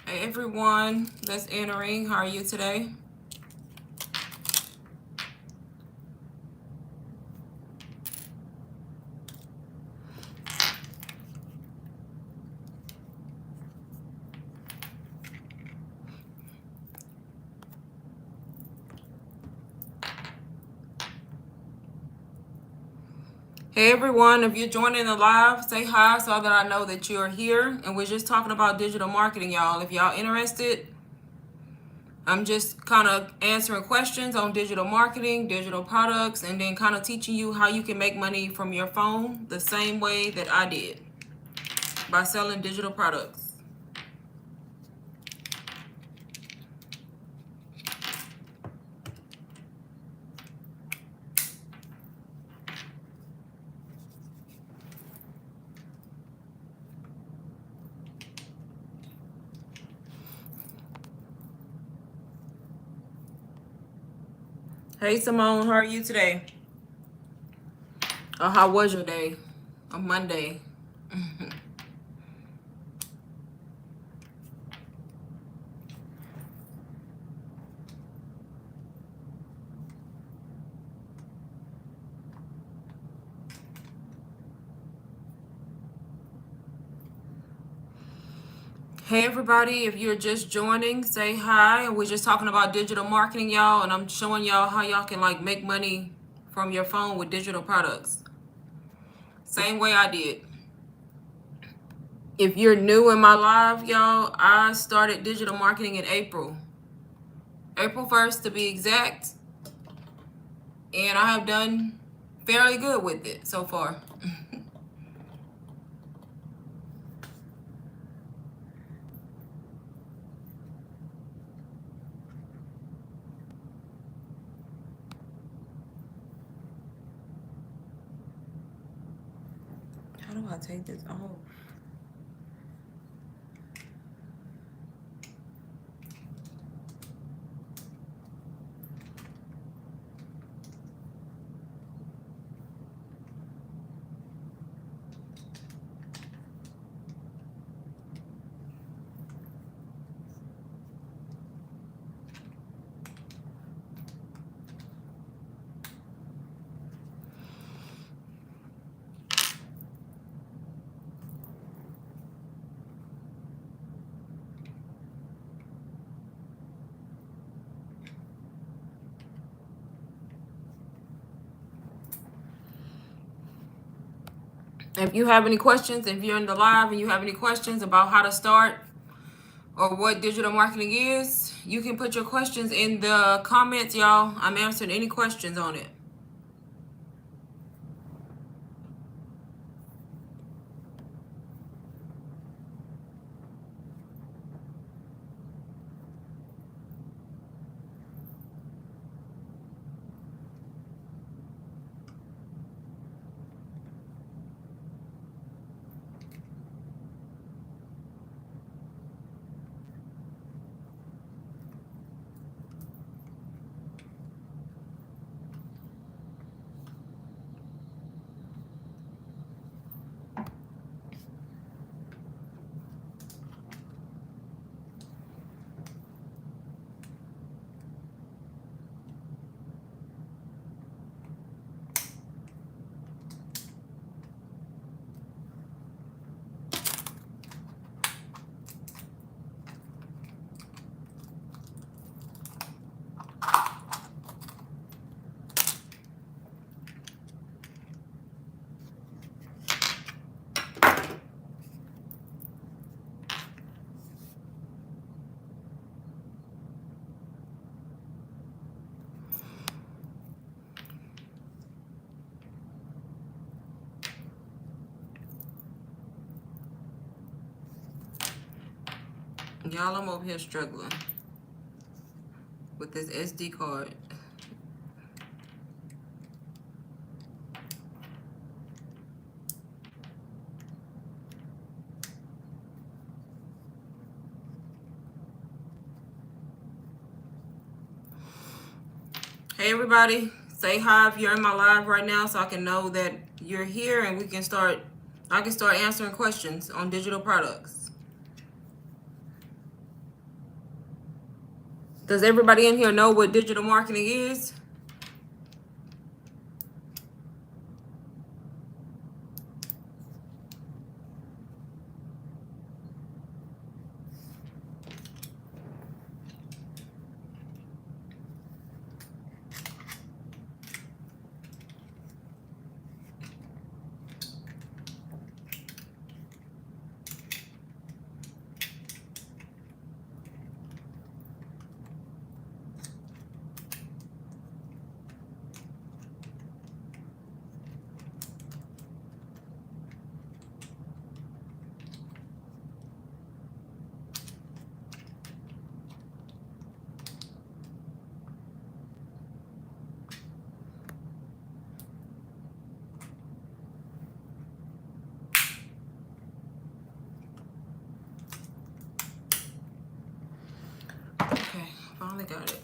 Hey everyone that's entering, how are you today? Hey everyone, if you're joining the live, say hi so that I know that you're here. And we're just talking about digital marketing, y'all. If y'all interested, I'm just kind of answering questions on digital marketing, digital products, and then kind of teaching you how you can make money from your phone the same way that I did by selling digital products. Hey Simone, how are you today? Or how was your day? On Monday. Hey everybody, if you're just joining, say hi. We're just talking about digital marketing, y'all, and I'm showing y'all how y'all can like make money from your phone with digital products. Same way I did. If you're new in my live, y'all, I started digital marketing in April. April 1st to be exact. And I have done fairly good with it so far. How do I take this off? If you have any questions, if you're in the live and you have any questions about how to start or what digital marketing is, you can put your questions in the comments, y'all. I'm answering any questions on it. Y'all, I'm over here struggling with this SD card. Hey everybody, say hi if you're in my live right now so I can know that you're here and I can start answering questions on digital products. Does everybody in here know what digital marketing is? Okay, finally got it.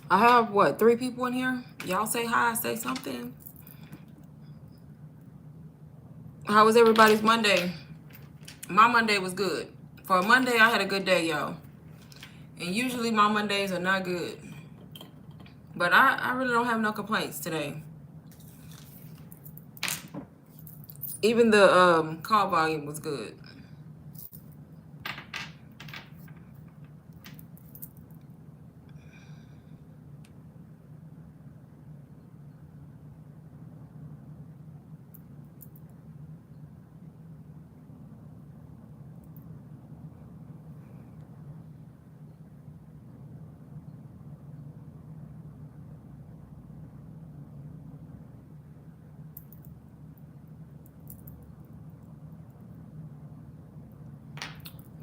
I have, what, 3 people in here? Y'all say hi, say something. How was everybody's Monday? My Monday was good. For a Monday, I had a good day, y'all. And usually my Mondays are not good. But I really don't have no complaints today. Even the call volume was good.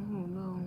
Oh no.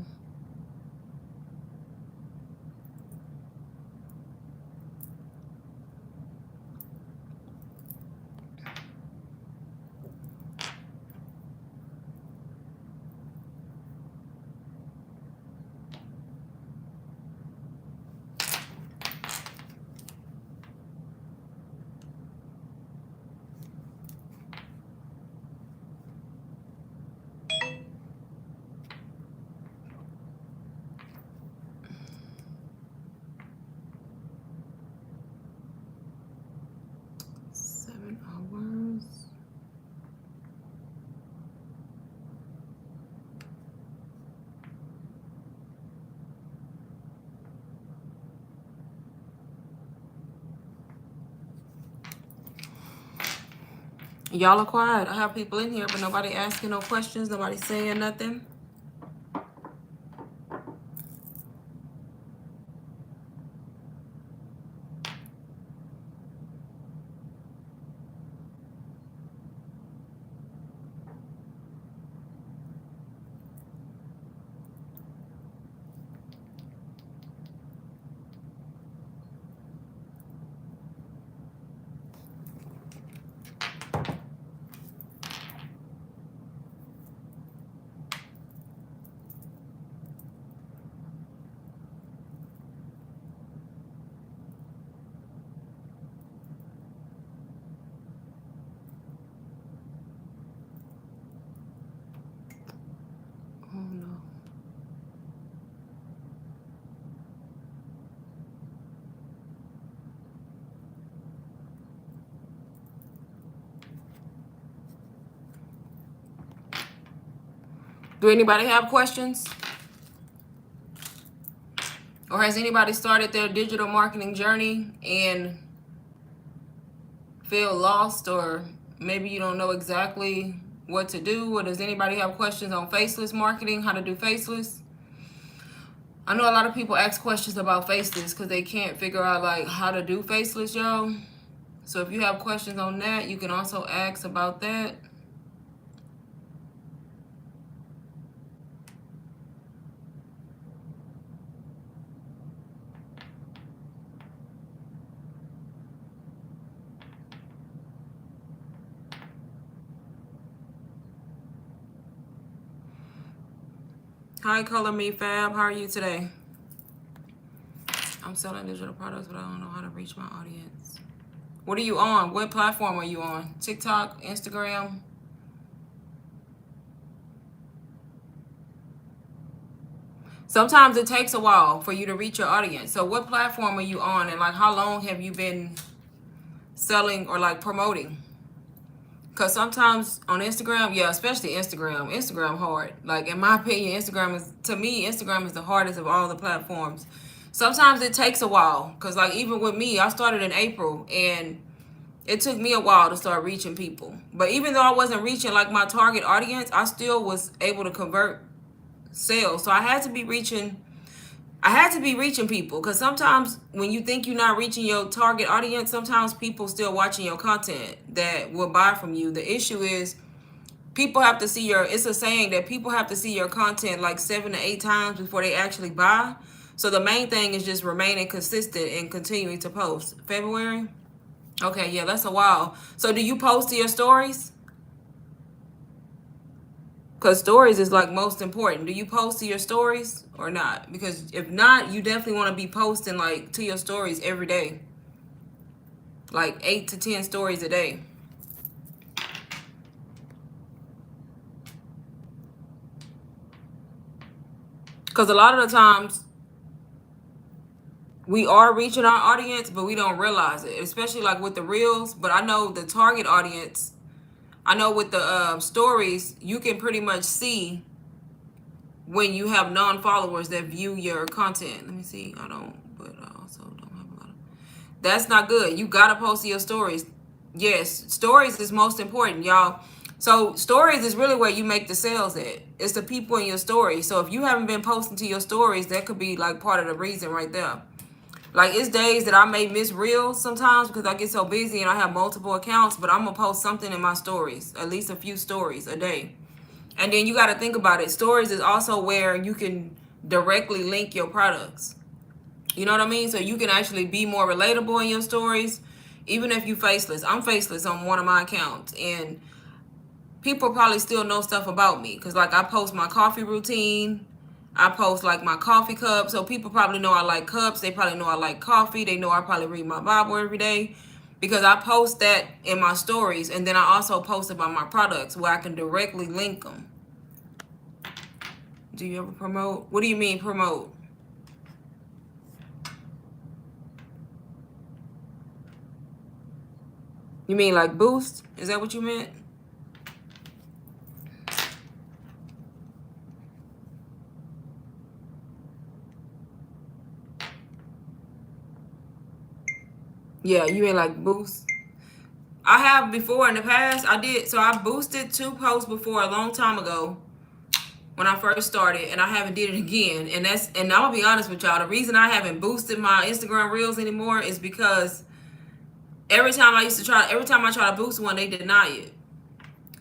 $7 hours. Y'all are quiet. I have people in here, but nobody asking no questions. Nobody saying nothing. Oh no. Do anybody have questions? Or has anybody started their digital marketing journey and feel lost, or maybe you don't know exactly what to do? Or does anybody have questions on faceless marketing, how to do faceless? I know a lot of people ask questions about faceless because they can't figure out like how to do faceless, y'all. So if you have questions on that, you can also ask about that. Hi, Color Me Fab. How are you today? I'm selling digital products, but I don't know how to reach my audience. What are you on? What platform are you on? TikTok, Instagram? Sometimes it takes a while for you to reach your audience. So what platform are you on, and like how long have you been selling or like promoting? Because sometimes on Instagram, yeah, especially Instagram hard. Like in my opinion, to me, Instagram is the hardest of all the platforms. Sometimes it takes a while. Because like even with me, I started in April and it took me a while to start reaching people. But even though I wasn't reaching like my target audience, I still was able to convert sales. So I had to be reaching people, because sometimes when you think you're not reaching your target audience, sometimes people still watching your content that will buy from you. The issue is people have to see it's a saying that people have to see your content like 7 to 8 times before they actually buy. So the main thing is just remaining consistent and continuing to post. February? Okay, yeah, that's a while. So do you post to your stories? Because stories is like most important. Do you post to your stories or not? Because if not, you definitely want to be posting like to your stories every day. Like 8 to 10 stories a day. Because a lot of the times we are reaching our audience, but we don't realize it. Especially like with the reels. But I know the target audience, I know with the stories, you can pretty much see when you have non-followers that view your content. Let me see. I don't, but I also don't have a lot of. That's not good. You gotta post your stories. Yes, stories is most important, y'all. So stories is really where you make the sales at. It's the people in your stories. So if you haven't been posting to your stories, that could be like part of the reason right there. Like it's days that I may miss reels sometimes because I get so busy and I have multiple accounts, but I'm gonna post something in my stories, at least a few stories a day. And then you got to think about it. Stories is also where you can directly link your products. You know what I mean? So you can actually be more relatable in your stories, even if you faceless. I'm faceless on one of my accounts, and people probably still know stuff about me because like I post my coffee routine. I post like my coffee cup. So people probably know I like cups. They probably know I like coffee. They know I probably read my Bible every day because I post that in my stories. And then I also post about my products where I can directly link them. Do you ever promote? What do you mean promote? You mean like boost? Is that what you meant? Yeah, you mean like boost? I have before in the past. I did. So I boosted 2 posts before a long time ago when I first started, and I haven't did it again. And I'm gonna be honest with y'all. The reason I haven't boosted my Instagram reels anymore is because every time I try to boost one, they deny it.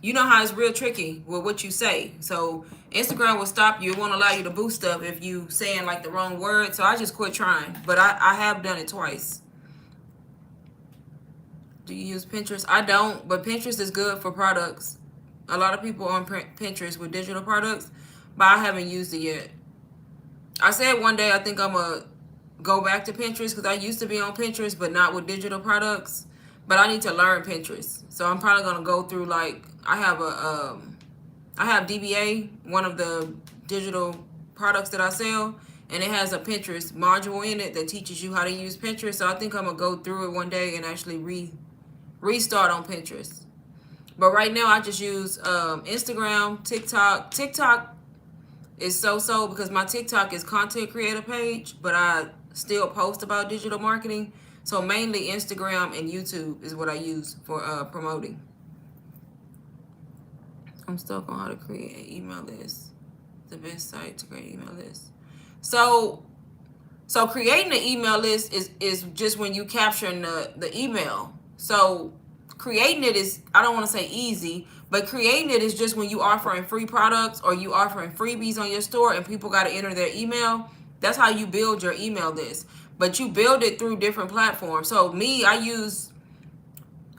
You know how it's real tricky with what you say. So Instagram will stop you. It won't allow you to boost stuff if you saying like the wrong word. So I just quit trying. But I have done it twice. Do you use Pinterest? I don't, but Pinterest is good for products. A lot of people on Pinterest with digital products, but I haven't used it yet. I said one day I think I'm going to go back to Pinterest because I used to be on Pinterest, but not with digital products. But I need to learn Pinterest. So I'm probably going to go through like, I have DBA, one of the digital products that I sell, and it has a Pinterest module in it that teaches you how to use Pinterest. So I think I'm going to go through it one day and actually restart on Pinterest. But right now I just use Instagram, TikTok. TikTok is so because my TikTok is content creator page, but I still post about digital marketing. So mainly Instagram and YouTube is what I use for promoting. I'm stuck on how to create an email list. The best site to create an email list. So creating an email list is just when you capturing the email. So creating it is, I don't want to say easy, but creating it is just when you offering free products or you offering freebies on your store and people got to enter their email. That's how you build your email list. But you build it through different platforms. So me, I use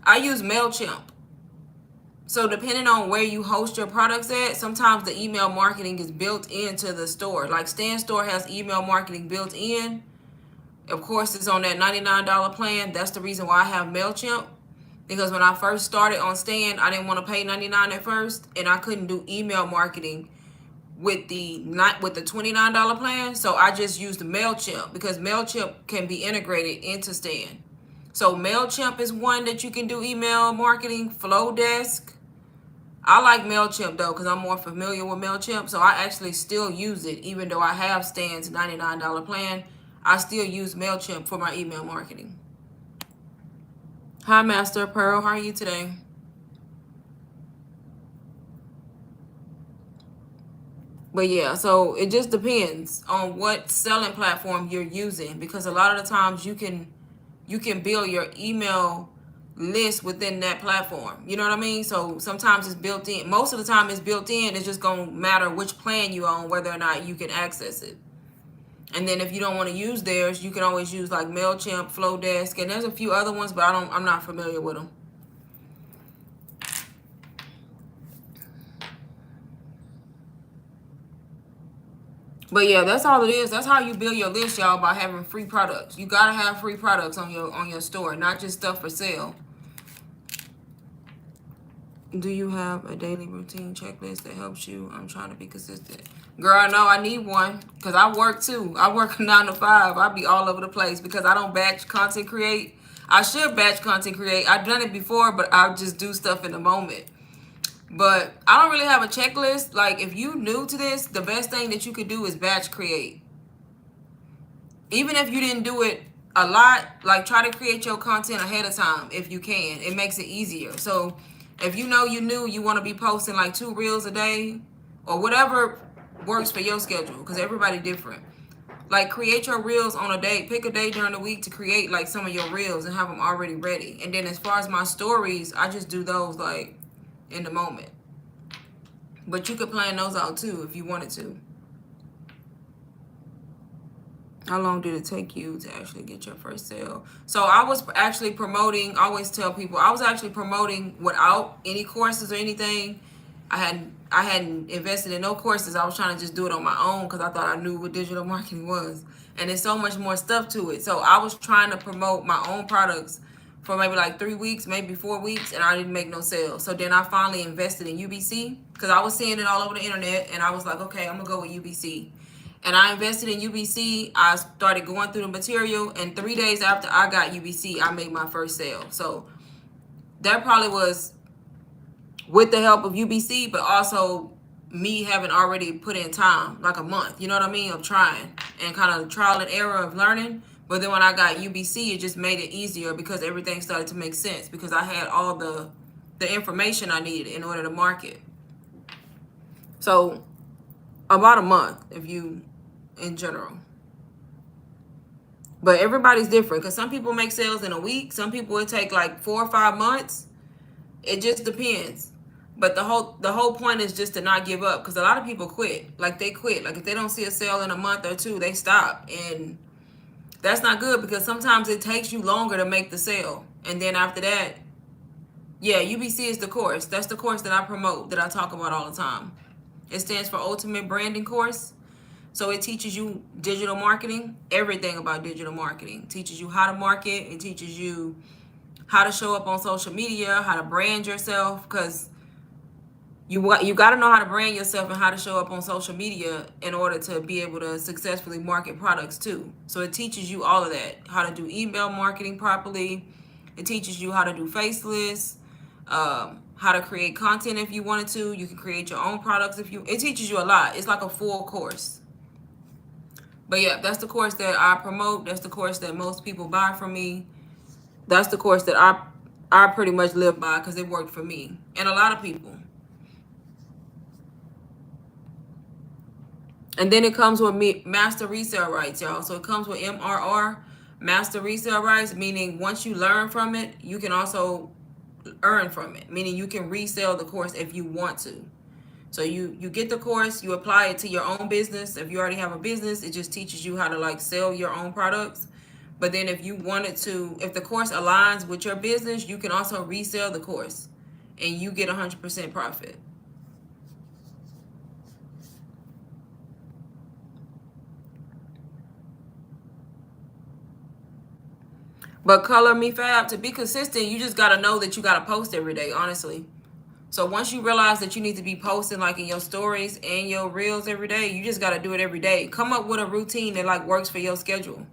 MailChimp. So depending on where you host your products at, sometimes the email marketing is built into the store. Like Stan Store has email marketing built in. Of course, it's on that $99 plan. That's the reason why I have MailChimp. Because when I first started on Stan, I didn't want to pay $99 at first, and I couldn't do email marketing with the not with the $29 plan. So I just used MailChimp because MailChimp can be integrated into Stan. So MailChimp is one that you can do email marketing. Flowdesk. I like MailChimp though because I'm more familiar with MailChimp. So I actually still use it even though I have Stan's $99 plan. I still use MailChimp for my email marketing. Hi, Master Pearl. How are you today? But yeah, so it just depends on what selling platform you're using because a lot of the times you can build your email list within that platform. You know what I mean? So sometimes it's built in. Most of the time it's built in. It's just gonna matter which plan you own, whether or not you can access it. And then if you don't want to use theirs, you can always use like MailChimp, Flowdesk, and there's a few other ones, but I'm not familiar with them. But yeah, that's all it is. That's how you build your list, y'all, by having free products. You gotta have free products on your store, not just stuff for sale. Do you have a daily routine checklist that helps you? I'm trying to be consistent. Girl, I know I need one because I work too. I work 9 to 5. I be all over the place because I don't batch content create. I should batch content create. I've done it before, but I just do stuff in the moment. But I don't really have a checklist. Like, if you new to this, the best thing that you could do is batch create. Even if you didn't do it a lot, like try to create your content ahead of time if you can. It makes it easier. So if you know you want to be posting like 2 reels a day or whatever works for your schedule, because everybody different. Like, create your reels on a day. Pick a day during the week to create like some of your reels and have them already ready. And then as far as my stories, I just do those like in the moment. But you could plan those out too if you wanted to. How long did it take you to actually get your first sale? So I was actually promoting, I always tell people, I was actually promoting without any courses or anything. I hadn't invested in no courses. I was trying to just do it on my own because I thought I knew what digital marketing was. And there's so much more stuff to it. So I was trying to promote my own products for maybe like 3 weeks, maybe 4 weeks, and I didn't make no sales. So then I finally invested in UBC because I was seeing it all over the internet, and I was like, okay, I'm gonna go with UBC. And I invested in UBC. I started going through the material, and 3 days after I got UBC, I made my first sale. So that probably was with the help of UBC, but also me having already put in time, like a month, you know what I mean, of trying and kind of trial and error of learning. But then when I got UBC, it just made it easier because everything started to make sense because I had all the information I needed in order to market. So about a month, if you, in general. But everybody's different because some people make sales in a week. Some people it take like 4 or 5 months. It just depends. But the whole point is just to not give up because a lot of people quit. Like, they quit. Like, if they don't see a sale in a month or 2, they stop. And that's not good because sometimes it takes you longer to make the sale. And then after that, yeah, UBC is the course. That's the course that I promote, that I talk about all the time. It stands for Ultimate Branding Course. So it teaches you digital marketing, everything about digital marketing. It teaches you how to market. It teaches you how to show up on social media, how to brand yourself, because you got to know how to brand yourself and how to show up on social media in order to be able to successfully market products too. So it teaches you all of that, how to do email marketing properly. It teaches you how to do faceless, how to create content if you wanted to. You can create your own products if you. It teaches you a lot. It's like a full course. But yeah, that's the course that I promote. That's the course that most people buy from me. That's the course that I pretty much live by because it worked for me and a lot of people. And then it comes with master resale rights, y'all. So it comes with MRR, master resale rights, meaning once you learn from it, you can also earn from it, meaning you can resell the course if you want to. So you get the course, you apply it to your own business. If you already have a business, it just teaches you how to like sell your own products. But then if you wanted to, if the course aligns with your business, you can also resell the course and you get 100% profit. But Color Me Fab, to be consistent, you just got to know that you got to post every day, honestly. So once you realize that you need to be posting like in your stories and your reels every day, you just got to do it every day. Come up with a routine that like works for your schedule.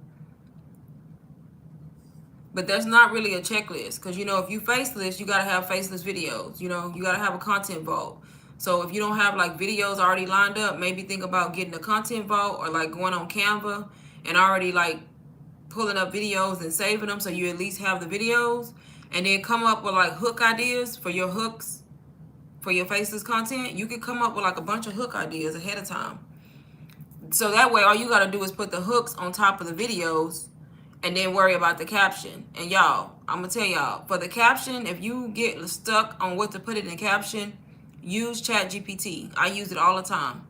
But that's not really a checklist, because you know, if you faceless, you got to have faceless videos. You know, you got to have a content vault. So if you don't have like videos already lined up, maybe think about getting a content vault, or like going on Canva and already like pulling up videos and saving them, so you at least have the videos. And then come up with like hook ideas for your hooks for your faceless content. You can come up with like a bunch of hook ideas ahead of time. So that way, all you got to do is put the hooks on top of the videos and then worry about the caption. And y'all, I'm going to tell y'all, for the caption, if you get stuck on what to put in the caption, use ChatGPT. I use it all the time.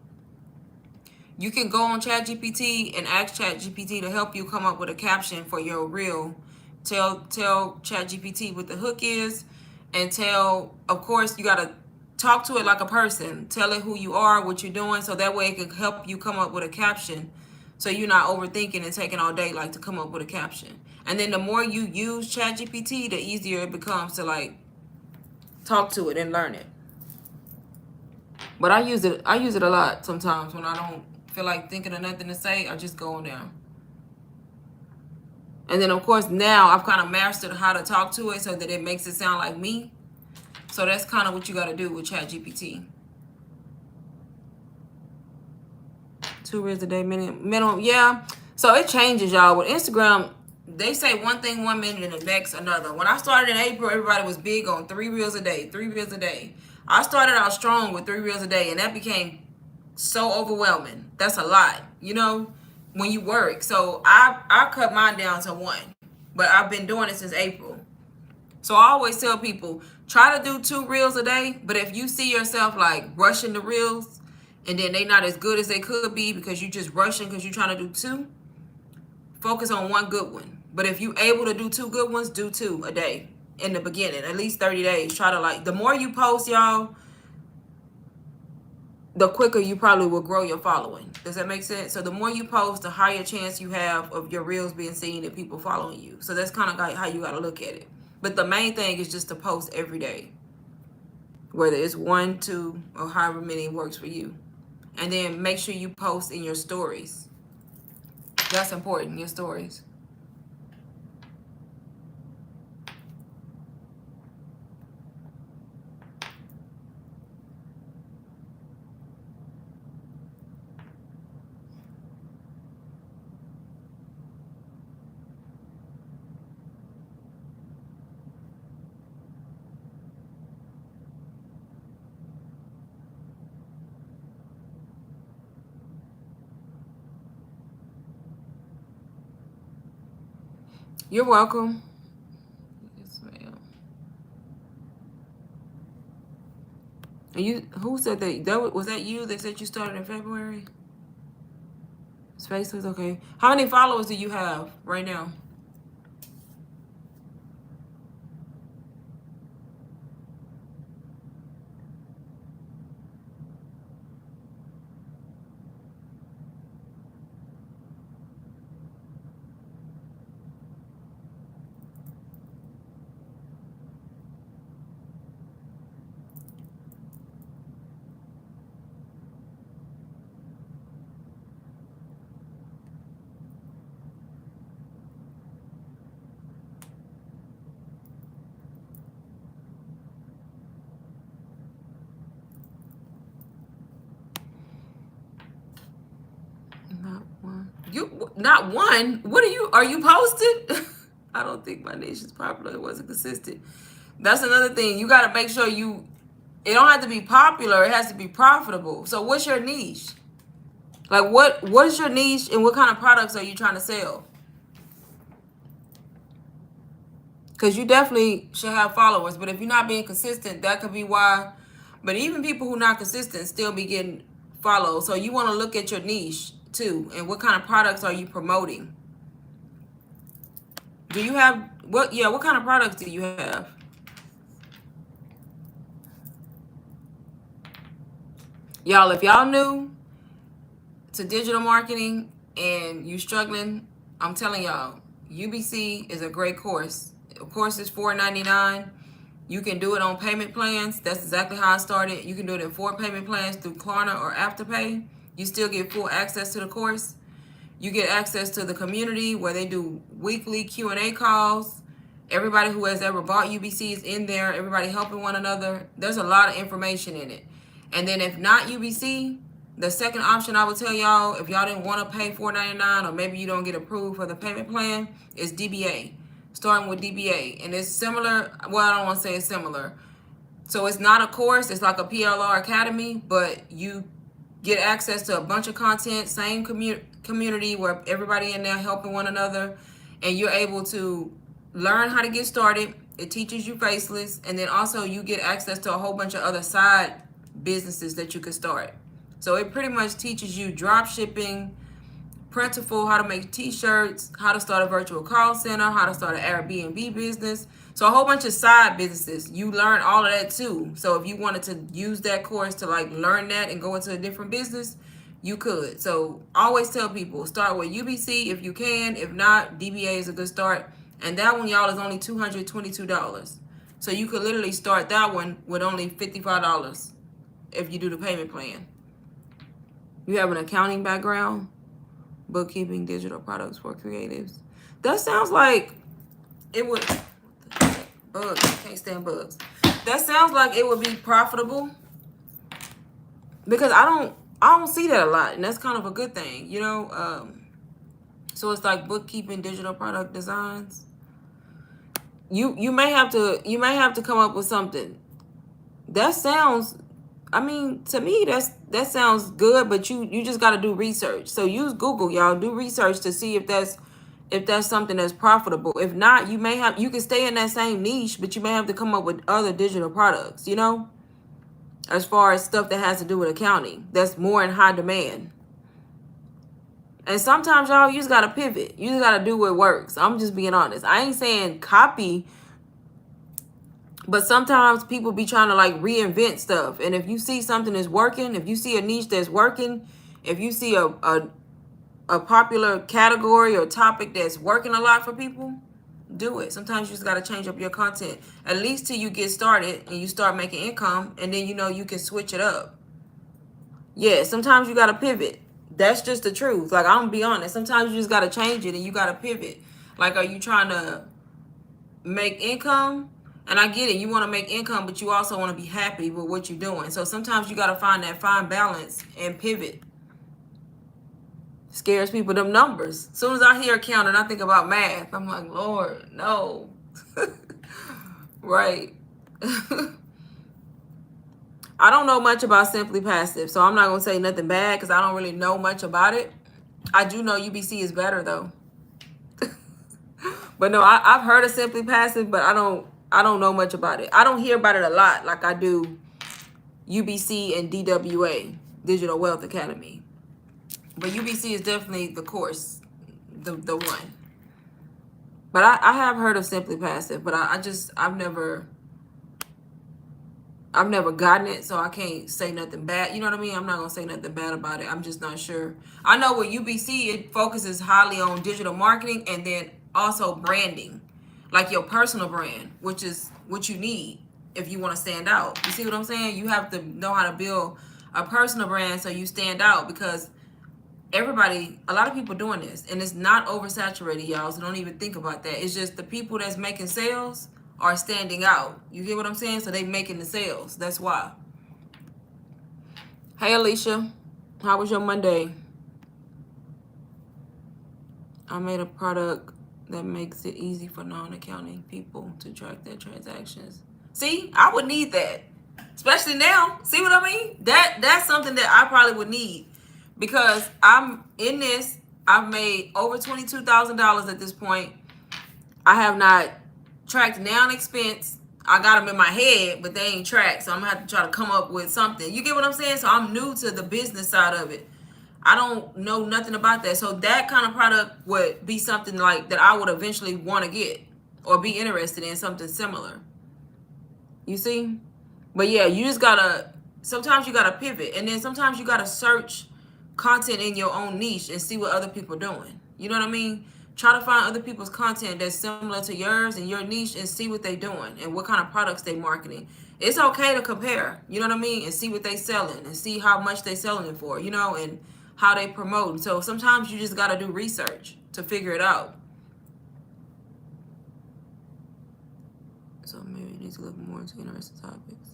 You can go on ChatGPT and ask ChatGPT to help you come up with a caption for your reel. Tell ChatGPT what the hook is, and tell, of course, you got to talk to it like a person. Tell it who you are, what you're doing, so that way it can help you come up with a caption, so you're not overthinking and taking all day like to come up with a caption. And then the more you use ChatGPT, the easier it becomes to like talk to it and learn it. But I use it a lot sometimes when I don't feel like thinking of nothing to say. I just go on there. And then of course now I've kind of mastered how to talk to it so that it makes it sound like me. So that's kind of what you got to do with ChatGPT. 2 reels a day minimum. Yeah. So it changes, y'all. With Instagram, they say one thing 1 minute and the next another. When I started in April, everybody was big on 3 reels a day, 3 reels a day. I started out strong with 3 reels a day, and that became so overwhelming. That's a lot, you know, when you work. So I cut mine down to 1, but I've been doing it since April. So I always tell people, try to do 2 reels a day. But if you see yourself like rushing the reels and then they not as good as they could be because you just rushing because you're trying to do 2, focus on 1 good one. But if you able to do 2 good ones, do 2 a day in the beginning, at least 30 days. Try to like, the more you post, y'all, the quicker you probably will grow your following. Does that make sense? So the more you post, the higher chance you have of your reels being seen and people following you. So that's kind of like how you got to look at it. But the main thing is just to post every day, whether it's 1, 2, or however many works for you. And then make sure you post in your stories. That's important, your stories. You're welcome. Yes, ma'am. And you, who said that was that you that said you started in February? Spaces, okay. How many followers do you have right now? Not 1. You not 1? What are you posted? I don't think my niche is popular. It wasn't consistent. That's another thing. You got to make sure it don't have to be popular. It has to be profitable. So what's your niche? Like what's your niche and what kind of products are you trying to sell? Because you definitely should have followers. But if you're not being consistent, that could be why. But even people who are not consistent still be getting followed. So you want to look at your niche too. And what kind of products are you promoting? Do you have, what kind of products do you have? Y'all, if y'all new to digital marketing and you struggling, I'm telling y'all, UBC is a great course. Of course, it's $4.99. You can do it on payment plans. That's exactly how I started. You can do it in 4 payment plans through Klarna or Afterpay. You still get full access to the course. You get access to the community where they do weekly Q&A calls. Everybody who has ever bought UBC is in there. Everybody helping one another. There's a lot of information in it. And then if not UBC, the second option I would tell y'all, if y'all didn't want to pay $4.99 or maybe you don't get approved for the payment plan, is DBA. Starting with DBA. And it's similar. Well, I don't want to say it's similar. So it's not a course. It's like a PLR Academy, but you get access to a bunch of content, same community where everybody in there helping one another, and you're able to learn how to get started. It teaches you faceless, and then also you get access to a whole bunch of other side businesses that you could start. So it pretty much teaches you drop shipping, Printful, how to make t-shirts, how to start a virtual call center, how to start an Airbnb business. So a whole bunch of side businesses. You learn all of that too. So if you wanted to use that course to like learn that and go into a different business, you could. So always tell people, start with UBC if you can. If not, DBA is a good start. And that one, y'all, is only $222. So you could literally start that one with only $55 if you do the payment plan. You have an accounting background, bookkeeping, digital products for creatives. That sounds like it would. Bugs, can't stand bugs. That sounds like it would be profitable because I don't see that a lot, and that's kind of a good thing, you know. So it's like bookkeeping, digital product designs. You may have to come up with something. That sounds, I mean, to me that sounds good, but you just got to do research. So use Google, y'all. Do research to see if that's something that's profitable. If not, you can stay in that same niche, but you may have to come up with other digital products, you know, as far as stuff that has to do with accounting that's more in high demand. And sometimes, y'all, you just got to pivot. You just got to do what works. I'm just being honest. I ain't saying copy, but sometimes people be trying to like reinvent stuff. And if you see something that's working, if you see a niche that's working, if you see a popular category or topic that's working a lot for people, do it. Sometimes you just got to change up your content, at least till you get started and you start making income, and then you can switch it up. Yeah, sometimes you got to pivot. That's just the truth. Like, I'm gonna be honest, sometimes you just got to change it and you got to pivot. Like, are you trying to make income? And I get it, you want to make income, but you also want to be happy with what you're doing. So sometimes you got to find that fine balance and pivot. Scares people, them numbers. As soon as I hear accounting, I think about math. I'm like, Lord, no. Right. I don't know much about Simply Passive, so I'm not going to say nothing bad because I don't really know much about it. I do know UBC is better, though. But no, I've heard of Simply Passive, but I don't know much about it. I don't hear about it a lot like I do UBC and DWA, Digital Wealth Academy. But UBC is definitely the course, the one. But I have heard of Simply Passive, but I've never gotten it, so I can't say nothing bad. You know what I mean? I'm not going to say nothing bad about it. I'm just not sure. I know with UBC, it focuses highly on digital marketing and then also branding, like your personal brand, which is what you need if you want to stand out. You see what I'm saying? You have to know how to build a personal brand so you stand out, because a lot of people doing this, and it's not oversaturated, y'all, so don't even think about that. It's just the people that's making sales are standing out. You get what I'm saying? So they making the sales. That's why. Hey, Alicia. How was your Monday? I made a product that makes it easy for non-accounting people to track their transactions. See, I would need that, especially now. See what I mean? That's something that I probably would need, because I'm in this. I've made over $22,000 at this point. I have not tracked down expense. I got them in my head, but they ain't tracked. So I'm going to have to try to come up with something. You get what I'm saying? So I'm new to the business side of it. I don't know nothing about that. So that kind of product would be something like that I would eventually want to get or be interested in, something similar. You see? But yeah, you just sometimes you got to pivot. And then sometimes you got to search content in your own niche and see what other people are doing. You know what I mean? Try to find other people's content that's similar to yours and your niche and see what they're doing and what kind of products they marketing. It's okay to compare, you know what I mean, and see what they selling and see how much they selling it for, you know, and how they promote. So sometimes you just got to do research to figure it out. So maybe you need to look more into interesting topics.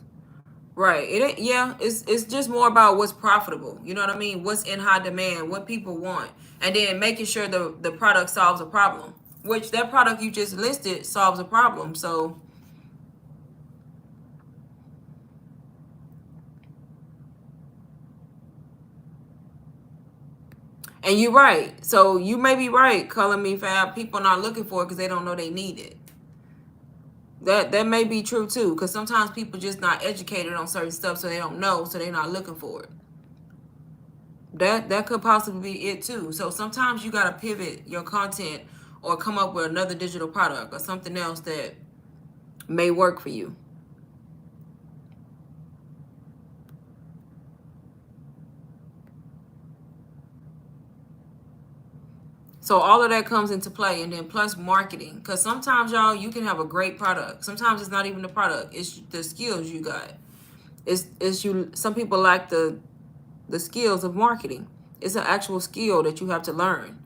Right. It ain't, yeah, it's just more about what's profitable. You know what I mean? What's in high demand, what people want, and then making sure the product solves a problem. Which that product you just listed solves a problem. So and you're right. So you may be right, Color Me Fab. People not looking for it because they don't know they need it. That may be true too, because sometimes people just not educated on certain stuff, so they don't know, so they're not looking for it. That could possibly be it too. So sometimes you gotta pivot your content or come up with another digital product or something else that may work for you. So all of that comes into play, and then plus marketing, because sometimes y'all you can have a great product. Sometimes it's not even the product; it's the skills you got. It's you. Some people lack the skills of marketing. It's an actual skill that you have to learn.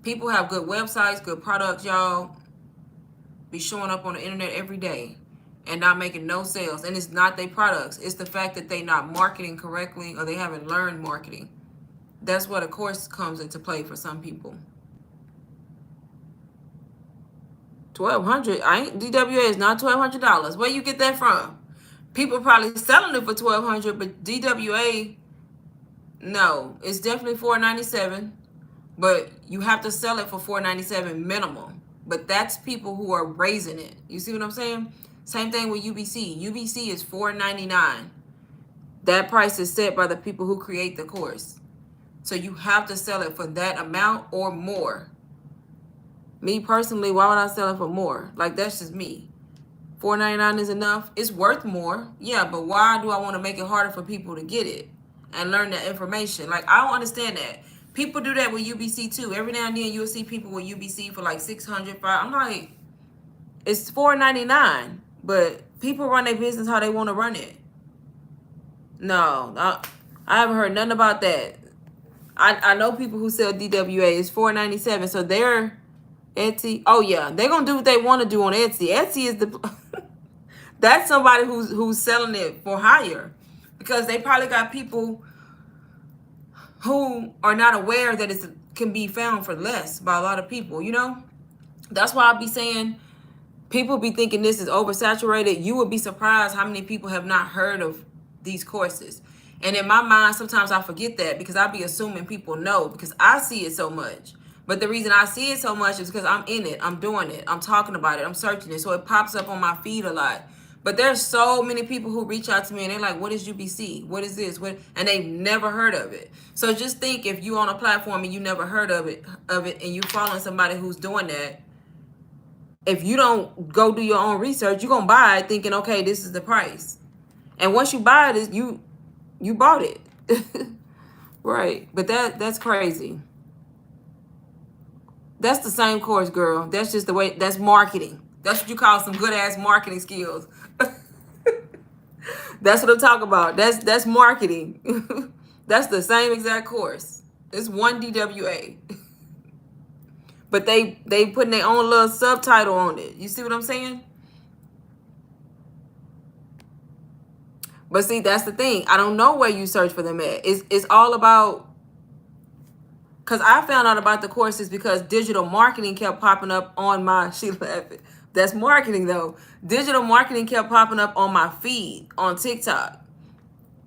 People have good websites, good products, y'all. Be showing up on the internet every day and not making no sales. And it's not their products. It's the fact that they not marketing correctly or they haven't learned marketing. That's what a course comes into play for some people. 1,200. I ain't DWA is not $1,200. Where you get that from? People probably selling it for 1,200, but DWA, no, it's definitely $497. But you have to sell it for $497 minimum. But that's people who are raising it. You see what I'm saying? Same thing with UBC. UBC is $499. That price is set by the people who create the course. So you have to sell it for that amount or more. Me personally, why would I sell it for more? Like, that's just me. $499 is enough. It's worth more. Yeah, but why do I want to make it harder for people to get it and learn that information? Like, I don't understand that. People do that with UBC too. Every now and then you'll see people with UBC for like $600. I'm like, it's $499, but people run their business how they want to run it. No, I haven't heard nothing about that. I know people who sell DWA. It's $497, so they're Etsy. Oh yeah, they're gonna do what they want to do on Etsy. Etsy is the that's somebody who's selling it for higher, because they probably got people who are not aware that it can be found for less by a lot of people, you know? That's why I be saying people be thinking this is oversaturated. You would be surprised how many people have not heard of these courses. And in my mind, sometimes I forget that because I be assuming people know because I see it so much. But the reason I see it so much is because I'm in it. I'm doing it. I'm talking about it. I'm searching it. So it pops up on my feed a lot. But there's so many people who reach out to me and they're like, what is UBC? What is this? What? And they've never heard of it. So just think, if you on a platform and you never heard of it, and you following somebody who's doing that, if you don't go do your own research, you're gonna buy it thinking, okay, this is the price. And once you buy it, you bought it. Right. But that's crazy. That's the same course, girl. That's just the way. That's marketing. That's what you call some good ass marketing skills. That's what I'm talking about. That's marketing. That's the same exact course. It's one DWA. But they putting their own little subtitle on it. You see what I'm saying? But see, that's the thing. I don't know where you search for them at. It's all about, because I found out about the courses because digital marketing kept popping up on my, she laughing. That's marketing though. Digital marketing kept popping up on my feed on TikTok.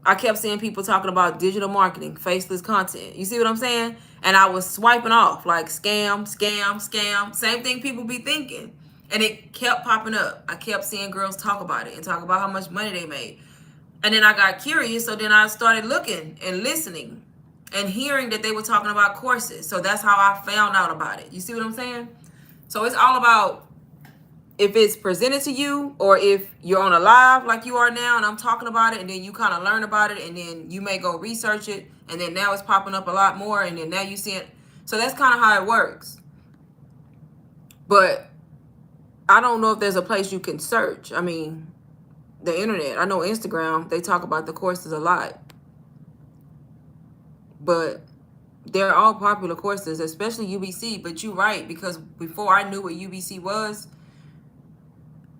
I kept seeing people talking about digital marketing, faceless content. You see what I'm saying? And I was swiping off like scam, scam, scam. Same thing people be thinking. And it kept popping up. I kept seeing girls talk about it and talk about how much money they made. And then I got curious. So then I started looking and listening and hearing that they were talking about courses. So that's how I found out about it. You see what I'm saying? So it's all about if it's presented to you, or if you're on a live like you are now and I'm talking about it, and then you kind of learn about it, and then you may go research it, and then now it's popping up a lot more, and then now you see it. So that's kind of how it works. But I don't know if there's a place you can search. I mean, the internet. I know Instagram, they talk about the courses a lot. But they're all popular courses, especially UBC. But you're right, because before I knew what UBC was,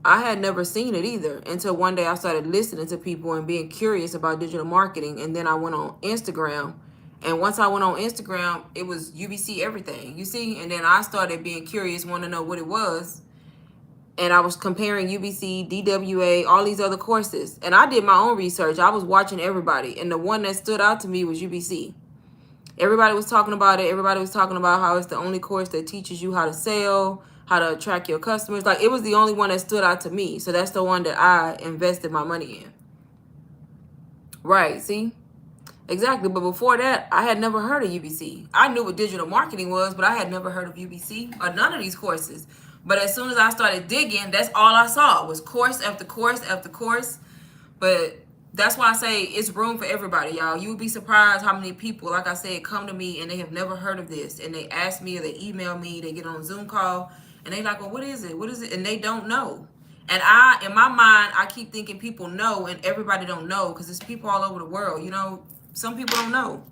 I had never seen it either until one day I started listening to people and being curious about digital marketing. And then I went on Instagram. And once I went on Instagram, it was UBC everything, you see? And then I started being curious, want to know what it was. And I was comparing UBC, DWA, all these other courses. And I did my own research. I was watching everybody. And the one that stood out to me was UBC. Everybody was talking about it. Everybody was talking about how it's the only course that teaches you how to sell, how to attract your customers. Like, it was the only one that stood out to me. So that's the one that I invested my money in. Right, see? Exactly. But before that, I had never heard of UBC. I knew what digital marketing was, but I had never heard of UBC or none of these courses. But as soon as I started digging, that's all I saw was course after course after course. But that's why I say it's room for everybody, y'all. You would be surprised how many people, like I said, come to me and they have never heard of this. And they ask me or they email me, they get on a Zoom call, and they like, well, what is it? What is it? And they don't know. And in my mind, I keep thinking people know and everybody don't know because there's people all over the world. You know, some people don't know.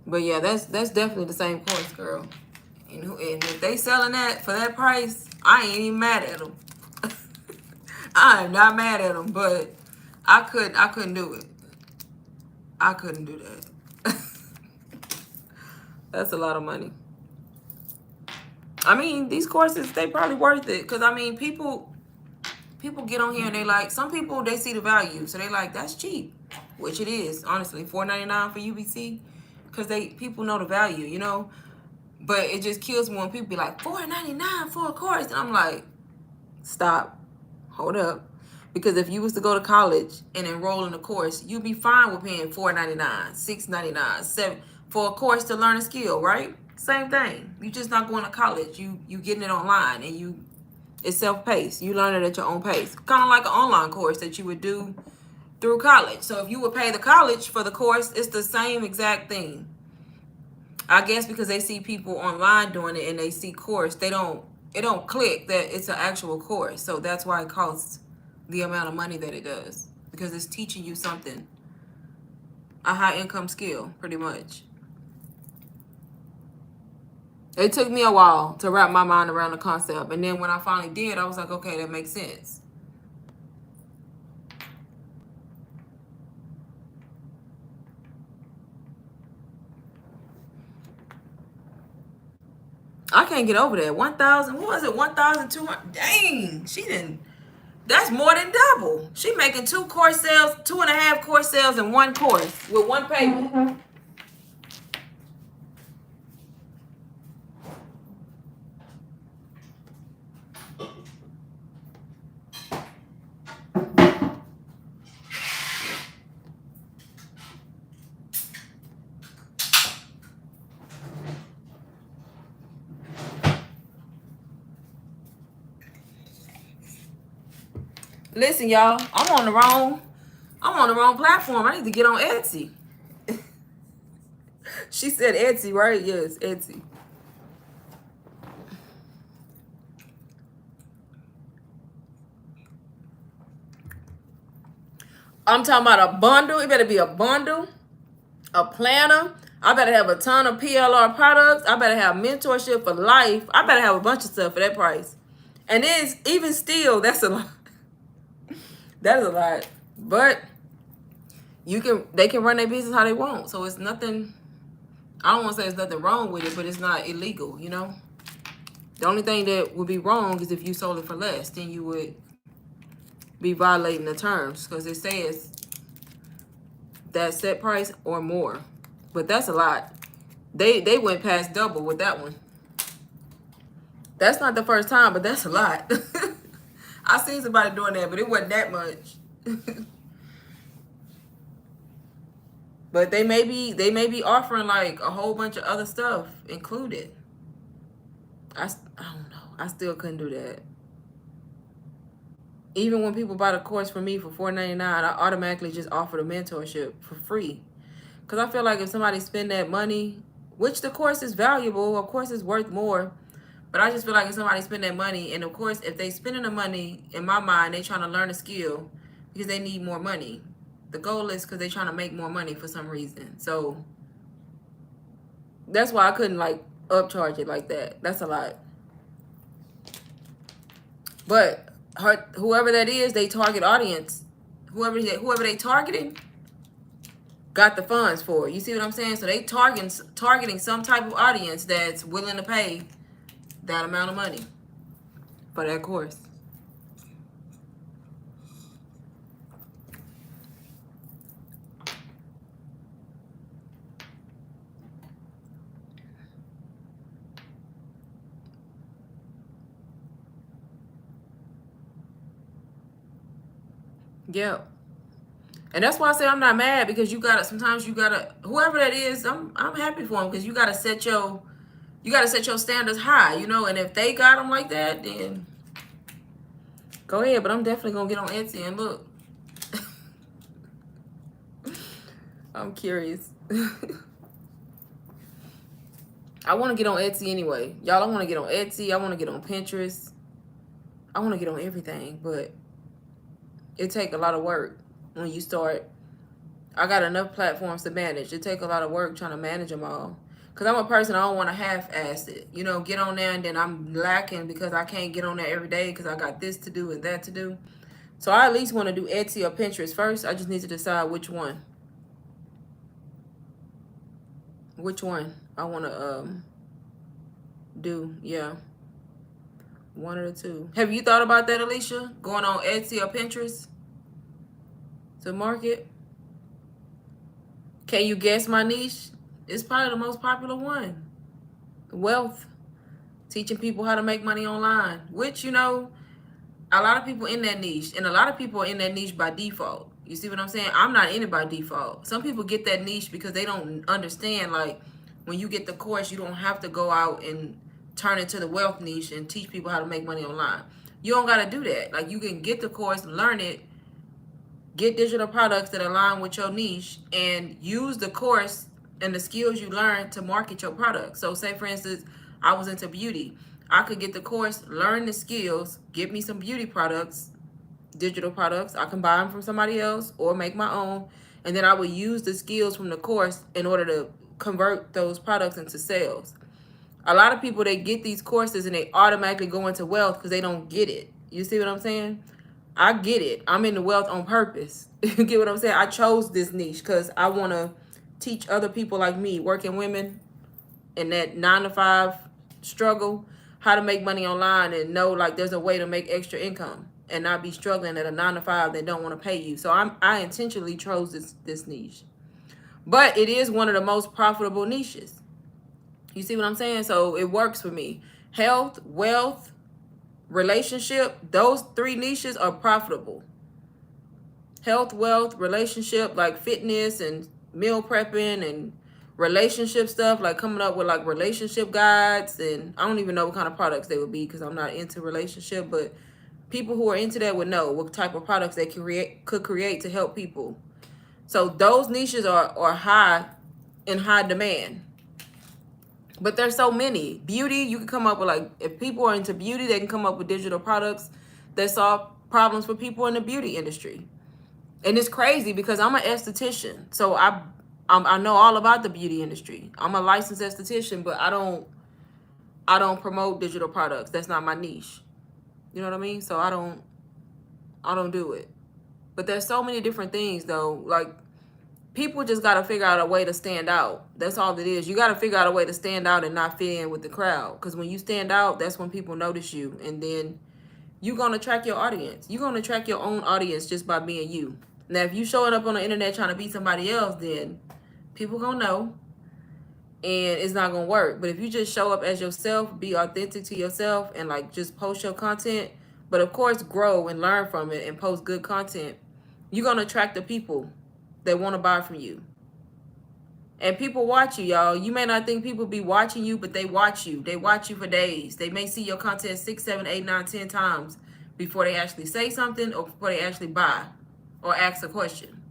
But yeah, that's definitely the same course, girl. And if they selling that for that price, I ain't even mad at them. I am not mad at them, but I couldn't do it. I couldn't do that. That's a lot of money. I mean, these courses, they probably worth it. Because, I mean, people get on here and they like, some people, they see the value. So they like, that's cheap. Which it is, honestly. $4.99 for UBC. Because people know the value, you know. But it just kills me when people be like, $4.99 for a course. And I'm like, stop. Hold up. Because if you was to go to college and enroll in a course, you'd be fine with paying $4.99, $6.99, $7 for a course to learn a skill, right? Same thing. You just not going to college. You getting it online and it's self-paced. You learn it at your own pace. Kind of like an online course that you would do through college. So if you would pay the college for the course, it's the same exact thing. I guess because they see people online doing it and they see course, it don't click that it's an actual course. So that's why it costs the amount of money that it does, because it's teaching you something, a high income skill, pretty much. It took me a while to wrap my mind around the concept. And then when I finally did, I was like, okay, that makes sense. I can't get over that. 1,000, what was it? 1,200. Dang, she didn't. That's more than double. She making 2.5 course sales in one course with one payment. Listen, y'all, I'm on the wrong platform. I need to get on Etsy. She said Etsy, right? Yes, Etsy. I'm talking about a bundle. It better be a bundle, a planner. I better have a ton of PLR products. I better have mentorship for life. I better have a bunch of stuff for that price. And then even still, that's a lot. That is a lot. But they can run their business how they want. So it's nothing, I don't want to say there's nothing wrong with it, but it's not illegal, you know? The only thing that would be wrong is if you sold it for less, then you would be violating the terms, because it says that set price or more. But that's a lot. They went past double with that one. That's not the first time, but that's a lot. I seen somebody doing that, but it wasn't that much. But they may be offering like a whole bunch of other stuff included. I don't know. I still couldn't do that. Even when people buy the course from me for $4.99, I automatically just offer the mentorship for free. Because I feel like if somebody spend that money which the course is valuable. Of course, it's worth more. But I just feel like if somebody spend that money, and of course, if they spending the money, in my mind, they trying to learn a skill because they need more money. The goal is because they trying to make more money for some reason. So that's why I couldn't like upcharge it like that. That's a lot. But whoever that is, they target audience. Whoever they targeting got the funds for it. You see what I'm saying? So they targeting some type of audience that's willing to pay that amount of money for that course. Yeah. And that's why I say I'm not mad, because sometimes you gotta, whoever that is, I'm happy for them, because you gotta set your standards high, and if they got them like that, then go ahead. But I'm definitely gonna get on Etsy and look. I'm curious. I want to get on Etsy anyway. Y'all, I want to get on Etsy. I want to get on Pinterest. I want to get on everything, but it take a lot of work when you start. I got enough platforms to manage. It take a lot of work trying to manage them all. Because I'm a person, I don't want to half-ass it. Get on there and then I'm lacking because I can't get on there every day because I got this to do and that to do. So I at least want to do Etsy or Pinterest first. I just need to decide which one. Which one I want to do. Yeah. One of the two. Have you thought about that, Alicia? Going on Etsy or Pinterest to market? Can you guess my niche? It's probably the most popular one. Wealth. Teaching people how to make money online. Which, a lot of people in that niche. And a lot of people are in that niche by default. You see what I'm saying? I'm not in it by default. Some people get that niche because they don't understand, like, when you get the course, you don't have to go out and turn into the wealth niche and teach people how to make money online. You don't got to do that. Like, you can get the course, learn it, get digital products that align with your niche, and use the course and the skills you learn to market your product. So say, for instance, I was into beauty. I could get the course, learn the skills, get me some beauty products, digital products. I can buy them from somebody else or make my own. And then I would use the skills from the course in order to convert those products into sales. A lot of people, they get these courses and they automatically go into wealth because they don't get it. You see what I'm saying? I get it. I'm into wealth on purpose. You get what I'm saying? I chose this niche because I want to teach other people like me, working women in that 9-to-5 struggle, how to make money online and know like there's a way to make extra income and not be struggling at a 9-to-5 that don't want to pay you. So I intentionally chose this niche. But it is one of the most profitable niches. You see what I'm saying? So it works for me. Health, wealth, relationship, those three niches are profitable. Health, wealth, relationship, like fitness and meal prepping and relationship stuff, like coming up with like relationship guides. And I don't even know what kind of products they would be because I'm not into relationship, but people who are into that would know what type of products they could create to help people. So those niches are high in high demand. But there's so many. Beauty, you can come up with, like, if people are into beauty, they can come up with digital products that solve problems for people in the beauty industry. And it's crazy because I'm an esthetician. So I know all about the beauty industry. I'm a licensed esthetician, but I don't promote digital products. That's not my niche. You know what I mean? So I don't do it. But there's so many different things though. Like, people just got to figure out a way to stand out. That's all it is. You got to figure out a way to stand out and not fit in with the crowd. Because when you stand out, that's when people notice you. And then you're going to attract your audience. You're going to attract your own audience just by being you. Now, if you showing up on the internet trying to be somebody else, then people going to know. And it's not going to work. But if you just show up as yourself, be authentic to yourself, and like just post your content, but of course grow and learn from it and post good content, you're going to attract the people that want to buy from you. And people watch you, y'all. You may not think people be watching you, but they watch you. They watch you for days. They may see your content 6, 7, 8, 9, 10 times before they actually say something or before they actually buy or ask a question.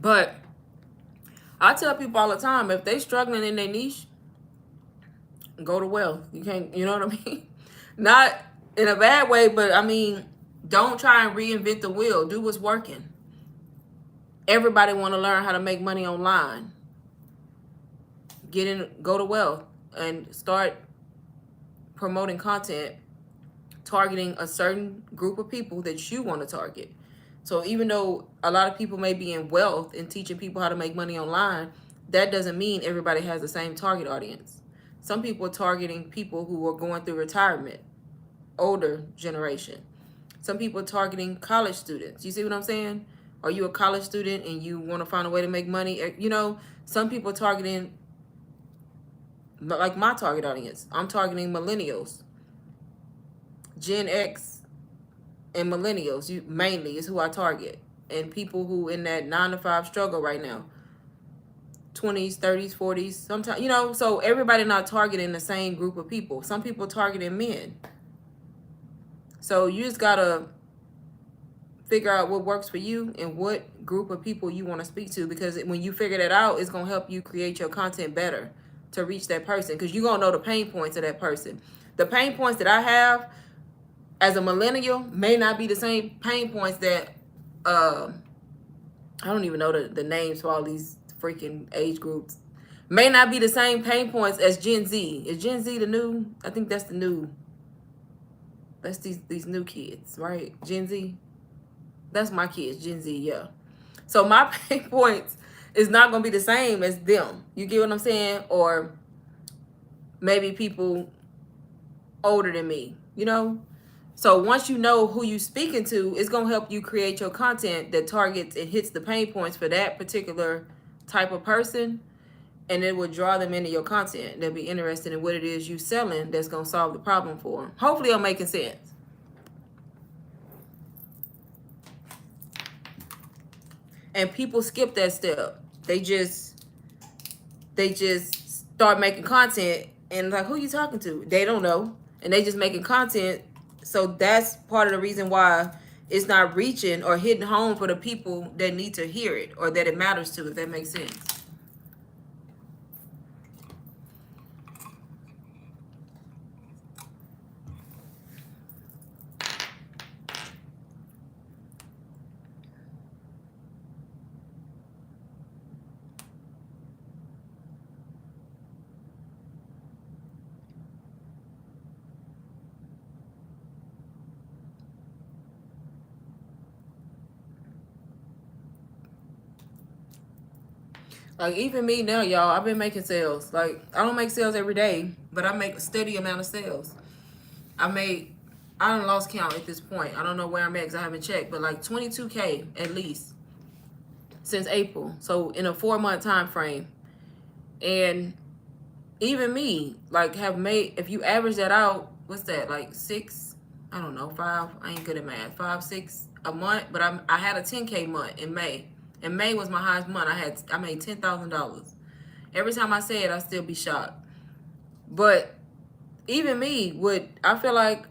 But I tell people all the time, if they struggling in their niche, go to wealth. You can't, you know what I mean? Not in a bad way, but I mean, don't try and reinvent the wheel. Do what's working. Everybody want to learn how to make money online. Go to wealth and start promoting content, targeting a certain group of people that you want to target. So even though a lot of people may be in wealth and teaching people how to make money online, that doesn't mean everybody has the same target audience. Some people are targeting people who are going through retirement, older generation. Some people are targeting college students. You see what I'm saying? Are you a college student and you want to find a way to make money? You know, some people are targeting, like my target audience. I'm targeting millennials, Gen X, and millennials. You mainly is who I target, and people who in that 9-to-5 struggle right now. 20s, 30s, 40s, sometimes, you know, so everybody not targeting the same group of people. Some people targeting men. So you just gotta figure out what works for you and what group of people you want to speak to, because when you figure that out, it's gonna help you create your content better to reach that person, because you're gonna know the pain points of that person. The pain points that I have as a millennial may not be the same pain points that I don't even know the names for all these freaking age groups. May not be the same pain points as Gen Z. Is Gen Z the new? I think that's the new. That's these new kids, right? Gen Z. That's my kids, Gen Z, yeah. So my pain points is not gonna be the same as them. You get what I'm saying? Or maybe people older than me, you know? So once you know who you speaking to, it's gonna help you create your content that targets and hits the pain points for that particular type of person, and it will draw them into your content. They'll be interested in what it is you selling that's gonna solve the problem for them. Hopefully I'm making sense. And people skip that step. They just start making content and like, who you talking to? They don't know. And they just making content. So that's part of the reason why it's not reaching or hitting home for the people that need to hear it or that it matters to, if that makes sense. Like even me now, y'all, I've been making sales. Like I don't make sales every day, but I make a steady amount of sales. I done lost count at this point. I don't know where I'm at because I haven't checked, but like 22K at least since April. So in a 4-month time frame. And even me, like have made, if you average that out, what's that, like 6, I don't know, 5, I ain't good at math, 5, 6 a month, but I had a 10K month in May. And May was my highest month. I made $10,000. Every time I say it, I still be shocked. But even me, I feel like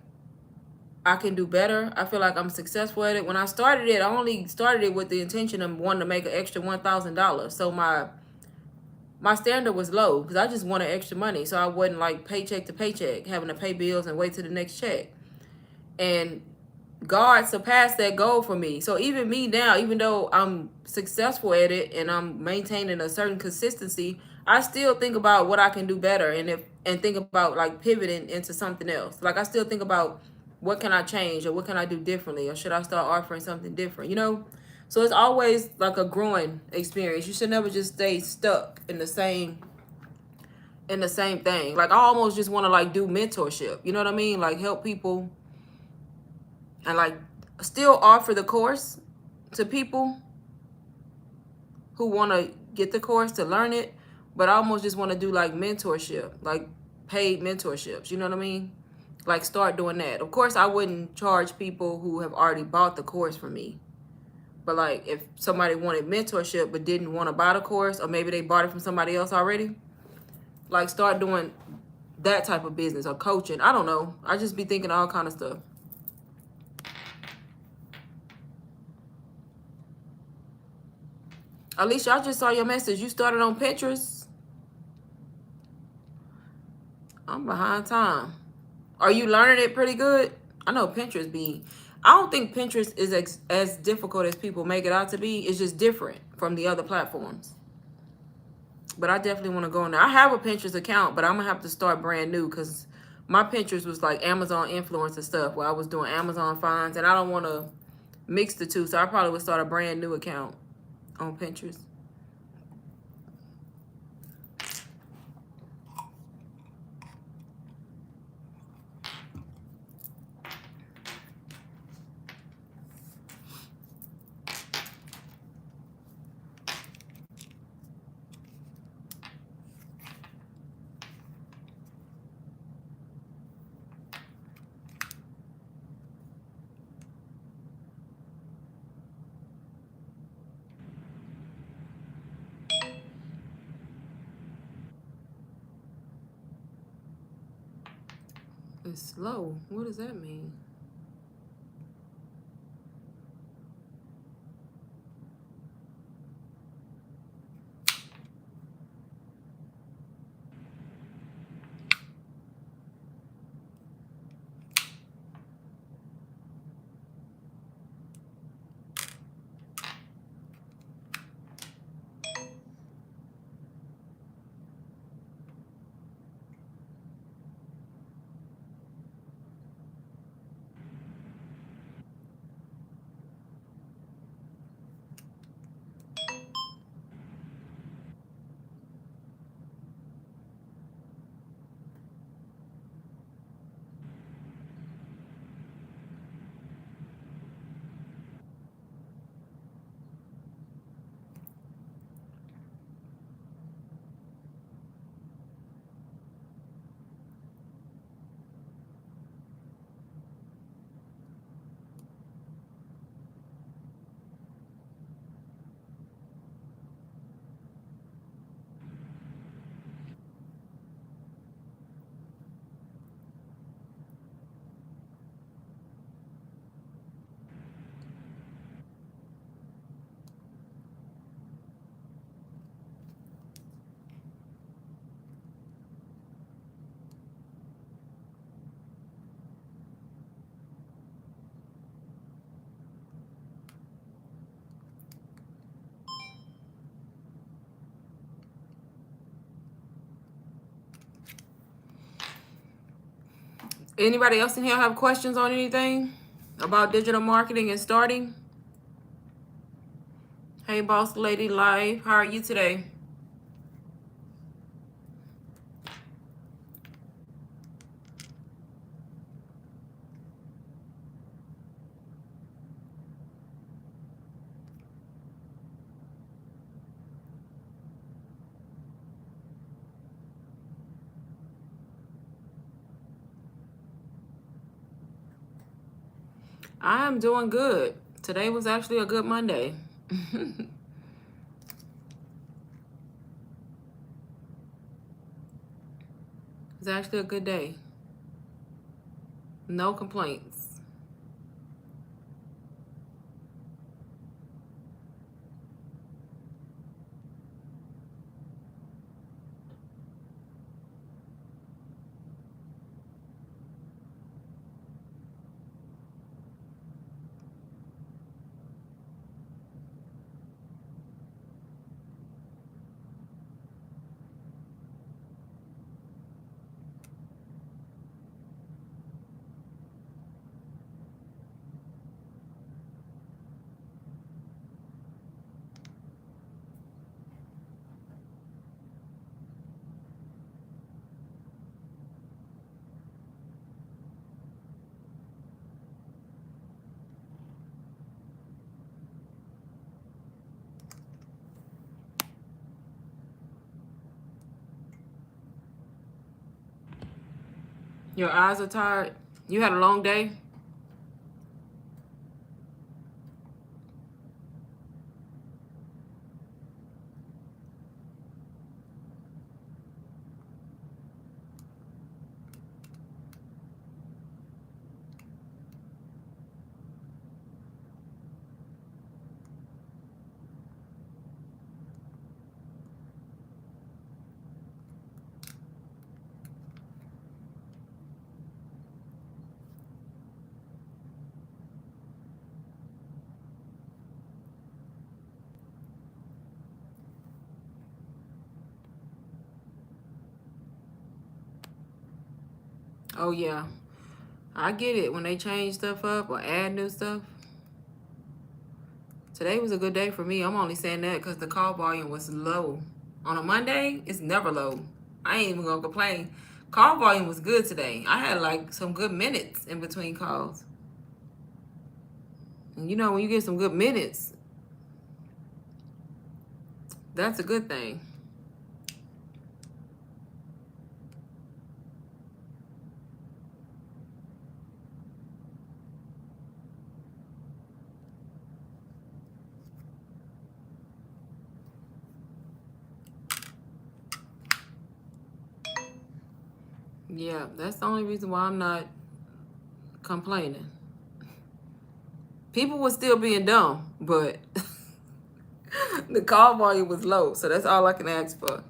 I can do better. I feel like I'm successful at it. When I started it, I only started it with the intention of wanting to make an extra $1,000. So my standard was low because I just wanted extra money. So I wasn't like paycheck to paycheck, having to pay bills and wait till the next check. And God surpassed that goal for me. So even me now, even though I'm successful at it and I'm maintaining a certain consistency, I still think about what I can do better and think about like pivoting into something else. Like I still think about what can I change or what can I do differently, or should I start offering something different, you know? So it's always like a growing experience. You should never just stay stuck in the same thing. Like I almost just want to like do mentorship, you know what I mean? Like help people and like still offer the course to people who want to get the course to learn it, but I almost just want to do like mentorship, like paid mentorships, you know what I mean? Like start doing that. Of course, I wouldn't charge people who have already bought the course from me. But like if somebody wanted mentorship but didn't want to buy the course, or maybe they bought it from somebody else already, like start doing that type of business or coaching. I don't know. I just be thinking all kind of stuff. Alicia, I just saw your message. You started on Pinterest? I'm behind time. Are you learning it pretty good? I know Pinterest be... I don't think Pinterest is as difficult as people make it out to be. It's just different from the other platforms. But I definitely want to go in there. I have a Pinterest account, but I'm going to have to start brand new because my Pinterest was like Amazon influencer stuff where I was doing Amazon finds, and I don't want to mix the two. So I probably would start a brand new account on Pinterest. It's slow. What does that mean? Anybody else in here have questions on anything about digital marketing and starting? Hey, Boss Lady Life, how are you today? I'm doing good. Today was actually a good Monday. It's actually a good day. No complaints. Your eyes are tired? You had a long day? Oh yeah, I get it when they change stuff up or add new stuff. Today was a good day for me. I'm only saying that because the call volume was low. On a Monday, it's never low. I ain't even gonna complain. Call volume was good today. I had like some good minutes in between calls. And you know, when you get some good minutes, that's a good thing. Yeah, that's the only reason why I'm not complaining. People were still being dumb, but the call volume was low, so that's all I can ask for.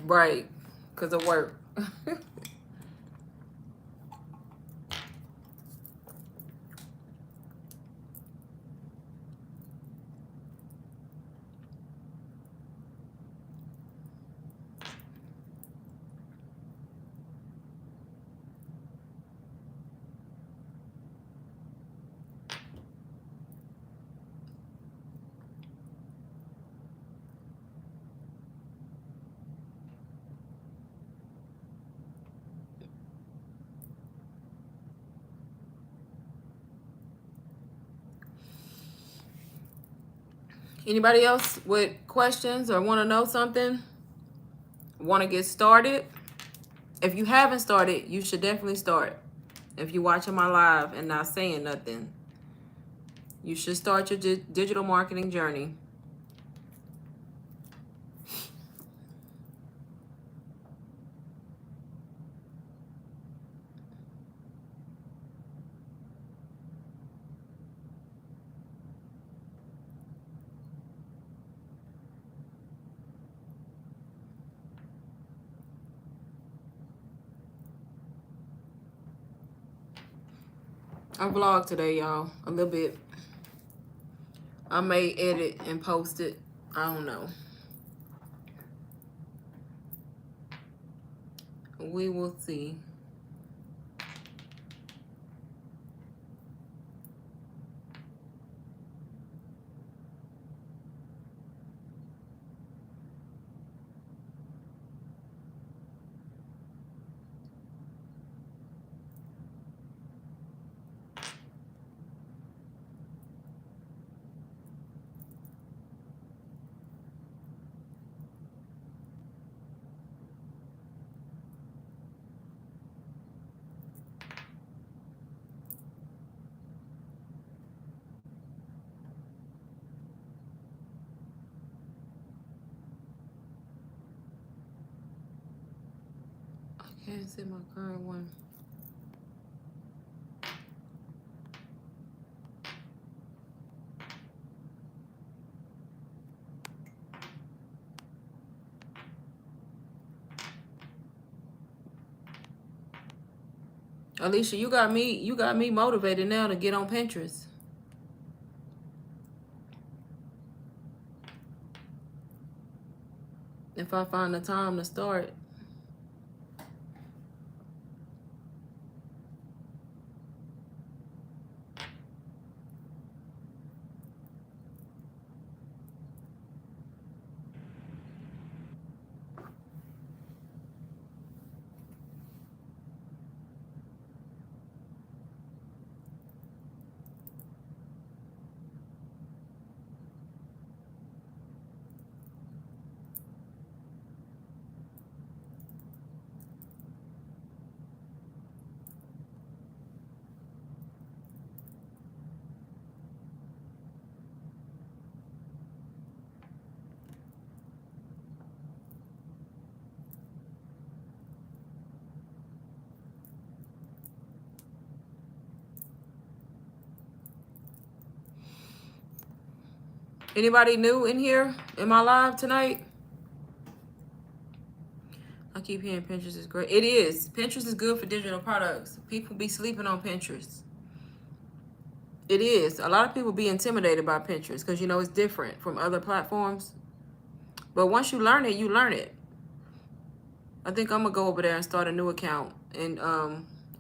Right, because of work. Anybody else with questions or want to know something? Want to get started? If you haven't started, you should definitely start. If you're watching my live and not saying nothing, you should start your digital marketing journey. I vlog today, y'all, a little bit. I may edit and post it. I don't know. We will see. I can't see my current one. Alicia, you got me motivated now to get on Pinterest. If I find the time to start. Anybody new in here in my live tonight? I keep hearing Pinterest is great. It is. Pinterest is good for digital products. People be sleeping on Pinterest. It is. A lot of people be intimidated by Pinterest because, you know, it's different from other platforms. But once you learn it, you learn it. I think I'm going to go over there and start a new account and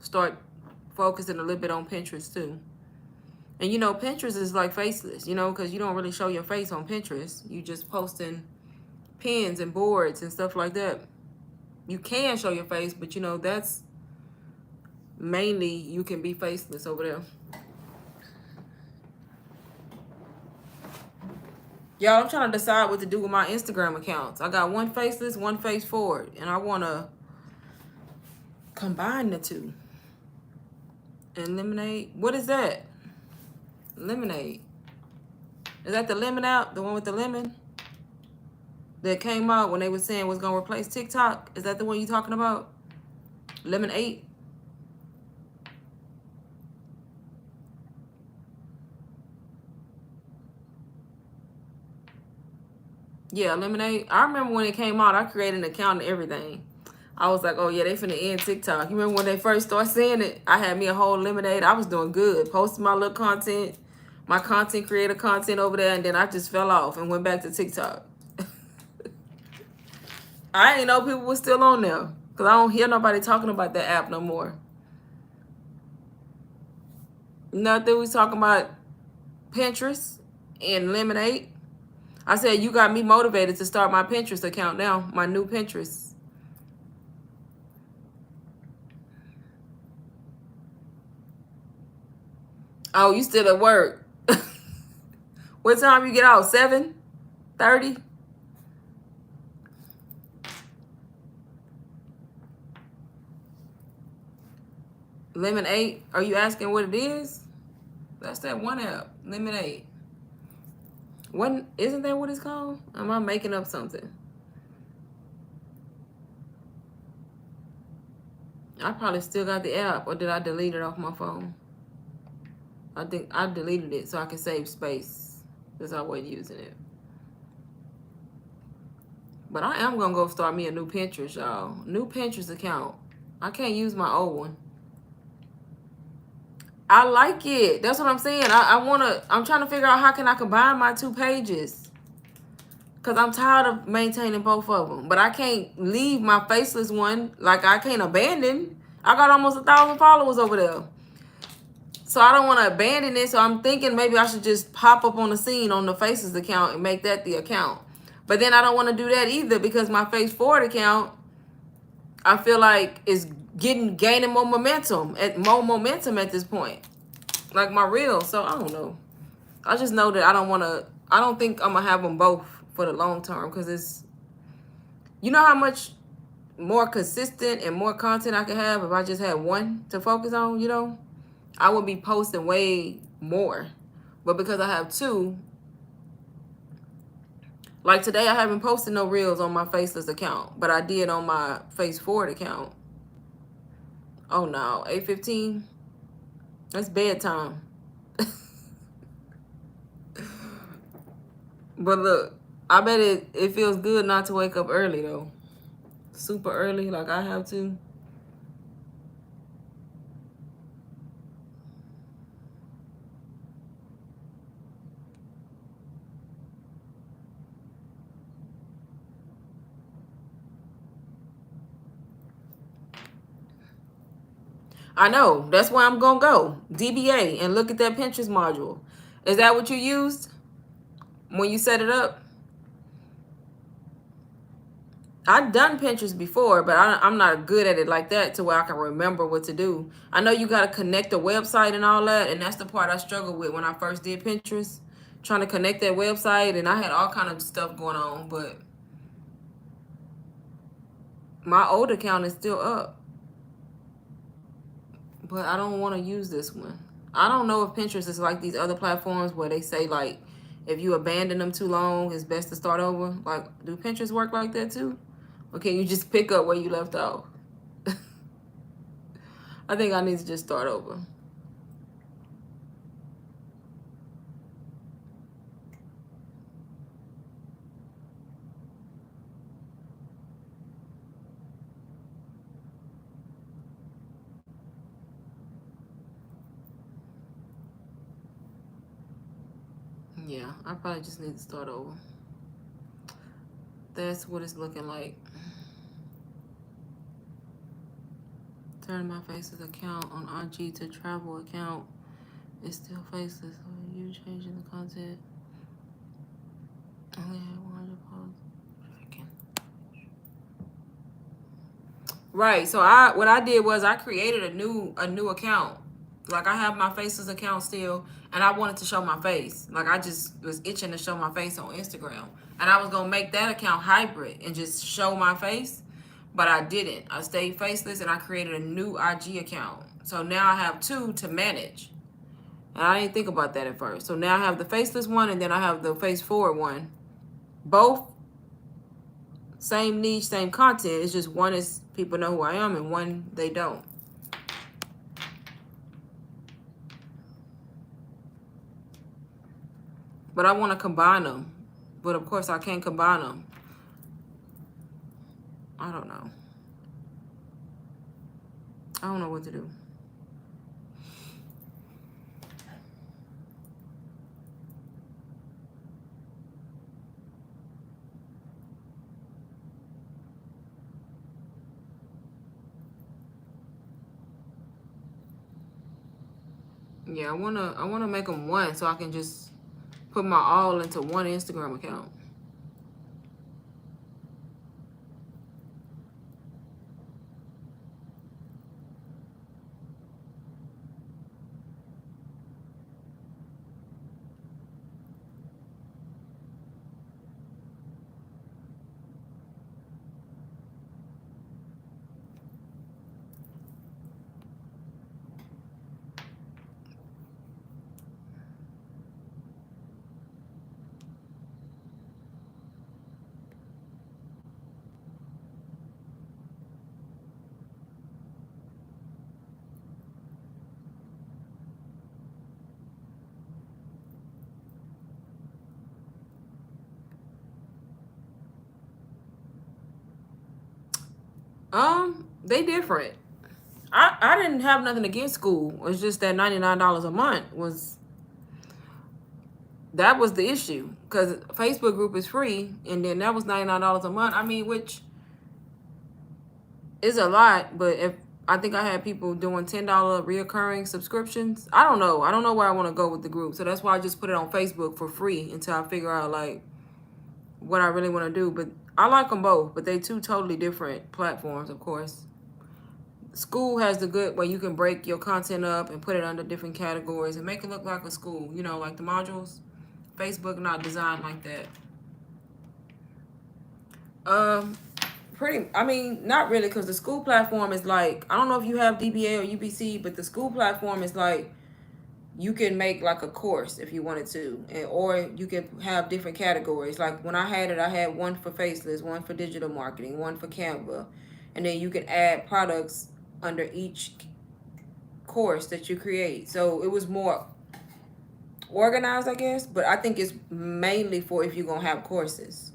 start focusing a little bit on Pinterest too. And, you know, Pinterest is like faceless, you know, because you don't really show your face on Pinterest. You just posting pins and boards and stuff like that. You can show your face, but, you know, that's mainly you can be faceless over there. Y'all, I'm trying to decide what to do with my Instagram accounts. I got one faceless, one face forward, and I want to combine the two. And lemonade. What is that? Lemonade. Is that the lemon app? The one with the lemon? That came out when they were saying was going to replace TikTok? Is that the one you talking about? Lemon8? Yeah, Lemonade. I remember when it came out, I created an account and everything. I was like, oh yeah, they finna end TikTok. You remember when they first started saying it? I had me a whole Lemonade. I was doing good. Posting my little content, my content creator content over there, and then I just fell off and went back to TikTok. I didn't know people were still on there because I don't hear nobody talking about that app no more. Nothing. We talking about Pinterest and Lemonade. I said, you got me motivated to start my Pinterest account now, my new Pinterest. Oh, you still at work? What time you get out? 7:30? Lemonade? Are you asking what it is? That's that one app, Lemonade. What, isn't that what it's called? Am I making up something? I probably still got the app, or did I delete it off my phone? I think I deleted it so I can save space because I wasn't using it. But I am going to go start me a new Pinterest, y'all. New Pinterest account. I can't use my old one. I like it. That's what I'm saying. I'm trying to figure out how can I combine my two pages. Because I'm tired of maintaining both of them. But I can't leave my faceless one. Like, I can't abandon. I got almost 1,000 followers over there. So I don't want to abandon it. So I'm thinking maybe I should just pop up on the scene on the faces account and make that the account. But then I don't want to do that either because my face forward account, I feel like is gaining more momentum at this point. Like my reel. So I don't know. I just know that I don't think I'm going to have them both for the long term because it's, you know how much more consistent and more content I could have if I just had one to focus on, you know? I would be posting way more. But because I have two, like today I haven't posted no reels on my faceless account, but I did on my face forward account. Oh no, 8:15? That's bedtime. But look, I bet it feels good not to wake up early though. Super early like I have to. I know. That's where I'm going to go. DBA and look at that Pinterest module. Is that what you used when you set it up? I've done Pinterest before, but I'm not good at it like that to where I can remember what to do. I know you got to connect a website and all that, and that's the part I struggled with when I first did Pinterest, trying to connect that website, and I had all kind of stuff going on, but my old account is still up. But I don't want to use this one. I don't know if Pinterest is like these other platforms where they say, like, if you abandon them too long, it's best to start over. Like, do Pinterest work like that too? Or can you just pick up where you left off? I think I need to just start over. Yeah, I probably just need to start over. That's what it's looking like. Turn my faceless account on IG to travel account. It's still faceless. So you changing the content. Only had 100 posts. Right. So what I did was I created a new account. Like I have my faceless account still, and I wanted to show my face. Like I just was itching to show my face on Instagram, and I was gonna make that account hybrid and just show my face, but I didn't. I stayed faceless, and I created a new IG account. So now I have two to manage. And I didn't think about that at first. So now I have the faceless one, and then I have the face forward one. Both same niche, same content. It's just one is people know who I am, and one they don't. But I want to combine them. But of course, I can't combine them. I don't know. I don't know what to do. Yeah, I wanna make them one so I can just put my all into one Instagram account. They different. I didn't have nothing against school. It's just that $99 a month was the issue, because Facebook group is free, and then that was $99 a month. I mean, which is a lot, but if I think I had people doing $10 reoccurring subscriptions. I don't know. I don't know where I want to go with the group, so that's why I just put it on Facebook for free until I figure out like what I really want to do. But I like them both, but they two totally different platforms, of course. School has the good where you can break your content up and put it under different categories and make it look like a school, you know, like the modules. Facebook not designed like that. I mean, not really, because the school platform is like, I don't know if you have DBA or UBC, but the school platform is like, you can make like a course if you wanted to, or you can have different categories. Like when I had it, I had one for faceless, one for digital marketing, one for Canva, and then you can add products under each course that you create. So it was more organized, I guess, but I think it's mainly for if you're gonna have courses.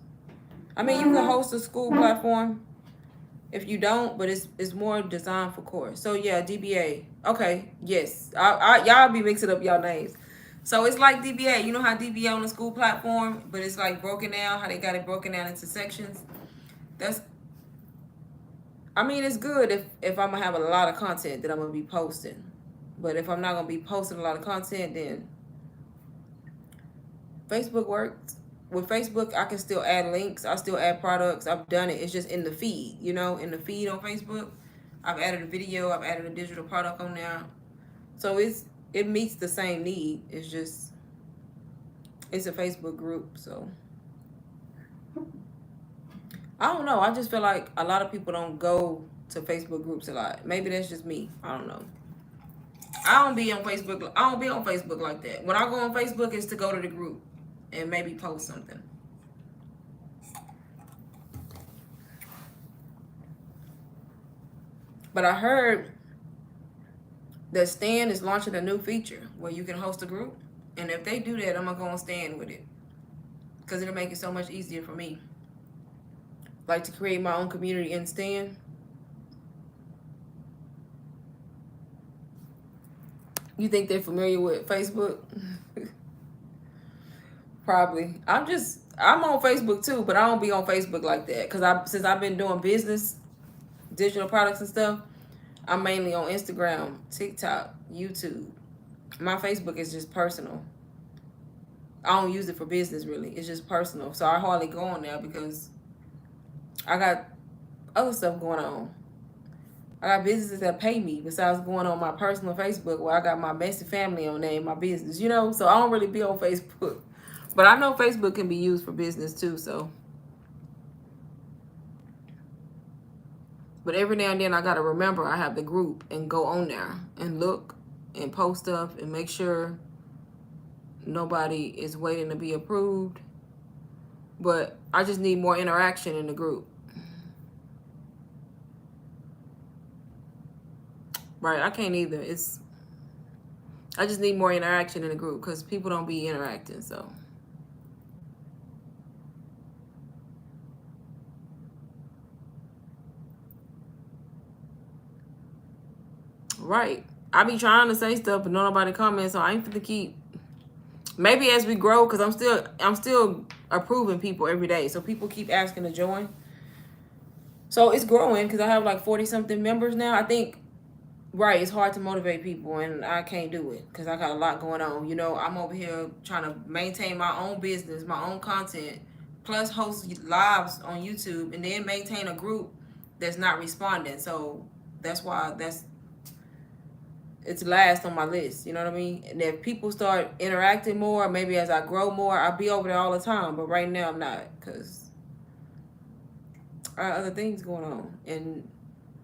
I mean, you can host a school platform if you don't, but it's more designed for course. So yeah, DBA. Okay, yes. Y'all be mixing up y'all names. So it's like DBA. You know how DBA on the school platform, but it's like broken down. How they got it broken down into sections. That's. I mean, it's good if I'm gonna have a lot of content that I'm gonna be posting, but if I'm not gonna be posting a lot of content, then Facebook works. With Facebook, I can still add links. I still add products. I've done it. It's just in the feed, you know, in the feed on Facebook. I've added a video. I've added a digital product on there. So it meets the same need. It's just it's a Facebook group. So I don't know. I just feel like a lot of people don't go to Facebook groups a lot. Maybe that's just me. I don't know. I don't be on Facebook. I don't be on Facebook like that. When I go on Facebook, it's to go to the group and maybe post something. But I heard that Stan is launching a new feature where you can host a group. And if they do that, I'm going to go on Stan with it. Because it'll make it so much easier for me. Like to create my own community in Stan. You think they're familiar with Facebook? Probably. I'm on Facebook too, but I don't be on Facebook like that. Since I've been doing business, digital products and stuff, I'm mainly on Instagram, TikTok, YouTube. My Facebook is just personal. I don't use it for business really. It's just personal. So I hardly go on there because I got other stuff going on. I got businesses that pay me besides going on my personal Facebook where I got my messy family on there and my business, you know? So I don't really be on Facebook. But I know Facebook can be used for business too, so. But every now and then I gotta remember I have the group and go on there and look and post stuff and make sure nobody is waiting to be approved. But I just need more interaction in the group. Right, I can't either. I just need more interaction in the group because people don't be interacting, so. Right. I be trying to say stuff, but nobody comments, so I ain't finna keep. Maybe as we grow, because I'm still approving people every day, so people keep asking to join. So it's growing because I have like 40 something members now. I think, right, it's hard to motivate people, and I can't do it because I got a lot going on. You know, I'm over here trying to maintain my own business, my own content, plus host lives on YouTube, and then maintain a group that's not responding. So that's why it's last on my list. You know what I mean? And if people start interacting more, maybe as I grow more, I'll be over there all the time. But right now I'm not because I got other things going on. And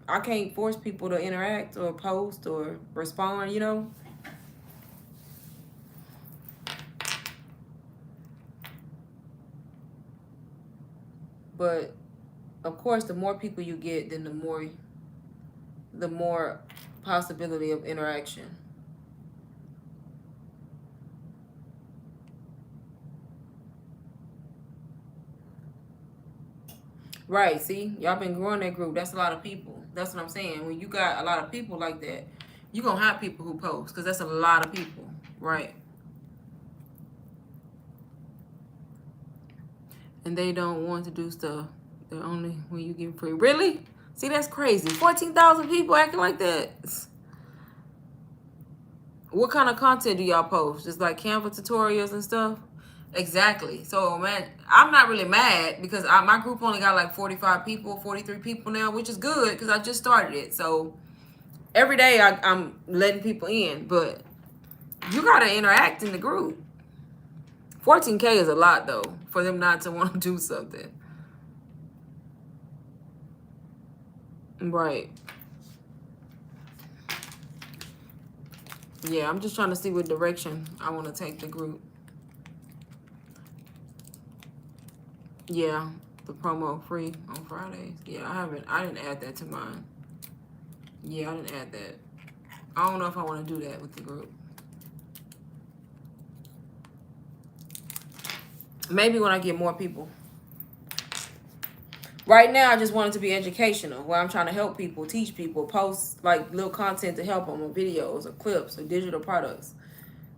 I can't force people to interact or post or respond, you know? But of course, the more people you get, then the more possibility of interaction. Right, see? Y'all been growing that group. That's a lot of people. That's what I'm saying. When you got a lot of people like that, you're going to have people who post because that's a lot of people. Right. And they don't want to do stuff. They're only when you give free. Really? See, that's crazy. 14,000 people acting like that. What kind of content do y'all post? Just like Canva tutorials and stuff? Exactly. So, man, I'm not really mad because my group only got like 45 people, 43 people now, which is good because I just started it. So, every day I'm letting people in, but you got to interact in the group. 14K is a lot, though, for them not to want to do something. Right. Yeah, I'm just trying to see what direction I want to take the group. Yeah, the promo free on Fridays. Yeah, I didn't add that to mine. Yeah, I didn't add that. I don't know if I want to do that with the group. Maybe when I get more people. Right now, I just want it to be educational, where I'm trying to help people, teach people, post like little content to help them with videos or clips or digital products.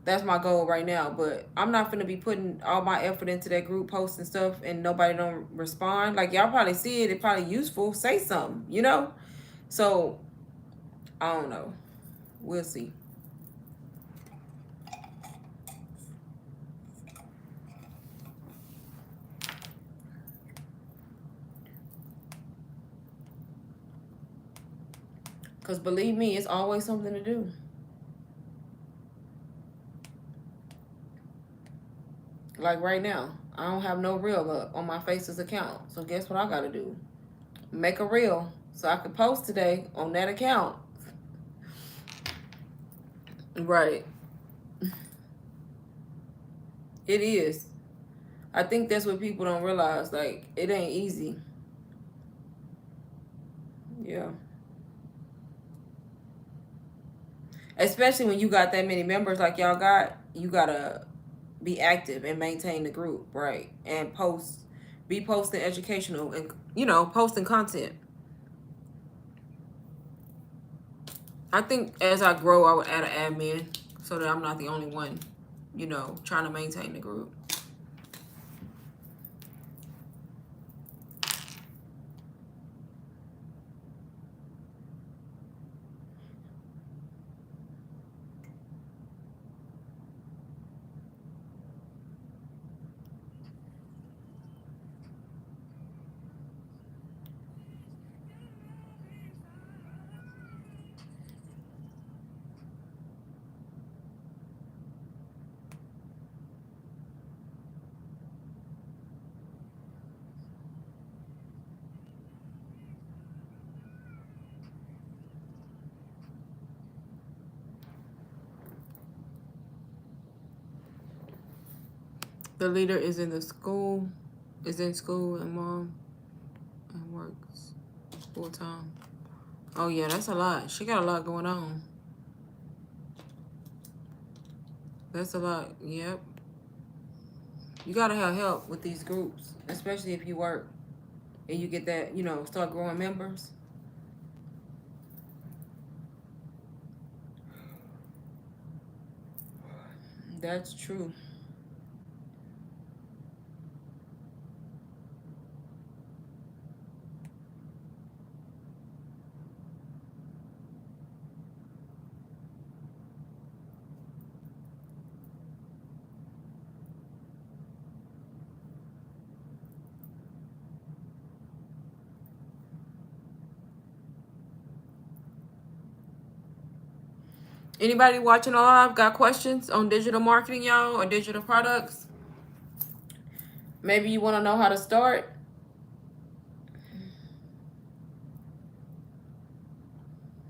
That's my goal right now. But I'm not going to be putting all my effort into that group post and stuff and nobody don't respond. Like, y'all probably see it. It's probably useful. Say something, you know? So, I don't know. We'll see. Because believe me, it's always something to do. Like right now, I don't have no reel up on my Faces account. So guess what I got to do? Make a reel so I can post today on that account. Right. It is. I think that's what people don't realize. Like, it ain't easy. Yeah. Especially when you got that many members like y'all got, you gotta be active and maintain the group, right? And be posting educational and, posting content. I think as I grow, I would add an admin so that I'm not the only one, trying to maintain the group. The leader is in school, and mom and works full time. Oh yeah, that's a lot. She got a lot going on. That's a lot. Yep. You gotta have help with these groups, especially if you work and you get that, start growing members. That's true. Anybody watching live got questions on digital marketing, y'all, or digital products? Maybe you want to know how to start.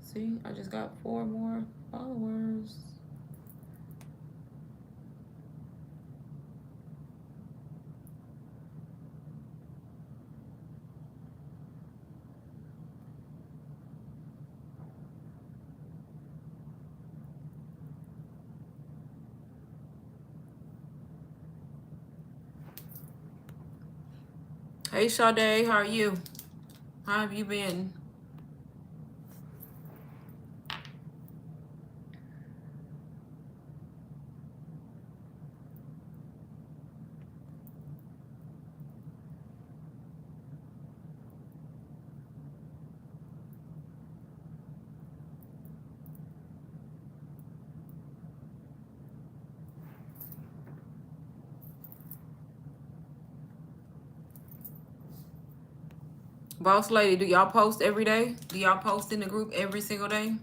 See, I just got 4 more followers. Hey, Sade, how are you? How have you been? Boss lady, do y'all post every day? Do y'all post in the group every single day?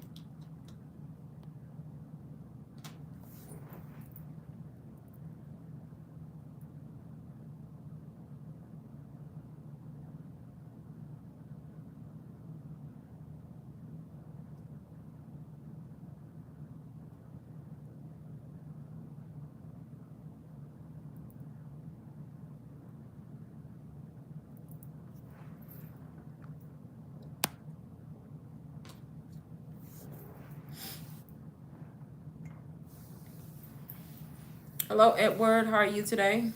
Hello, Edward. How are you today?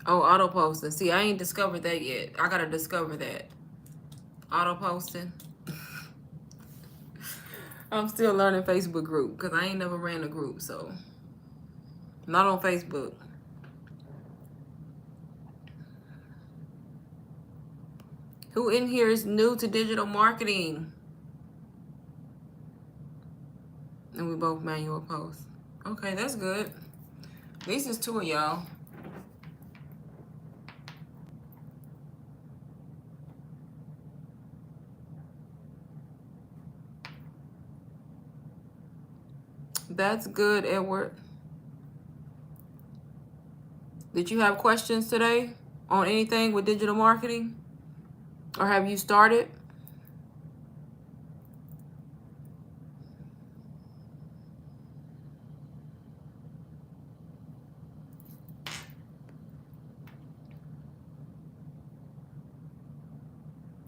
Oh, auto posting. See, I ain't discovered that yet. I gotta discover that. Auto posting. I'm still learning Facebook group because I ain't never ran a group, so not on Facebook. Who in here is new to digital marketing? And we both manual post. Okay, that's good. At least it's 2 of y'all. That's good, Edward. Did you have questions today on anything with digital marketing? Or have you started?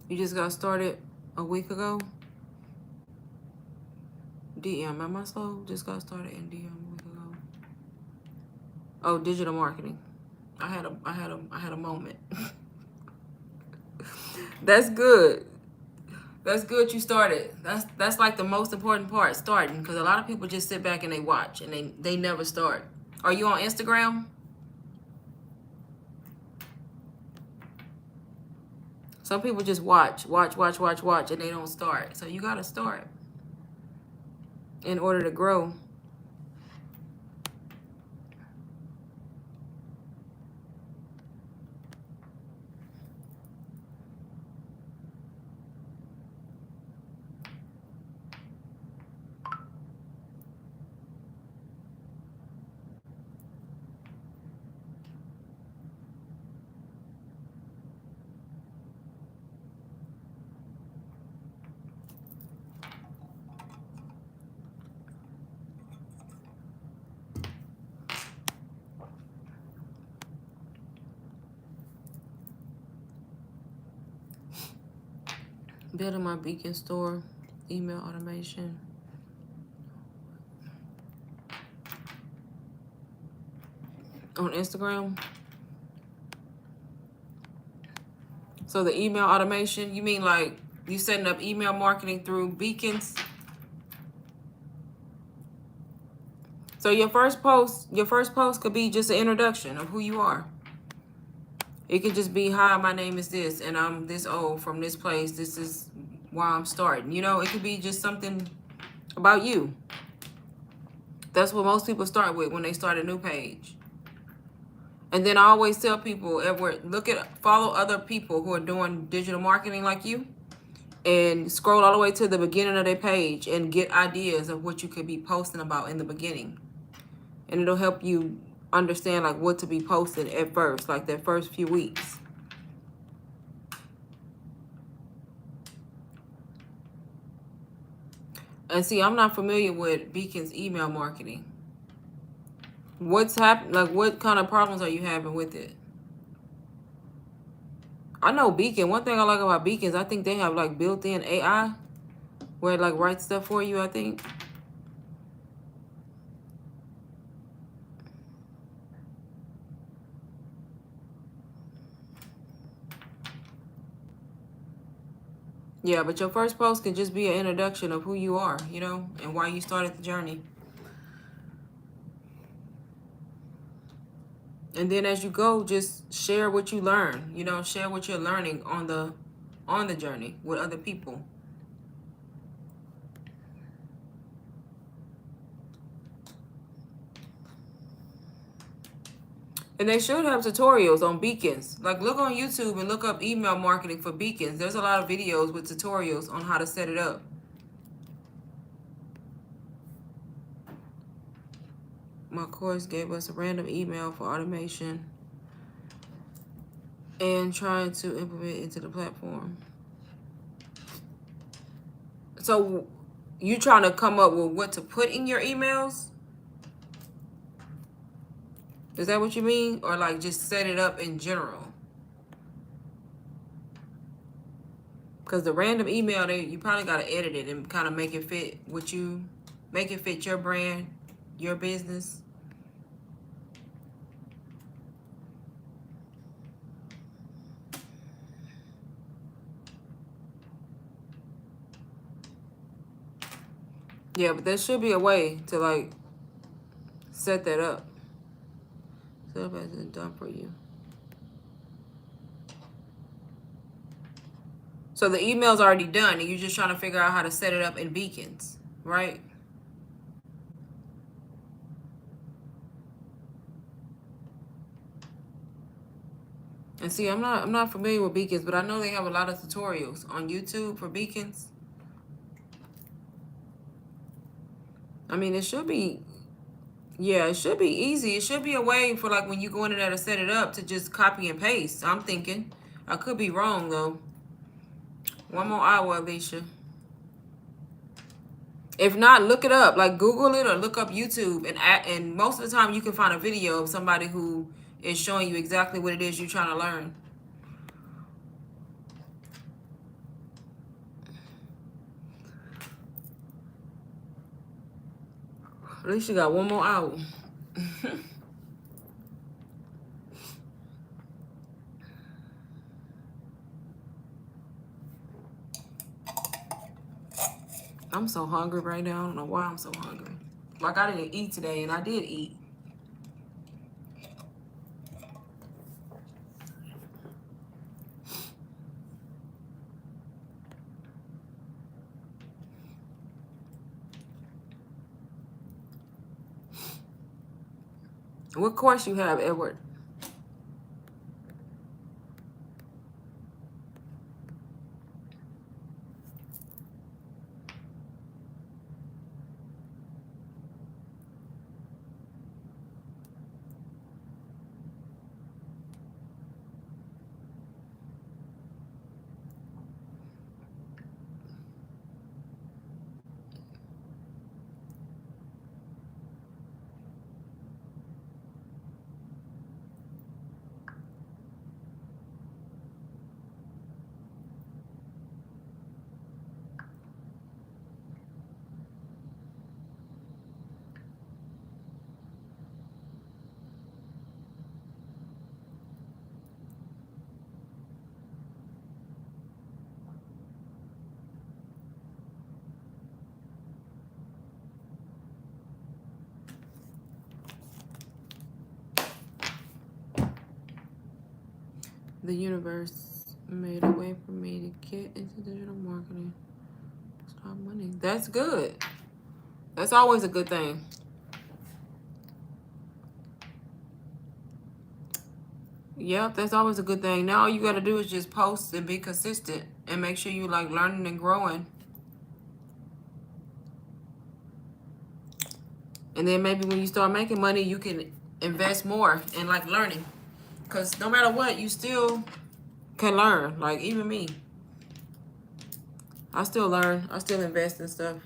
You just got started a week ago? DM, am I slow? Just got started in DM a week ago. Oh, digital marketing. I had a moment. That's good. That's good you started. That's like the most important part, starting, because a lot of people just sit back and they watch and they never start. Are you on Instagram? Some people just watch, and they don't start. So you got to start in order to grow. Building my Beacon store, email automation. On Instagram. So the email automation, you mean like you setting up email marketing through Beacons? So your first post could be just an introduction of who you are. It could just be, hi, my name is this, and I'm this old from this place. This is why I'm starting. You know, it could be just something about you. That's what most people start with when they start a new page. And then I always tell people, Edward, follow other people who are doing digital marketing like you, and scroll all the way to the beginning of their page and get ideas of what you could be posting about in the beginning. And it'll help you understand like what to be posting at first, like that first few weeks. And see, I'm not familiar with Beacon's email marketing. What's happened? Like, what kind of problems are you having with it? I know Beacon. One thing I like about Beacon is I think they have like built-in AI where it like writes stuff for you, I think. Yeah, but your first post can just be an introduction of who you are, you know, and why you started the journey. And then as you go, just share what you learn, you know, share what you're learning on the journey with other people. And they should have tutorials on Beacons. Like, look on YouTube and look up email marketing for Beacons. There's a lot of videos with tutorials on how to set it up. My course gave us a random email for automation and trying to implement it into the platform. So you trying to come up with what to put in your emails? Is that what you mean? Or like just set it up in general? Because the random email, you probably got to edit it and kind of make it fit make it fit your brand, your business. Yeah, but there should be a way to like set that up. Set up as it's done for you. So the email's already done and you're just trying to figure out how to set it up in Beacons, right? And see, I'm not familiar with Beacons, but I know they have a lot of tutorials on YouTube for Beacons. I mean, it should be, yeah, it should be easy. It should be a way for like when you go in there to set it up to just copy and paste. I'm thinking. I could be wrong though. One more hour, Alicia. If not, look it up. Like Google it or look up YouTube, and most of the time you can find a video of somebody who is showing you exactly what it is you're trying to learn. At least you got one more hour. I'm so hungry right now. I don't know why I'm so hungry. Like I didn't eat today, and I did eat. What course you have, Edward? The universe made a way for me to get into digital marketing. Start money. That's good. That's always a good thing. Yep, that's always a good thing. Now all you gotta do is just post and be consistent and make sure you like learning and growing. And then maybe when you start making money, you can invest more in like learning. Cause no matter what, you still can learn. Like even me, I still learn. I still invest in stuff,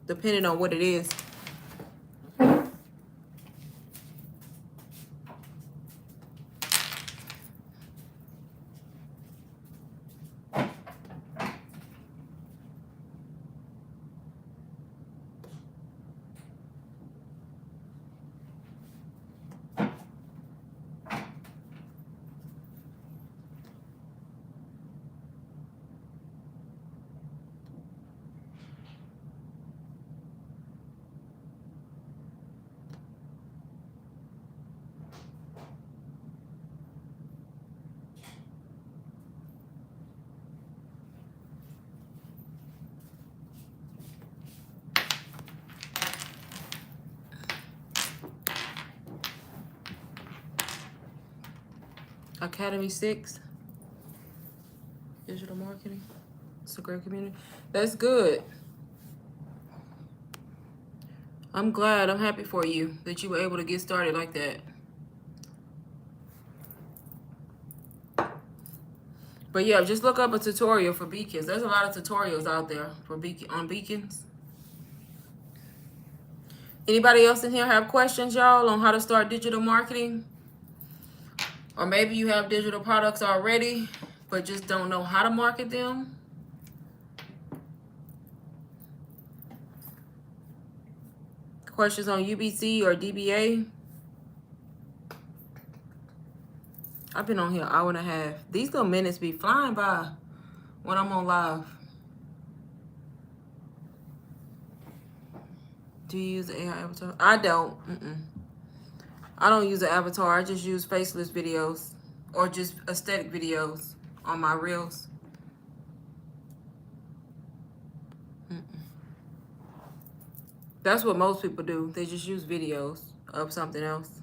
depending on what it is. Academy 6, digital marketing. It's a great community. That's good. I'm glad. I'm happy for you that you were able to get started like that. But yeah, just look up a tutorial for beacons. There's a lot of tutorials out there for on beacons. Anybody else in here have questions, y'all, on how to start digital marketing? Or maybe you have digital products already, but just don't know how to market them. Questions on UBC or DBA? I've been on here an hour and a half. These little minutes be flying by when I'm on live. Do you use the AI avatar? I don't. I don't use an avatar. I just use faceless videos or just aesthetic videos on my reels. That's what most people do. They just use videos of something else.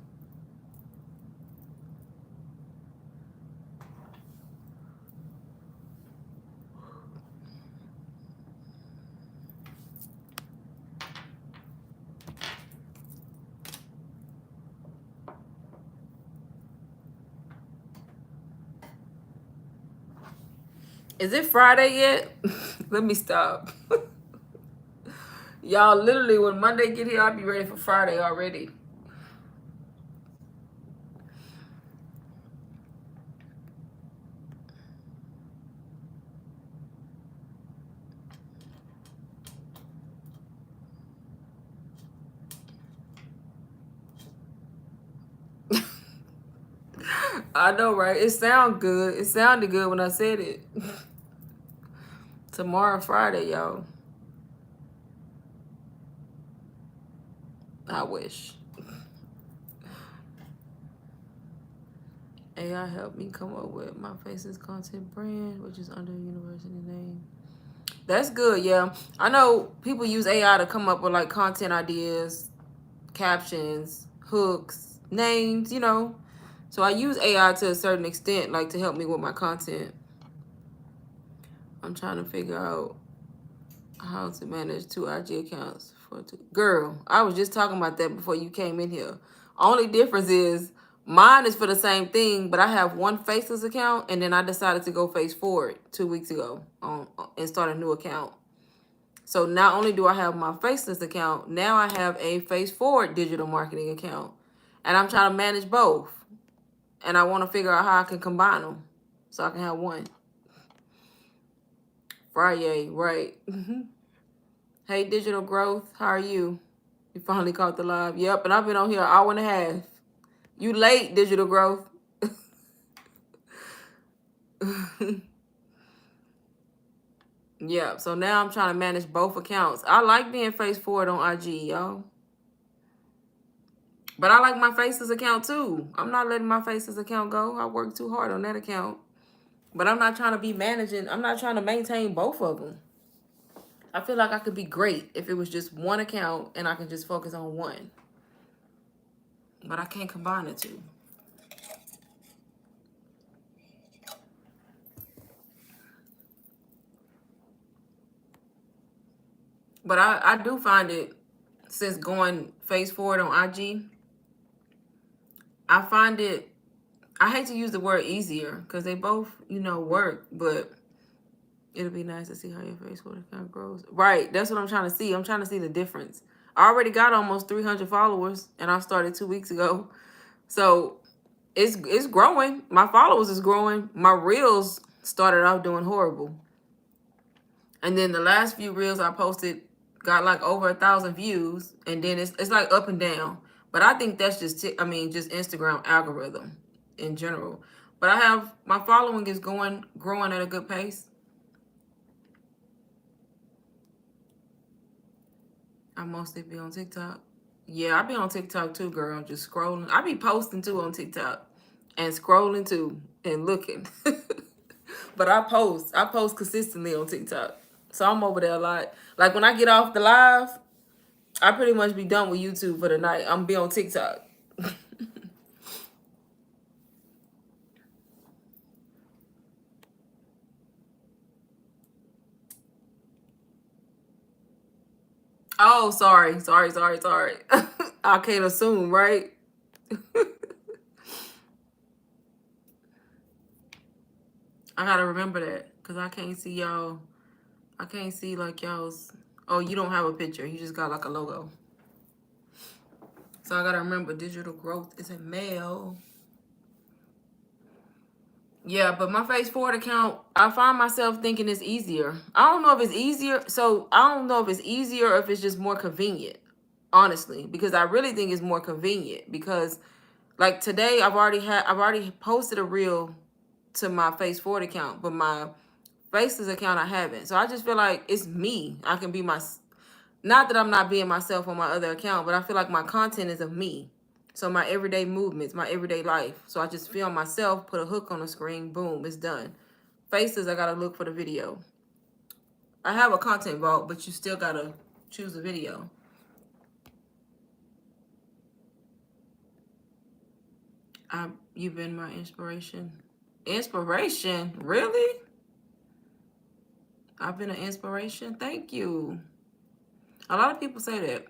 Is it Friday yet? Let me stop. Y'all, literally, when Monday get here, I'll be ready for Friday already. I know, right? It sound good. It sounded good when I said it. Tomorrow, Friday, y'all. I wish. AI helped me come up with my Faces content brand, which is under a university name. That's good, yeah. I know people use AI to come up with like content ideas, captions, hooks, names, you know. So I use AI to a certain extent, like to help me with my content. I'm trying to figure out how to manage 2 IG accounts for 2. Girl, I was just talking about that before you came in here. Only difference is mine is for the same thing, but I have one Faceless account, and then I decided to go face forward 2 weeks ago and start a new account. So not only do I have my Faceless account, now I have a Face Forward digital marketing account, and I'm trying to manage both. And I want to figure out how I can combine them so I can have one. Friday, right? Hey, Digital Growth, how are you? You finally caught the live. Yep, and I've been on here an hour and a half. You late, Digital Growth. Yeah, so now I'm trying to manage both accounts. I like being face forward on IG, y'all. But I like my Faces account too. I'm not letting my Faces account go. I worked too hard on that account. But I'm not trying to be managing. I'm not trying to maintain both of them. I feel like I could be great if it was just one account and I can just focus on one. But I can't combine the two. But I do find it, since going face forward on IG, I find it, I hate to use the word easier because they both, work, but it'll be nice to see how your face forward account grows. Right, that's what I'm trying to see. I'm trying to see the difference. I already got almost 300 followers and I started 2 weeks ago. So it's growing. My followers is growing. My reels started out doing horrible. And then the last few reels I posted got like over 1,000 views, and then it's like up and down. But I think that's just just Instagram algorithm in general. But my following is growing at a good pace. I mostly be on TikTok. Yeah, I be on TikTok too, girl. Just scrolling. I be posting too on TikTok and scrolling too and looking. But I post consistently on TikTok. So I'm over there a lot. Like when I get off the live, I pretty much be done with YouTube for the night. I'm be on TikTok. Oh, sorry. I can't assume, right? I gotta remember that because I can't see y'all. I can't see like y'all's. Oh, you don't have a picture. You just got like a logo. So I gotta remember digital growth is a male. Yeah, but my face forward account, I find myself thinking it's easier. I don't know if it's easier. So I don't know if it's easier or if it's just more convenient, honestly, because I really think it's more convenient because like today I've already posted a reel to my face forward account, but my faces account I haven't. So I just feel like it's me. I can be not that I'm not being myself on my other account, but I feel like my content is of me. So my everyday movements, my everyday life. So I just film myself, put a hook on the screen, boom, it's done. Faces, I gotta look for the video. I have a content vault, but you still gotta choose a video. You've been my inspiration. Inspiration? Really? I've been an inspiration? Thank you. A lot of people say that.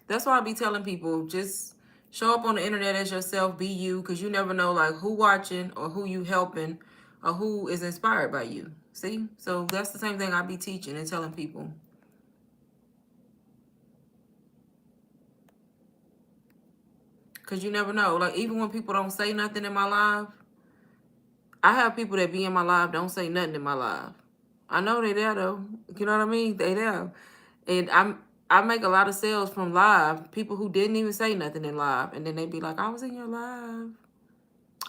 That's why I be telling people, just show up on the internet as yourself, be you, because you never know like who watching or who you helping or who is inspired by you. See? So that's the same thing I be teaching and telling people. Because you never know. Like even when people don't say nothing in my live, I have people that be in my live don't say nothing in my live. I know they there though. You know what I mean? They there. And I make a lot of sales from live. People who didn't even say nothing in live. And then they be like, I was in your live.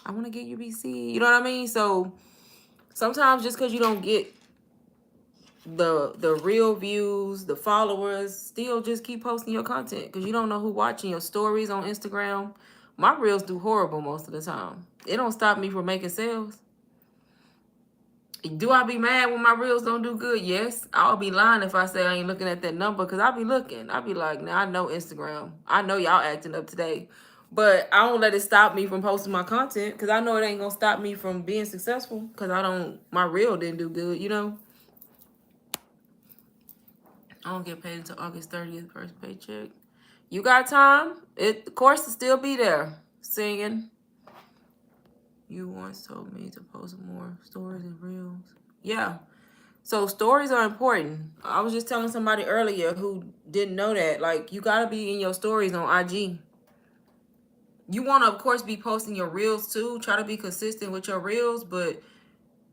I want to get UBC. You know what I mean? So sometimes just because you don't get the real views, the followers, still just keep posting your content because you don't know who watching your stories on Instagram. My reels do horrible most of the time. It don't stop me from making sales. Do I be mad when my reels don't do good? Yes. I'll be lying if I say I ain't looking at that number because I'll be looking. I'll be like, nah, I know Instagram. I know y'all acting up today. But I don't let it stop me from posting my content because I know it ain't going to stop me from being successful because my reel didn't do good, you know? I don't get paid until August 30th, first paycheck. You got time? The course will still be there. Singing. You once told me to post more stories and reels. Yeah. So stories are important. I was just telling somebody earlier who didn't know that. Like, you got to be in your stories on IG. You want to, of course, be posting your reels too. Try to be consistent with your reels, but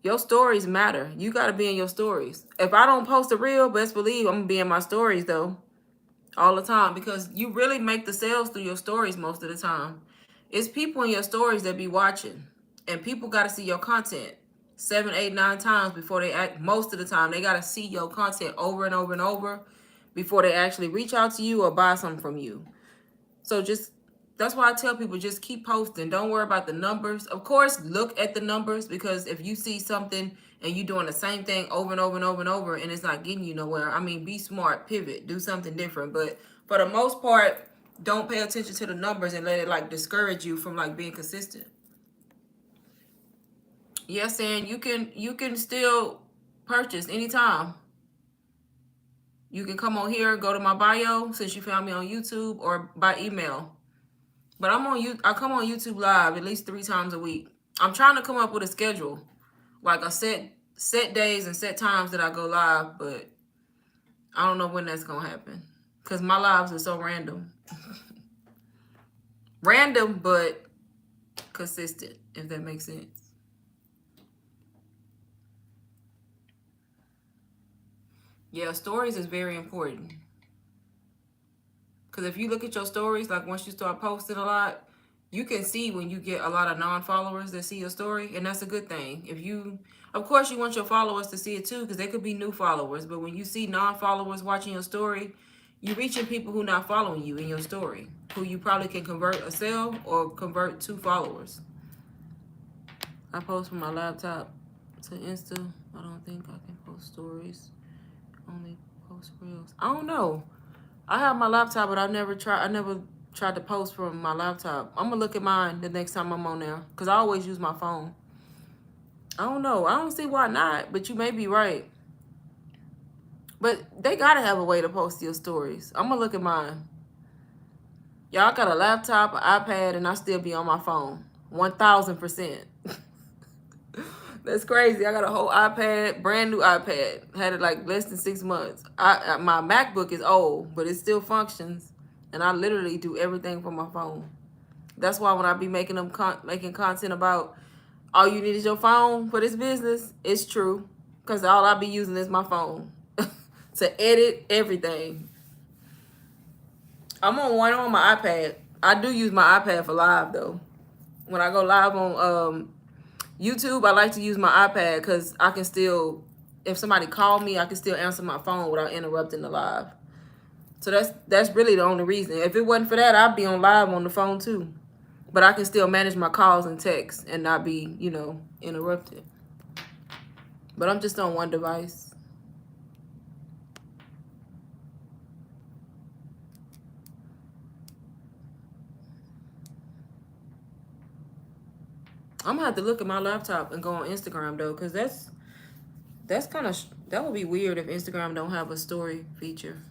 your stories matter. You got to be in your stories. If I don't post a reel, best believe I'm going to be in my stories, though, all the time because you really make the sales through your stories most of the time. It's people in your stories that be watching, and people got to see your content 7, 8, 9 times before they act. Most of the time, they got to see your content over and over and over before they actually reach out to you or buy something from you. So just That's why I tell people just keep posting. Don't worry about the numbers. Of course, look at the numbers, because if you see something and you doing the same thing over and over and over and over and it's not getting you nowhere, I mean, be smart, pivot, do something different. But for the most part, don't pay attention to the numbers and let it like discourage you from like being consistent. Yes, and you can still purchase anytime. You can come on here, go to my bio since you found me on YouTube, or by email. But I come on YouTube live at least 3 times a week. I'm trying to come up with a schedule, like a set days and set times that I go live, but I don't know when that's gonna happen because my lives are so random. Random, but consistent, if that makes sense. Yeah, stories is very important. Because if you look at your stories, like once you start posting a lot, you can see when you get a lot of non-followers that see your story, and that's a good thing. If you, of course, you want your followers to see it too, because they could be new followers. But when you see non-followers watching your story, you're reaching people who not following you in your story, who you probably can convert a sale or convert to followers. I post from my laptop to Insta. I don't think I can post stories. Only post reels. I don't know. I have my laptop, but I never tried to post from my laptop. I'm gonna look at mine the next time I'm on there, because I always use my phone. I don't know. I don't see why not, but you may be right. But they gotta have a way to post your stories. I'm gonna look at mine. Y'all got a laptop, an iPad, and I still be on my phone. 1000%. That's crazy. I got a whole iPad, brand new iPad. Had it like less than 6 months. My MacBook is old, but it still functions, and I literally do everything from my phone. That's why when I be making making content about all you need is your phone for this business, it's true, because all I be using is my phone to edit everything. I'm on my iPad. I do use my iPad for live though. When I go live on YouTube, I like to use my iPad because I can still, if somebody called me, I can still answer my phone without interrupting the live. So that's really the only reason. If it wasn't for that, I'd be on live on the phone too. But I can still manage my calls and texts and not be, interrupted. But I'm just on one device. I'm gonna have to look at my laptop and go on Instagram though, because that's kind of, that would be weird if Instagram don't have a story feature.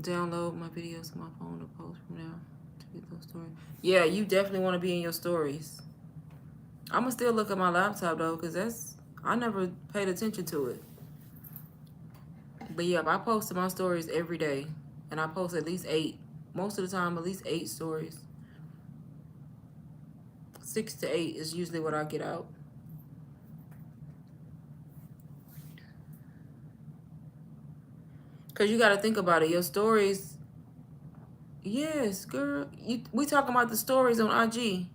Download my videos to my phone to post from there to get those stories. Yeah, you definitely want to be in your stories. I'm gonna still look at my laptop though, because I never paid attention to it. But yeah, I post to my stories every day, and I post at least 8. Most of the time, at least 8 stories. 6 to 8 is usually what I get out. Because you got to think about it. Your stories, yes, girl. We talking about the stories on IG.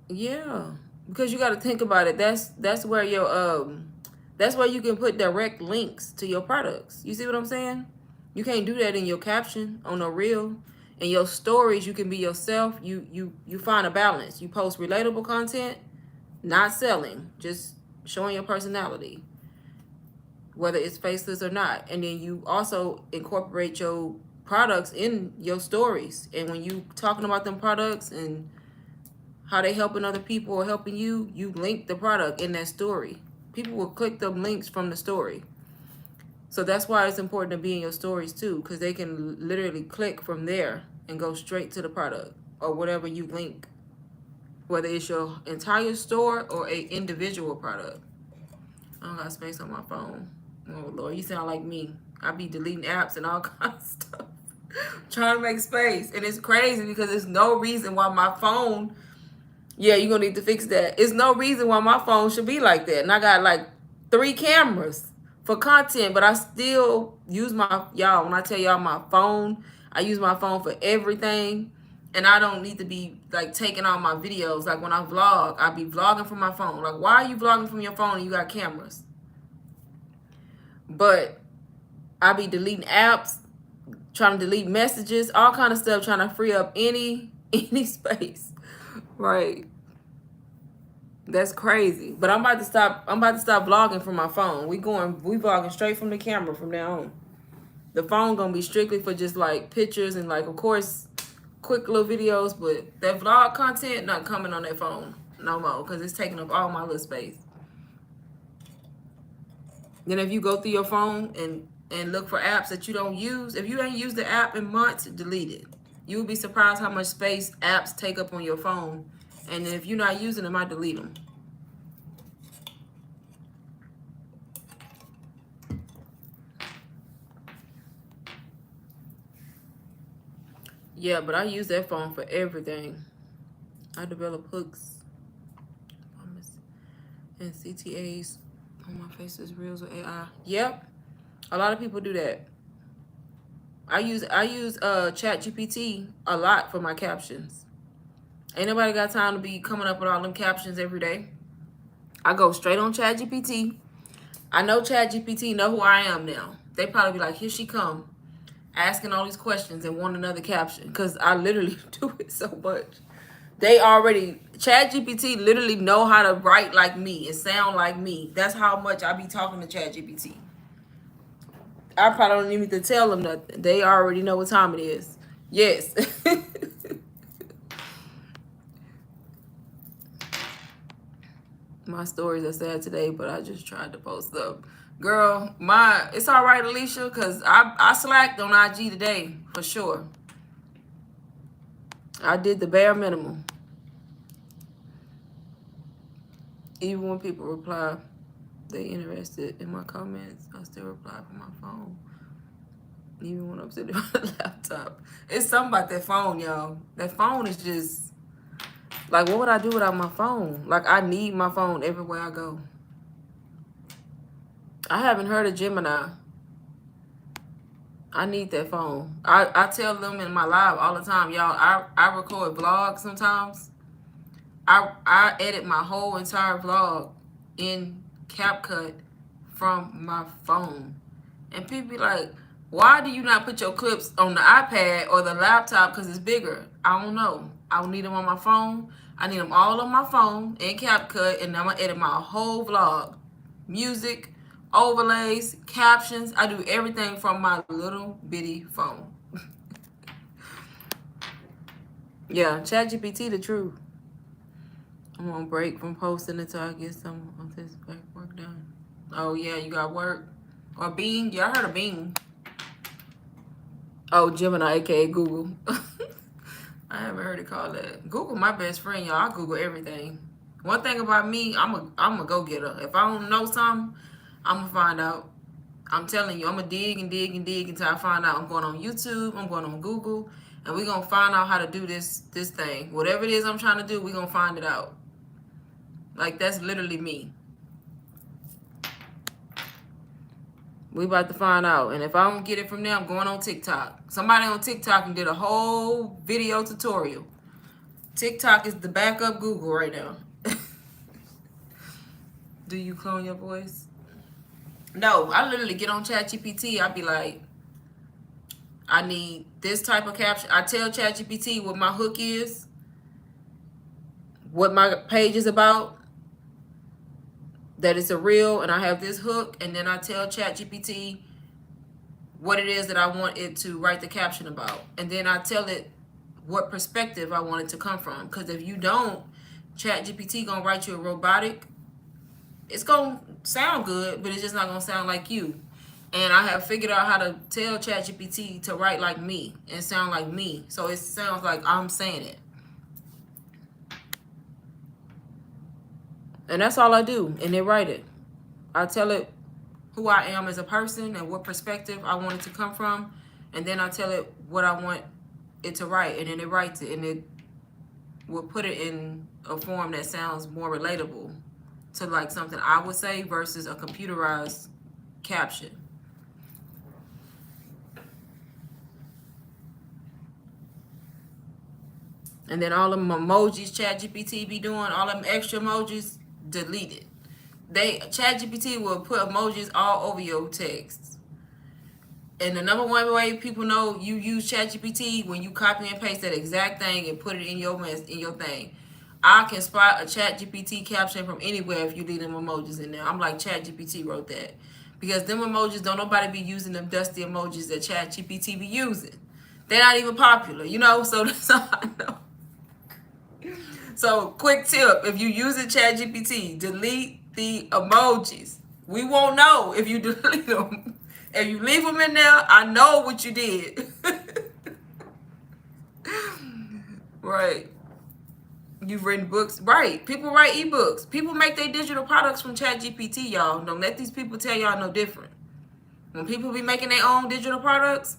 Yeah, because you got to think about it. That's where that's where you can put direct links to your products. You see what I'm saying? You can't do that in your caption on a reel. In your stories, you can be yourself. You find a balance. You post relatable content, not selling, just showing your personality, whether it's faceless or not. And then you also incorporate your products in your stories. And when you talking about them products and how they helping other people or helping you, you link the product in that story. People will click the links from the story. So that's why it's important to be in your stories too, because they can literally click from there and go straight to the product or whatever you link, whether it's your entire store or a individual product. I don't got space on my phone. Oh Lord, you sound like me. I be deleting apps and all kinds of stuff, trying to make space. And it's crazy because there's no reason why my phone, yeah, you're gonna need to fix that. It's no reason why my phone should be like that. And I got like 3 cameras for content, but I still use y'all, when I tell y'all my phone, I use my phone for everything. And I don't need to be like taking all my videos. Like when I vlog, I be vlogging from my phone. Like, why are you vlogging from your phone and you got cameras? But I be deleting apps, trying to delete messages, all kind of stuff, trying to free up any space. Right. That's crazy. But I'm about to stop vlogging from my phone. We vlogging straight from the camera from now on. The phone gonna be strictly for just like pictures and like, of course, quick little videos, but that vlog content not coming on that phone no more because it's taking up all my little space. Then if you go through your phone and look for apps that you don't use, if you ain't used the app in months, delete it. You'll be surprised how much space apps take up on your phone. And if you're not using them, I delete them. Yeah, but I use that phone for everything. I develop hooks and CTAs on my faces, reels with AI. Yep, a lot of people do that. I use ChatGPT a lot for my captions. Ain't nobody got time to be coming up with all them captions every day. I go straight on ChatGPT. I know ChatGPT know who I am now. They probably be like, here she come, asking all these questions and want another caption because I literally do it so much. ChatGPT literally know how to write like me and sound like me. That's how much I be talking to ChatGPT. I probably don't even need to tell them nothing. They already know what time it is. Yes. My stories are sad today, but I just tried to post up. Girl, it's all right, Alicia, because I slacked on IG today, for sure. I did the bare minimum. Even when people reply, they interested in my comments, I still reply from my phone. Even when I'm sitting on the laptop. It's something about that phone, y'all. That phone is just, like, what would I do without my phone? Like, I need my phone everywhere I go. I haven't heard of Gemini. I need that phone. I tell them in my live all the time, y'all, I record vlogs sometimes. I edit my whole entire vlog in CapCut from my phone. And people be like, why do you not put your clips on the iPad or the laptop because it's bigger? I don't know. I don't need them on my phone. I need them all on my phone in CapCut, and I'm going to edit my whole vlog. Music, overlays, captions. I do everything from my little bitty phone. Yeah, ChatGPT the truth. I'm on break from posting until I get some of this work done. Oh, yeah, you got work. Or Bing. Yeah, I heard of Bing. Oh, Gemini, aka Google. I haven't heard it called that. Google my best friend, y'all. I Google everything. One thing about me, I'm a go-getter. If I don't know something, I'm going to find out. I'm telling you, I'm going to dig and dig and dig until I find out. I'm going on YouTube. I'm going on Google. And we're going to find out how to do this thing. Whatever it is I'm trying to do, we're going to find it out. Like, that's literally me. We about to find out. And if I don't get it from there, I'm going on TikTok. Somebody on TikTok did a whole video tutorial. TikTok is the backup Google right now. Do you clone your voice? No, I literally get on ChatGPT. I be like, I need this type of caption. I tell ChatGPT what my hook is, what my page is about, that it's a reel, and I have this hook, and then I tell ChatGPT what it is that I want it to write the caption about. And then I tell it what perspective I want it to come from. Because if you don't, ChatGPT gonna write you a robotic. It's gonna sound good, but it's just not gonna sound like you. And I have figured out how to tell ChatGPT to write like me and sound like me. So it sounds like I'm saying it. And that's all I do, and they write it. I tell it who I am as a person and what perspective I want it to come from, and then I tell it what I want it to write, and then it writes it, and it will put it in a form that sounds more relatable to like something I would say versus a computerized caption. And then all them emojis ChatGPT be doing, all them extra emojis, delete it. ChatGPT will put emojis all over your text. And the number one way people know you use ChatGPT when you copy and paste that exact thing and put it in your thing. I can spot a ChatGPT caption from anywhere if you leave them emojis in there. I'm like, ChatGPT wrote that. Because them emojis, don't nobody be using them dusty emojis that ChatGPT be using. They're not even popular, you know? So that's all I know. So quick tip, if you use a ChatGPT, delete the emojis. We won't know if you delete them. If you leave them in there, I know what you did. Right. You've written books. Right. People write ebooks. People make their digital products from ChatGPT, y'all. Don't let these people tell y'all no different. When people be making their own digital products,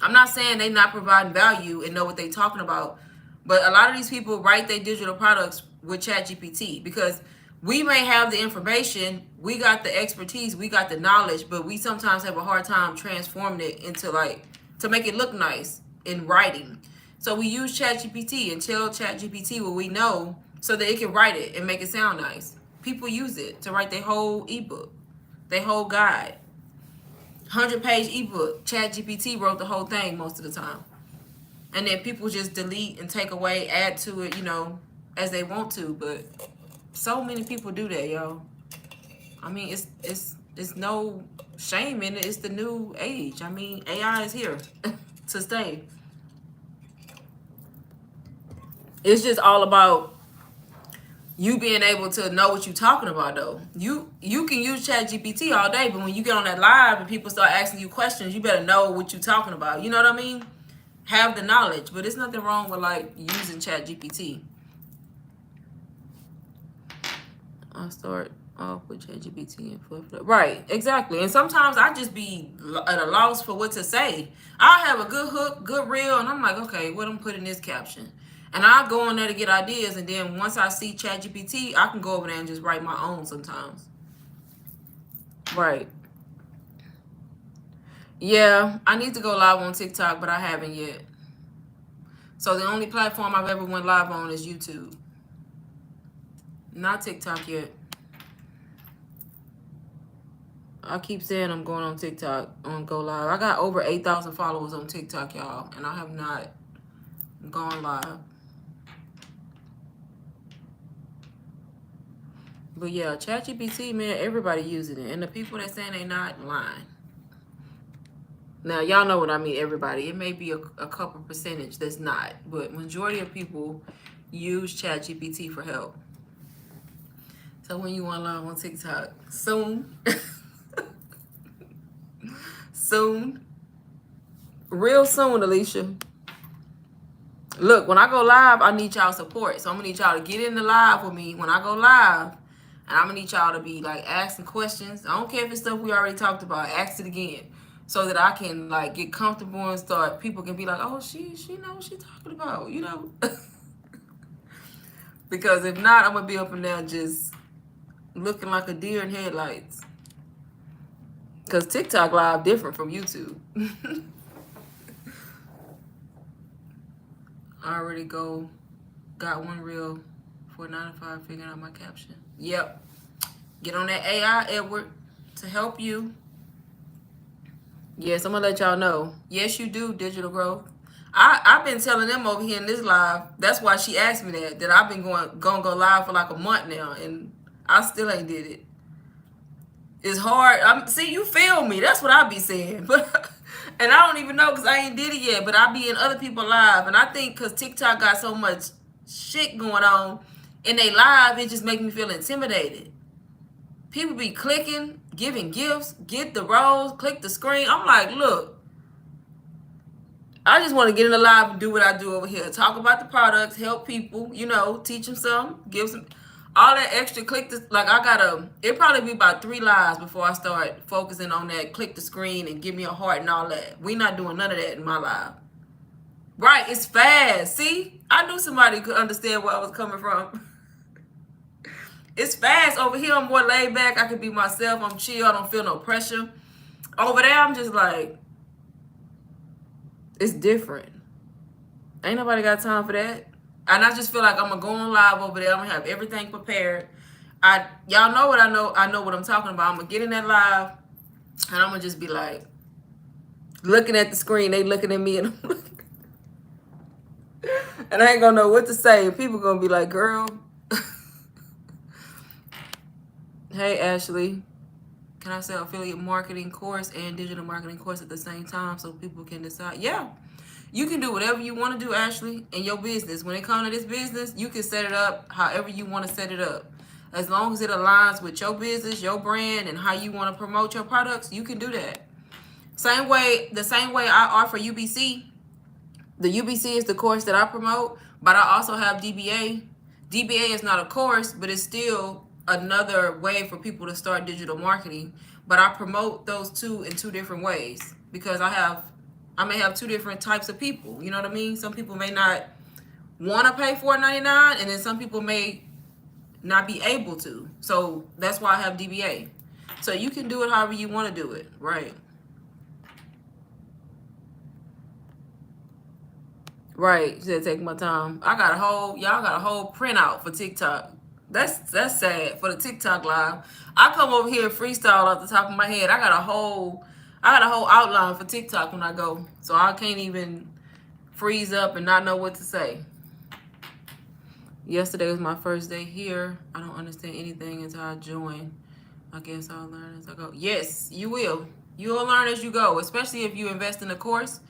I'm not saying they not providing value and know what they talking about, but a lot of these people write their digital products with ChatGPT because we may have the information, we got the expertise, we got the knowledge, but we sometimes have a hard time transforming it into like to make it look nice in writing. So we use ChatGPT and tell ChatGPT what we know so that it can write it and make it sound nice. People use it to write their whole ebook, their whole guide. 100-page ebook. ChatGPT wrote the whole thing most of the time. And then people just delete and take away, add to it, you know, as they want to. But so many people do that, yo. I mean, it's no shame in it. It's the new age. I mean, AI is here to stay. It's just all about you being able to know what you're talking about, though. You can use ChatGPT all day, but when you get on that live and people start asking you questions, you better know what you're talking about. You know what I mean? Have the knowledge, but there's nothing wrong with like using ChatGPT. I'll start off with ChatGPT and flip. Right, exactly. And sometimes I just be at a loss for what to say. I'll have a good hook, good reel, and I'm like, okay, what I'm putting in this caption. And I'll go on there to get ideas, and then once I see ChatGPT, I can go over there and just write my own sometimes. Right. Yeah, I need to go live on TikTok, but I haven't yet. So the only platform I've ever went live on is YouTube. Not TikTok yet. I keep saying I'm going on TikTok on Go Live. I got over 8,000 followers on TikTok, y'all, and I have not gone live. But yeah, ChatGPT, man, everybody using it. And the people that saying they not lying. Now, y'all know what I mean, everybody. It may be a couple percentage that's not. But majority of people use ChatGPT for help. So when you want live on TikTok? Soon. Soon. Real soon, Alicia. Look, when I go live, I need y'all support. So I'm going to need y'all to get in the live with me when I go live. And I'm going to need y'all to be like asking questions. I don't care if it's stuff we already talked about. Ask it again. So that I can like get comfortable and start. People can be like, oh, she knows what she's talking about, you know. Because if not, I'm going to be up and down just looking like a deer in headlights. Because TikTok live different from YouTube. I already got one reel for 9 to 5 figuring out my caption. Yep. Get on that AI, Edward, to help you. Yes, I'm going to let y'all know. Yes, you do, Digital Growth. I've been telling them over here in this live, that's why she asked me that I've been going go live for like a month now, and I still ain't did it. It's hard. See, you feel me. That's what I be saying. But and I don't even know because I ain't did it yet, but I be in other people live. And I think because TikTok got so much shit going on in they live, it just make me feel intimidated. People be clicking, giving gifts, get the rolls, click the screen. I'm like, look, I just want to get in the live and do what I do over here. Talk about the products, help people, you know, teach them some, give some, all that extra click. Like it probably be about 3 lives before I start focusing on that, click the screen and give me a heart and all that. We not doing none of that in my live. Right, it's fast. See, I knew somebody could understand where I was coming from. It's fast. Over here, I'm more laid back. I can be myself. I'm chill. I don't feel no pressure. Over there, I'm just like, it's different. Ain't nobody got time for that. And I just feel like I'm going to go on live over there. I'm going to have everything prepared. Y'all know what I know. I know what I'm talking about. I'm going to get in that live, and I'm going to just be like, looking at the screen. They looking at me and I'm looking. And I ain't gonna know what to say. People gonna be like, girl. Hey, Ashley. Can I sell affiliate marketing course and digital marketing course at the same time so people can decide? Yeah. You can do whatever you want to do, Ashley, in your business. When it comes to this business, you can set it up however you want to set it up. As long as it aligns with your business, your brand, and how you want to promote your products, you can do that. The same way I offer UBC. The UBC is the course that I promote, but I also have DBA. DBA is not a course, but it's still another way for people to start digital marketing. But I promote those two in two different ways because I may have two different types of people. You know what I mean? Some people may not want to pay $4.99, and then some people may not be able to. So that's why I have DBA. So you can do it however you want to do it, right? Right. She said take my time. Y'all got a whole printout for TikTok. That's sad for the TikTok live. I come over here freestyle off the top of my head. I got a whole outline for TikTok when I go. So I can't even freeze up and not know what to say. Yesterday was my first day here. I don't understand anything until I join. I guess I'll learn as I go. Yes, you will. You will learn as you go, especially if you invest in a course,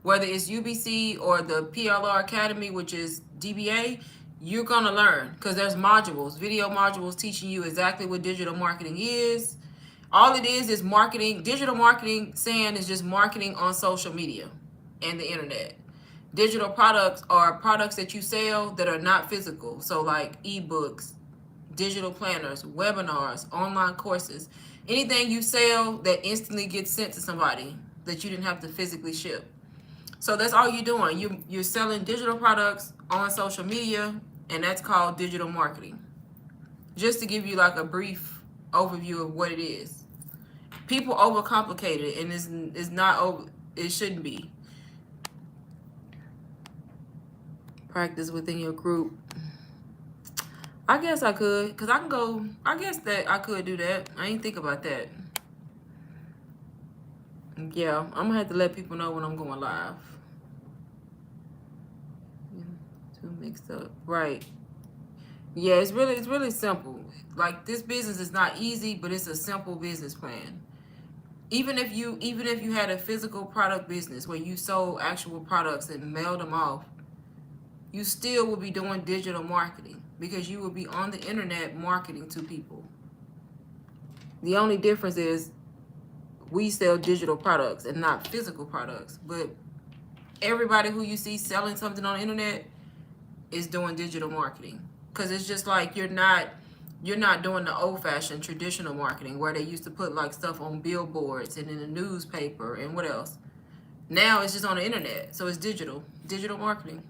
whether it's UBC or the PLR Academy, which is DBA, you're going to learn because there's modules, video modules teaching you exactly what digital marketing is. All it is marketing. Digital marketing, saying, is just marketing on social media and the internet. Digital products are products that you sell that are not physical. So like ebooks, digital planners, webinars, online courses, anything you sell that instantly gets sent to somebody that you didn't have to physically ship. So that's all you're doing. You're selling digital products on social media, and that's called digital marketing. Just to give you like a brief overview of what it is. People overcomplicate it, and it's not over. It shouldn't be. Practice within your group. I guess I could, because I can go. I guess that I could do that. I ain't think about that. Yeah, I'm gonna have to let people know when I'm going live. Too mixed up, right? Yeah, it's really simple. Like, this business is not easy, but it's a simple business plan. Even if you had a physical product business where you sold actual products and mailed them off, you still will be doing digital marketing because you will be on the internet marketing to people. The only difference is we sell digital products and not physical products. But everybody who you see selling something on the internet is doing digital marketing. Because it's just like you're not doing the old-fashioned traditional marketing where they used to put like stuff on billboards and in the newspaper and what else. Now it's just on the internet. So it's digital marketing.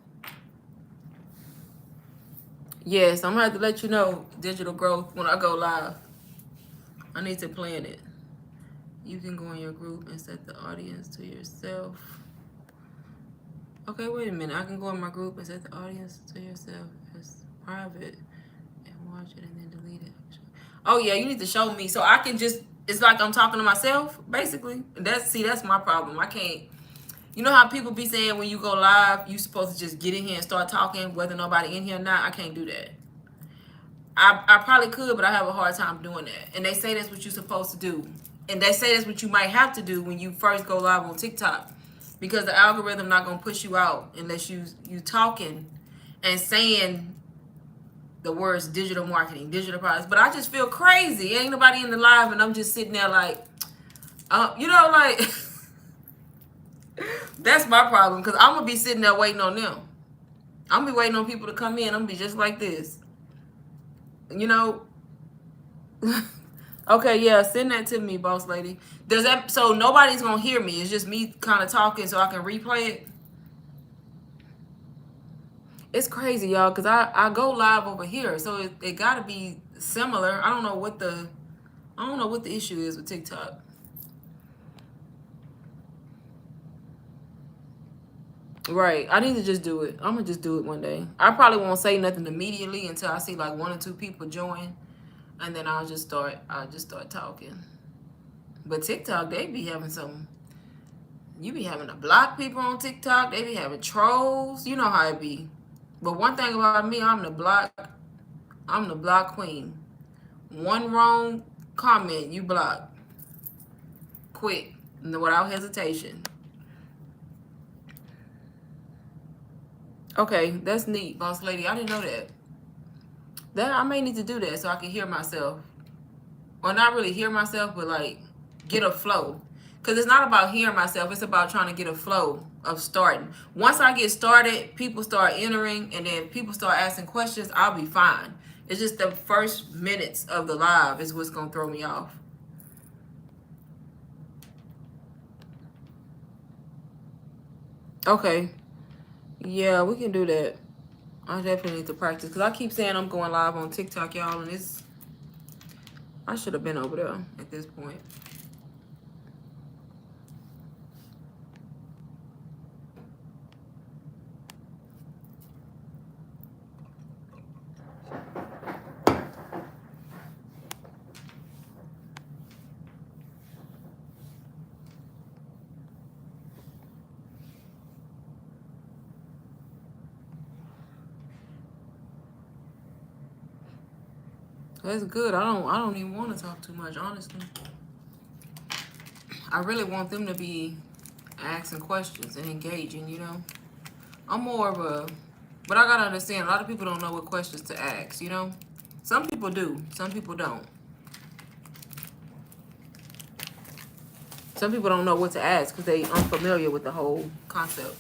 Yes, I'm gonna have to let you know digital growth when I go live. I need to plan it. You can go in your group and set the audience to yourself. Okay, wait a minute. I can go in my group and set the audience to yourself as private and watch it and then delete it. Oh yeah, you need to show me so I can just. It's like I'm talking to myself, basically. That's my problem. I can't. You know how people be saying when you go live, you supposed to just get in here and start talking, whether nobody in here or not. I can't do that. I probably could, but I have a hard time doing that. And they say that's what you're supposed to do. And they say that's what you might have to do when you first go live on TikTok. Because the algorithm not going to push you out unless you talking and saying the words digital marketing, digital products. But I just feel crazy. Ain't nobody in the live and I'm just sitting there like, like... That's my problem, because I'm going to be sitting there waiting on them. I'm going to be waiting on people to come in. I'm going to be just like this. You know? Okay, yeah, send that to me, boss lady. So nobody's going to hear me. It's just me kind of talking so I can replay it. It's crazy, y'all, because I go live over here. So it got to be similar. I don't know what the issue is with TikTok. Right. I need to just do it. I'm going to just do it one day. I probably won't say nothing immediately until I see like 1 or 2 people join. And then I'll just start talking. But TikTok, they be having some You be having to block people on TikTok. They be having trolls. You know how it be. But one thing about me, I'm the block queen. One wrong comment, you block. Quick. Without hesitation. Okay, that's neat, boss lady. I didn't know that. I may need to do that so I can hear myself. Or not really hear myself, but like get a flow. Because it's not about hearing myself, it's about trying to get a flow of starting. Once I get started, people start entering, and then people start asking questions, I'll be fine. It's just the first minutes of the live is what's going to throw me off. Okay. Yeah, we can do that. I definitely need to practice. Because I keep saying I'm going live on TikTok, y'all, and I should have been over there at this point. That's good. I don't even want to talk too much, honestly. I really want them to be asking questions and engaging, you know. I'm more of a, but I gotta understand, a lot of people don't know what questions to ask, you know. Some people do, some people don't. Some people don't know what to ask because they unfamiliar with the whole concept.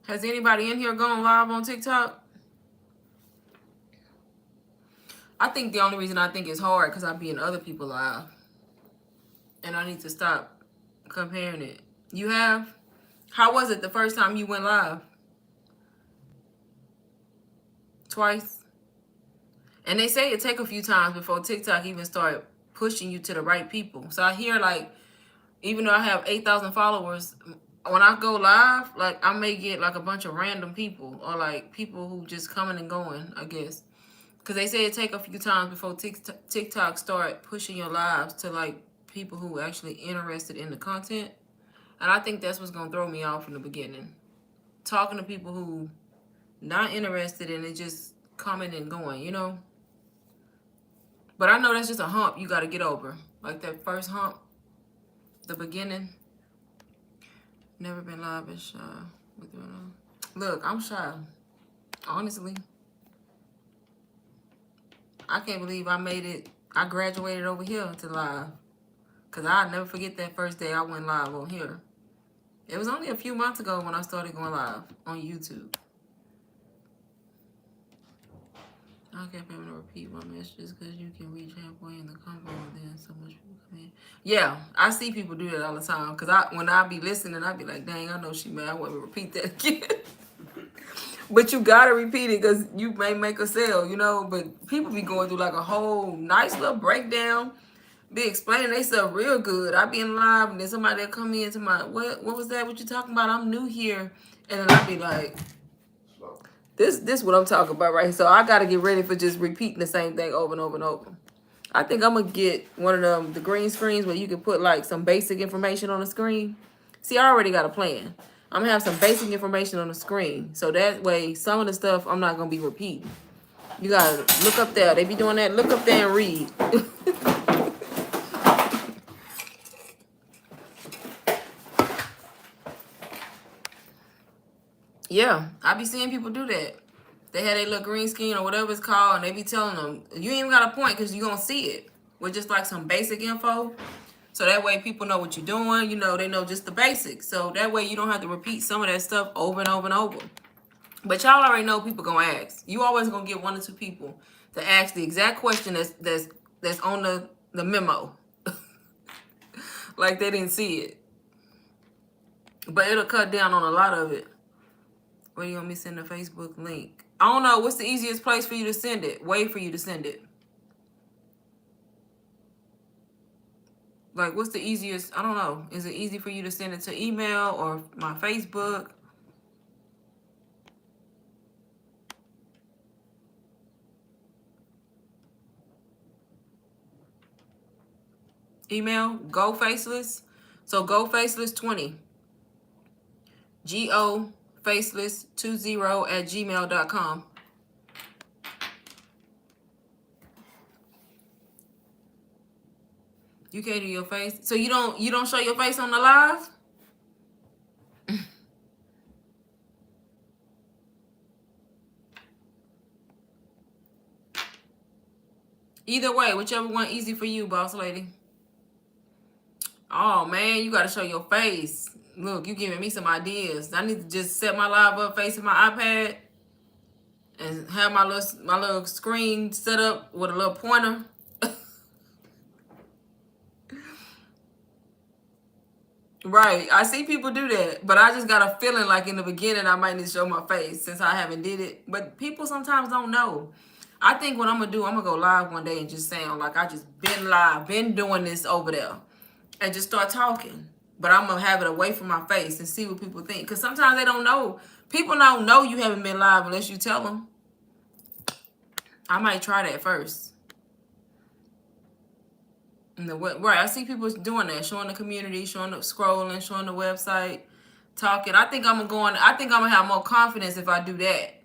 Has anybody in here gone live on TikTok? I think the only reason I think it's hard because I be in other people live. And I need to stop comparing it. You have? How was it the first time you went live? Twice? And they say it take a few times before TikTok even start pushing you to the right people. So I hear like, even though I have 8,000 followers, when I go live, like I may get like a bunch of random people or like people who just coming and going, I guess. Because they say it take a few times before TikTok start pushing your lives to like people who actually interested in the content. And I think that's what's going to throw me off in the beginning. Talking to people who not interested in it, just coming and going, you know? But I know that's just a hump you got to get over. Like that first hump, the beginning. Never been live and shy. Look, I'm shy. Honestly. I can't believe I made it. I graduated over here to live. Because I'll never forget that first day I went live on here. It was only a few months ago when I started going live on YouTube. I kept having to repeat my messages because you can reach halfway in the combo and then so much people come in. Yeah, I see people do that all the time. Because when I be listening, I be like, dang, I know she mad. I want to repeat that again. But you got to repeat it because you may make a sale, you know. But people be going through like a whole nice little breakdown. Be explaining they stuff real good. I be in live and then somebody will come in to my, what was that? What you talking about? I'm new here. And then I be like, this what I'm talking about right here. So I got to get ready for just repeating the same thing over and over and over. I think I'm going to get one of them, the green screens where you can put like some basic information on the screen. See, I already got a plan. I'm going to have some basic information on the screen. So that way, some of the stuff I'm not going to be repeating. You gotta look up there. They be doing that. Look up there and read. Yeah, I be seeing people do that. They had a little green screen or whatever it's called, and they be telling them, you ain't even got a point because you gonna see it with just like some basic info. So that way people know what you're doing. You know, they know just the basics. So that way you don't have to repeat some of that stuff over and over and over. But y'all already know people gonna ask. You always gonna get 1 or 2 people to ask the exact question that's on the memo. Like they didn't see it. But it'll cut down on a lot of it. Where do you want me to send the Facebook link? I don't know. What's the easiest place for you to send it? Way for you to send it. Like, what's the easiest? I don't know. Is it easy for you to send it to email or my Facebook? Email, Go Faceless. So Go Faceless 20. GO Faceless 20@gmail.com. You can't do your face. So you don't show your face on the live? Either way, whichever one easy for you, boss lady. Oh man, you gotta show your face. Look, you giving me some ideas. I need to just set my live up facing my iPad and have my little screen set up with a little pointer. Right. I see people do that, but I just got a feeling like in the beginning I might need to show my face since I haven't did it. But people sometimes don't know. I think what I'm gonna do, I'm gonna go live one day and just sound like I just been live, been doing this over there, and just start talking. But I'm gonna have it away from my face and see what people think. Because sometimes they don't know. People don't know you haven't been live unless you tell them. I might try that first. Right, I see people doing that, showing the community, showing the scrolling, showing the website, talking. I think I'm gonna have more confidence if I do that,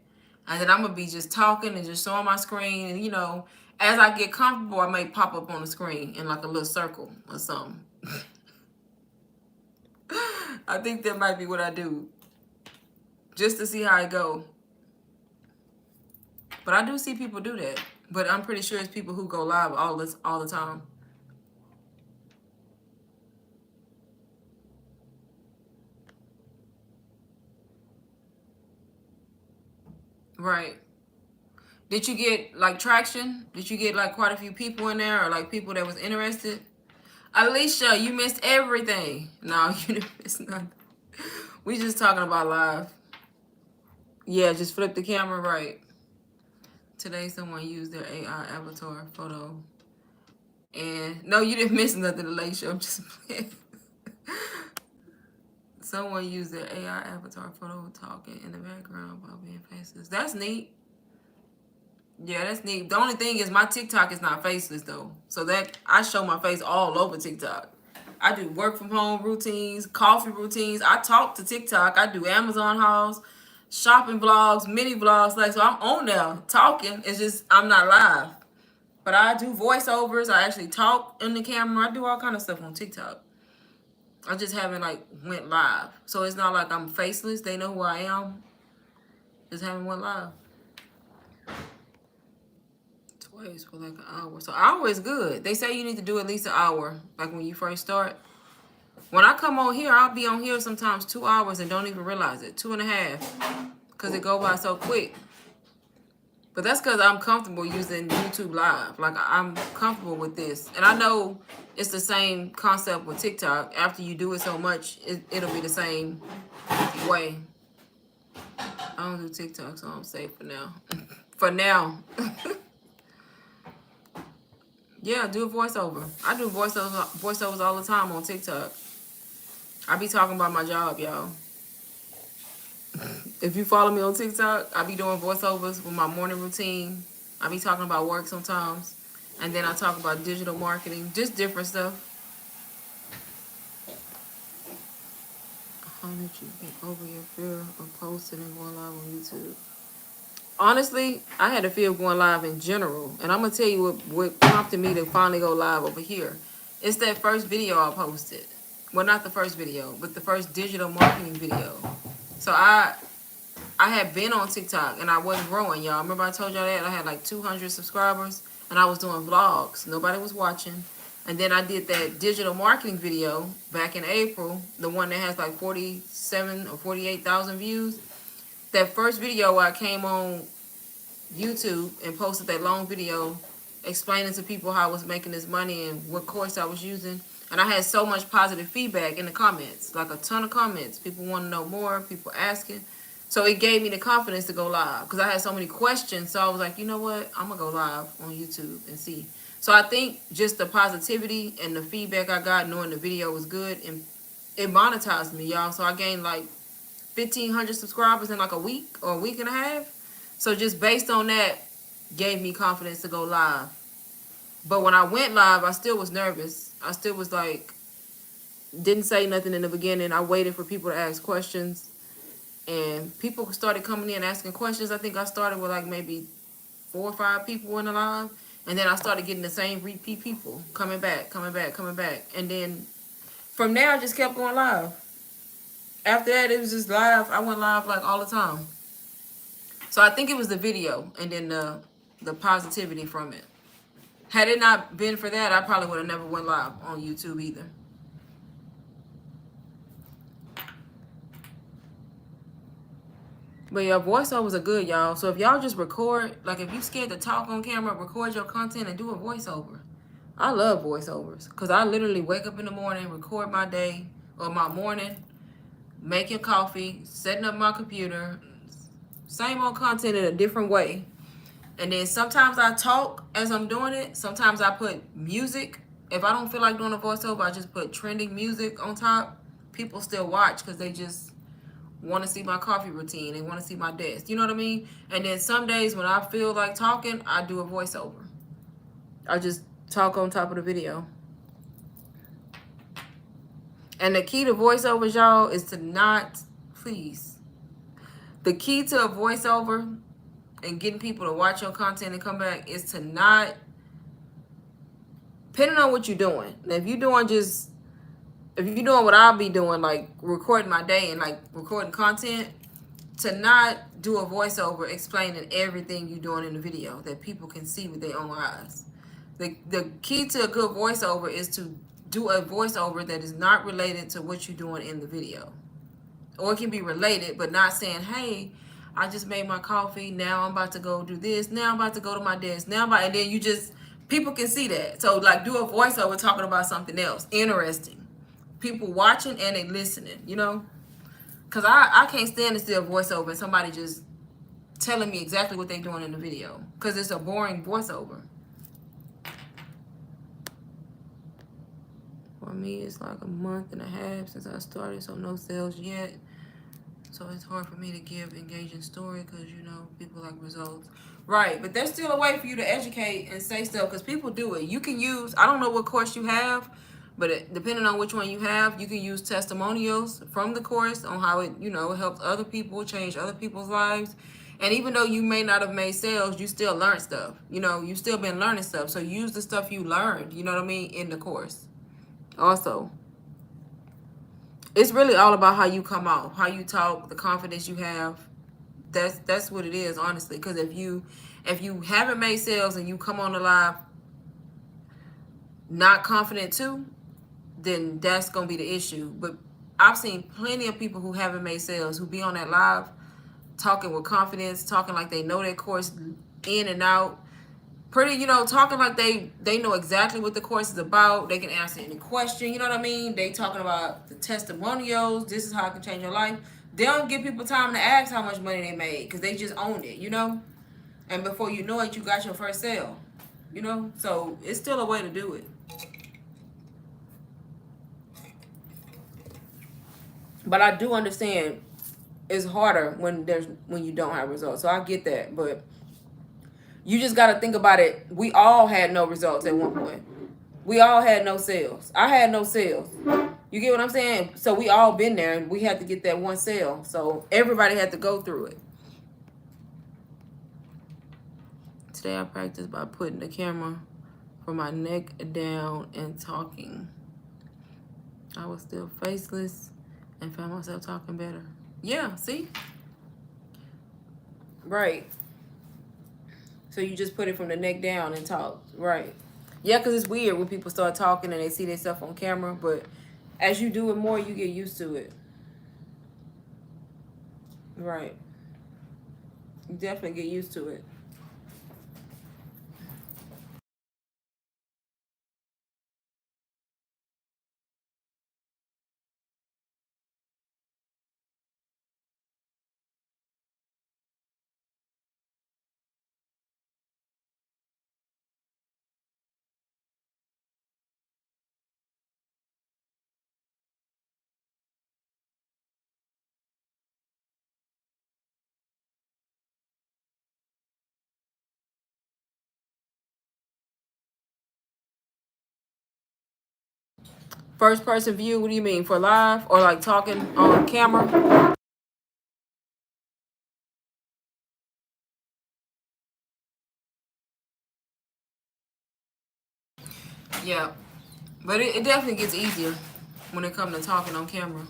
and then I'm gonna be just talking and just showing my screen. And as I get comfortable, I may pop up on the screen in like a little circle or something. I think that might be what I do, just to see how it go. But I do see people do that. But I'm pretty sure it's people who go live all the time. Right. Did you get like traction? Did you get like quite a few people in there, or like people that was interested? Alicia, you missed everything. No, you didn't miss nothing. We just talking about live. Yeah, just flip the camera right. Today someone used their AI avatar photo. And no, you didn't miss nothing, Alicia. I'm just playing. Someone used their AI avatar photo talking in the background while being faceless. That's neat. Yeah, that's neat. The only thing is my TikTok is not faceless though. So that I show my face all over TikTok. I do work from home routines, coffee routines. I talk to TikTok. I do Amazon hauls, shopping vlogs, mini vlogs. Like, so I'm on there talking. It's just I'm not live. But I do voiceovers. I actually talk in the camera. I do all kind of stuff on TikTok. I just haven't like went live. So it's not like I'm faceless. They know who I am. Just haven't went live. Twice for like an hour. So hour is good. They say you need to do at least an hour. Like when you first start. When I come on here, I'll be on here sometimes 2 hours and don't even realize it. 2.5. Because it go by so quick. But that's because I'm comfortable using YouTube Live. Like, I'm comfortable with this. And I know it's the same concept with TikTok. After you do it so much, it'll be the same way. I don't do TikTok, so I'm safe for now. For now. Yeah, do a voiceover. I do voiceovers all the time on TikTok. I be talking about my job, y'all. If you follow me on TikTok, I be doing voiceovers with my morning routine. I be talking about work sometimes. And then I talk about digital marketing. Just different stuff. How did you get over your fear of posting and going live on YouTube? honestly, I had a fear of going live in general. And I'm going to tell you what prompted me to finally go live over here. It's that first video I posted. Well, not the first video, but the first digital marketing video. So I had been on TikTok and I wasn't growing, y'all. Remember I told y'all that? I had like 200 subscribers and I was doing vlogs. Nobody was watching. And then I did that digital marketing video back in April, the one that has like 47 or 48,000 views. That first video where I came on YouTube and posted that long video explaining to people how I was making this money and what course I was using. And I had so much positive feedback in the comments, like a ton of comments. People want to know more, people asking. So it gave me the confidence to go live because I had so many questions. So I was like, you know what? I'm going to go live on YouTube and see. So I think just the positivity and the feedback I got knowing the video was good, and it monetized me, y'all. So I gained like 1,500 subscribers in like a week or a week and a half. So just based on that, gave me confidence to go live. But when I went live, I still was nervous. I still was like, didn't say nothing in the beginning. I waited for people to ask questions. And people started coming in asking questions. I think I started with like maybe 4 or 5 people in the live. And then I started getting the same repeat people coming back, coming back, coming back. And then from there, I just kept going live. After that, it was just live. I went live like all the time. So I think it was the video and then the positivity from it. Had it not been for that, I probably would have never went live on YouTube either. But yeah, voiceovers are good, y'all. So if y'all just record, like if you scared to talk on camera, record your content and do a voiceover. I love voiceovers because I literally wake up in the morning, record my day or my morning, making coffee, setting up my computer, same old content in a different way. And then sometimes I talk as I'm doing it. Sometimes I put music. If I don't feel like doing a voiceover, I just put trending music on top. People still watch because they just want to see my coffee routine. They want to see my desk. You know what I mean? And then some days when I feel like talking, I do a voiceover. I just talk on top of the video. And the key to voiceovers, y'all, is to not, please. The key to a voiceover and getting people to watch your content and come back is to not, depending on what you're doing. Now, if you're doing what I'll be doing, like recording my day and like recording content, to not do a voiceover explaining everything you're doing in the video that people can see with their own eyes. The key to a good voiceover is to do a voiceover that is not related to what you're doing in the video. Or it can be related, but not saying, hey, I just made my coffee. Now I'm about to go do this. Now I'm about to go to my desk. And then you just, people can see that. So like do a voiceover talking about something else interesting. People watching and they listening, you know? Because I can't stand to see a voiceover and somebody just telling me exactly what they're doing in the video. Because it's a boring voiceover. For me, it's like a month and a half since I started, so no sales yet. So it's hard for me to give engaging story because, you know, people like results. Right, but there's still a way for you to educate and say stuff because people do it. You can use, I don't know what course you have, but depending on which one you have, you can use testimonials from the course on how it, you know, helps other people, change other people's lives. And even though you may not have made sales, you still learn stuff. You know, you still been learning stuff. So use the stuff you learned, you know what I mean, in the course. Also, it's really all about how you come out, how you talk, the confidence you have. That's what it is, honestly. Because if you haven't made sales and you come on the live not confident too, then that's gonna be the issue. But I've seen plenty of people who haven't made sales who be on that live talking with confidence, talking like they know their course in and out. Pretty, you know, talking like they know exactly what the course is about. They can answer any question, you know what I mean? They talking about the testimonials. This is how it can change your life. They don't give people time to ask how much money they made because they just owned it, you know? And before you know it, you got your first sale, you know? So it's still a way to do it. But I do understand it's harder when you don't have results. So I get that, but you just got to think about it. We all had no results at one point. We all had no sales. I had no sales. You get what I'm saying? So we all been there and we had to get that one sale. So everybody had to go through it. Today I practiced by putting the camera from my neck down and talking. I was still faceless and found myself talking better. Yeah, see? Right. So you just put it from the neck down and talk. Right. Yeah, because it's weird when people start talking and they see themselves on camera, but as you do it more, you get used to it. Right. You definitely get used to it. First person view, what do you mean? For live or like talking on camera? Yeah. But it definitely gets easier when it comes to talking on camera.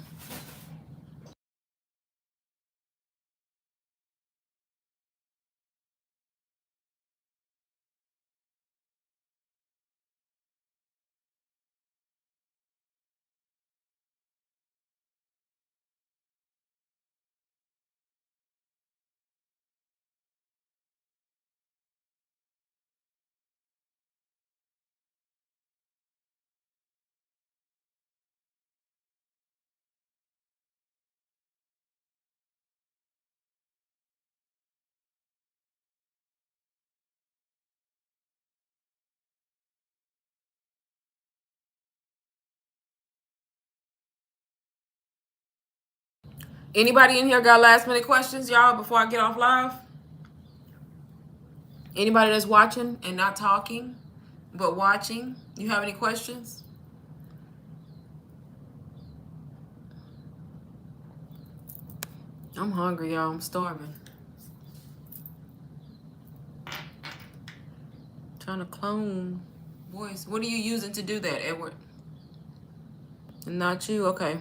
Anybody in here got last minute questions, y'all, before I get off live? Anybody that's watching and not talking, but watching, you have any questions? I'm hungry, y'all. I'm starving. Trying to clone voice. What are you using to do that, Edward? Not you? Okay.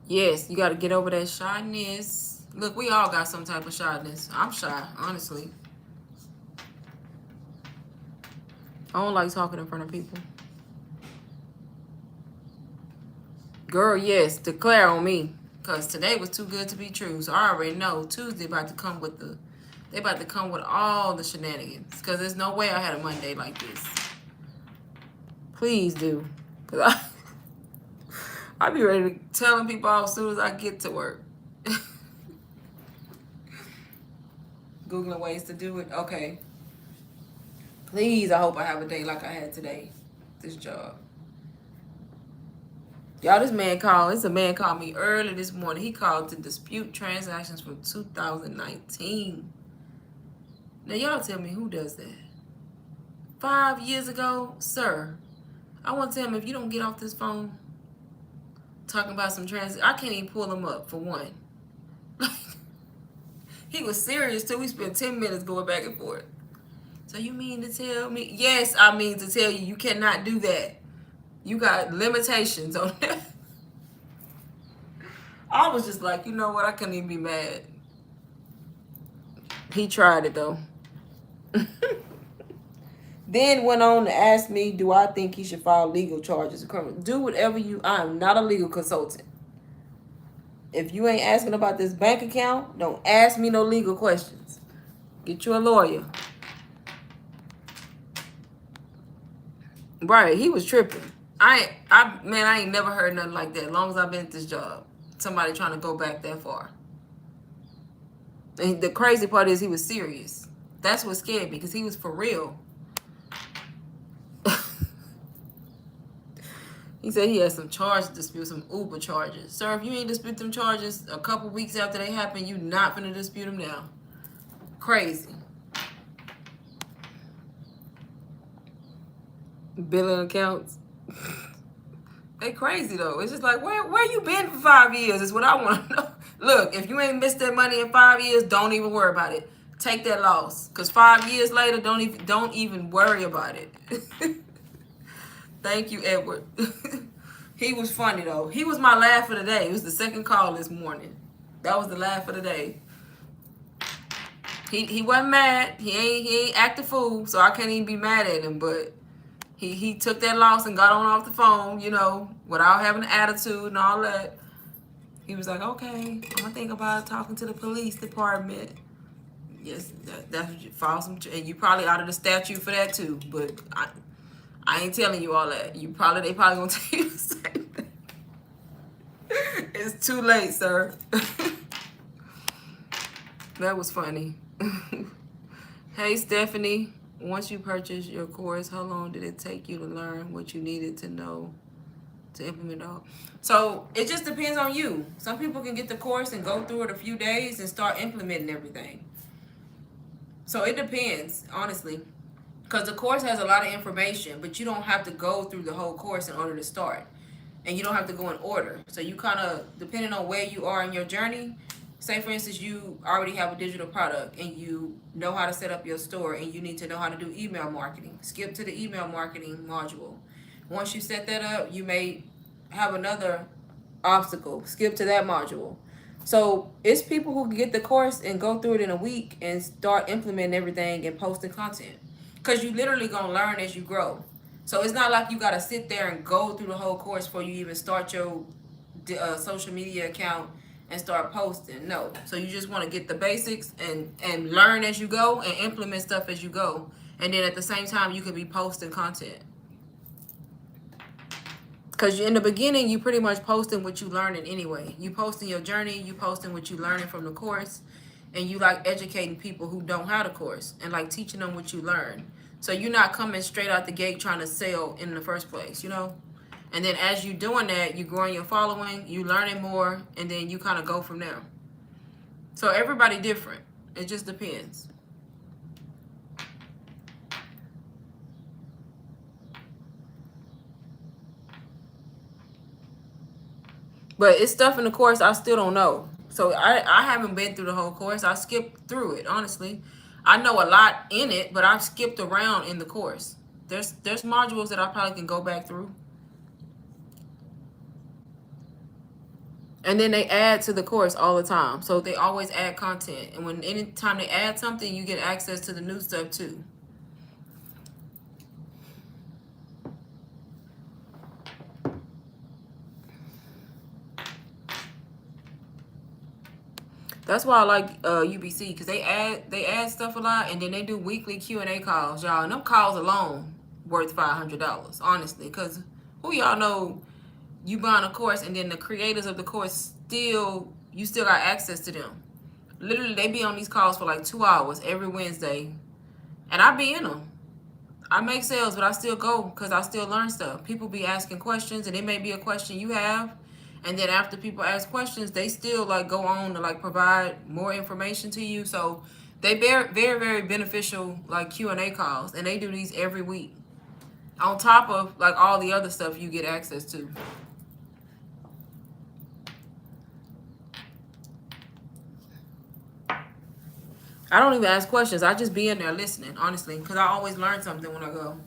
Yes, you got to get over that shyness. Look, we all got some type of shyness. I'm shy, honestly. I don't like talking in front of people. Girl, yes, declare on me. Because today was too good to be true. So I already know Tuesday about to come with they about to come with all the shenanigans. Because there's no way I had a Monday like this. Please do. Because I'll be ready to telling people off as soon as I get to work. Googling ways to do it. Okay. Please, I hope I have a day like I had today. This job. Y'all, this man called. It's a man called me early this morning. He called to dispute transactions from 2019. Now, y'all tell me who does that? 5 years ago? Sir, I want to tell him if you don't get off this phone talking about some I can't even pull him up, for one. He was serious, too. We spent 10 minutes going back and forth. So you mean to tell me? Yes, I mean to tell you, you cannot do that. You got limitations on that. I was just like, you know what? I couldn't even be mad. He tried it, though. Then went on to ask me, do I think he should file legal charges? Do whatever you... I am not a legal consultant. If you ain't asking about this bank account, don't ask me no legal questions. Get you a lawyer. Right, he was tripping. Man, I ain't never heard nothing like that. As long as I've been at this job, somebody trying to go back that far. And the crazy part is he was serious. That's what scared me, because he was for real. He said he had some charges to dispute, some Uber charges. Sir, if you ain't dispute them charges a couple weeks after they happen, you not finna dispute them now. Crazy. Billing accounts. They crazy though. It's just like where you been for 5 years is what I want to know. Look, if you ain't missed that money in 5 years, don't even worry about it. Take that loss, cause 5 years later, don't even worry about it. Thank you, Edward. He was funny though. He was my laugh of the day. It was the second call this morning. That was the laugh of the day. He wasn't mad. He ain't act a fool, so I can't even be mad at him. But he took that loss and got on off the phone, without having an attitude and all that. He was like, okay, I'm gonna think about talking to the police department. Yes, that's what you file some, and you probably out of the statute for that too. But I ain't telling you all that. They probably gonna tell you the same thing. It's too late, sir. That was funny. Hey, Stephanie. Once you purchased your course, how long did it take you to learn what you needed to know to implement all? So it just depends on you. Some people can get the course and go through it a few days and start implementing everything. So it depends, honestly, because the course has a lot of information, but you don't have to go through the whole course in order to start. And you don't have to go in order. So you kind of, depending on where you are in your journey, say for instance, you already have a digital product and you know how to set up your store and you need to know how to do email marketing. Skip to the email marketing module. Once you set that up, you may have another obstacle. Skip to that module. So it's people who can get the course and go through it in a week and start implementing everything and posting content. Because you literally going to learn as you grow. So it's not like you got to sit there and go through the whole course before you even start your social media account and start posting. No. So you just want to get the basics and learn as you go and implement stuff as you go. And then at the same time, you can be posting content. Because in the beginning, you pretty much posting what you learning anyway. You posting your journey, you posting what you learning from the course, and you like educating people who don't have the course and like teaching them what you learn. So you're not coming straight out the gate trying to sell in the first place, And then as you doing that, you growing your following, you learning more, and then you kind of go from there. So everybody different. It just depends. But it's stuff in the course I still don't know. So I haven't been through the whole course. I skipped through it, honestly. I know a lot in it, but I've skipped around in the course. There's modules that I probably can go back through. And then they add to the course all the time. So they always add content. And when anytime they add something, you get access to the new stuff too. That's why I like UBC, because they add stuff a lot, and then they do weekly Q&A calls, y'all. And them calls alone worth $500, honestly, because who y'all know you buying a course and then the creators of the course you still got access to them. Literally, they be on these calls for like 2 hours every Wednesday, and I be in them. I make sales, but I still go because I still learn stuff. People be asking questions, and it may be a question you have. And then after people ask questions, they still like go on to like provide more information to you. So they very, very, very beneficial like Q&A calls, and they do these every week on top of like all the other stuff you get access to. I don't even ask questions. I just be in there listening, honestly, because I always learn something when I go.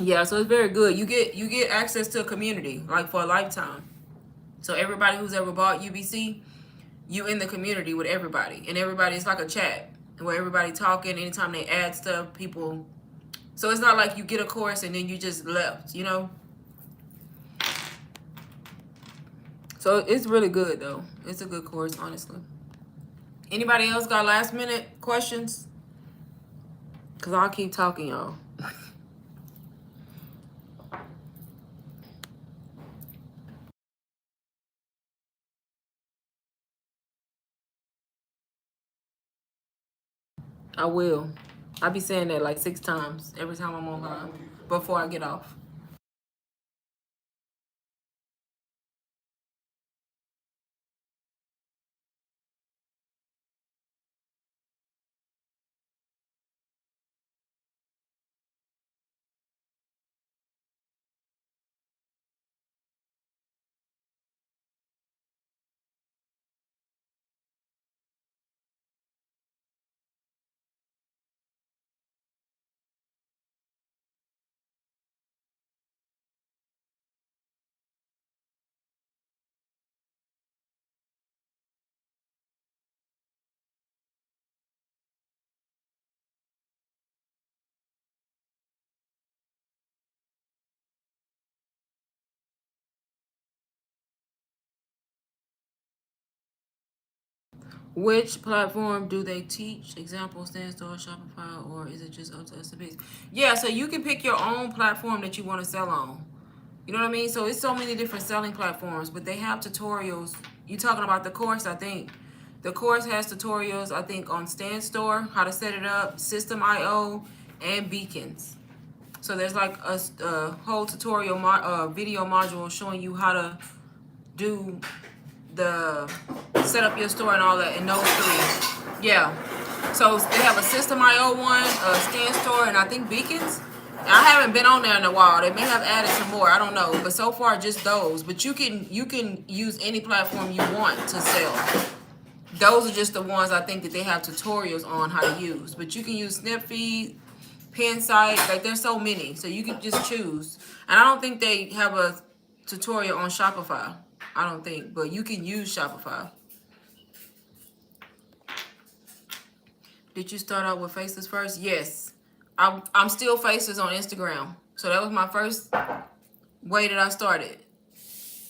Yeah, so it's very good. You get access to a community like for a lifetime. So everybody who's ever bought UBC, you in the community with everybody, and everybody, it's like a chat where everybody talking. Anytime they add stuff, people. So it's not like you get a course and then you just left, So it's really good though. It's a good course, honestly. Anybody else got last minute questions? Cause I'll keep talking, y'all. I will. I be saying that like 6 times every time I'm on live before I get off. Which platform do they teach? Example, Standstore, Shopify, or is it just up to us to pick? Yeah, so you can pick your own platform that you want to sell on. You know what I mean? So it's so many different selling platforms, but they have tutorials. You talking about the course, I think. The course has tutorials, I think, on Standstore, how to set it up, System.io, and Beacons. So there's like a whole tutorial video module showing you how to do the set up your store and all that in those three. Yeah. So they have a System.io one, a Standstore, and I think Beacons. I haven't been on there in a while. They may have added some more. I don't know. But so far, just those. But you can use any platform you want to sell. Those are just the ones I think that they have tutorials on how to use. But you can use Snipfeed, Pinsite. Like there's so many, so you can just choose. And I don't think they have a tutorial on Shopify. I don't think, but you can use Shopify. Did you start out with Faceless first? Yes. I'm still Faceless on Instagram. So that was my first way that I started.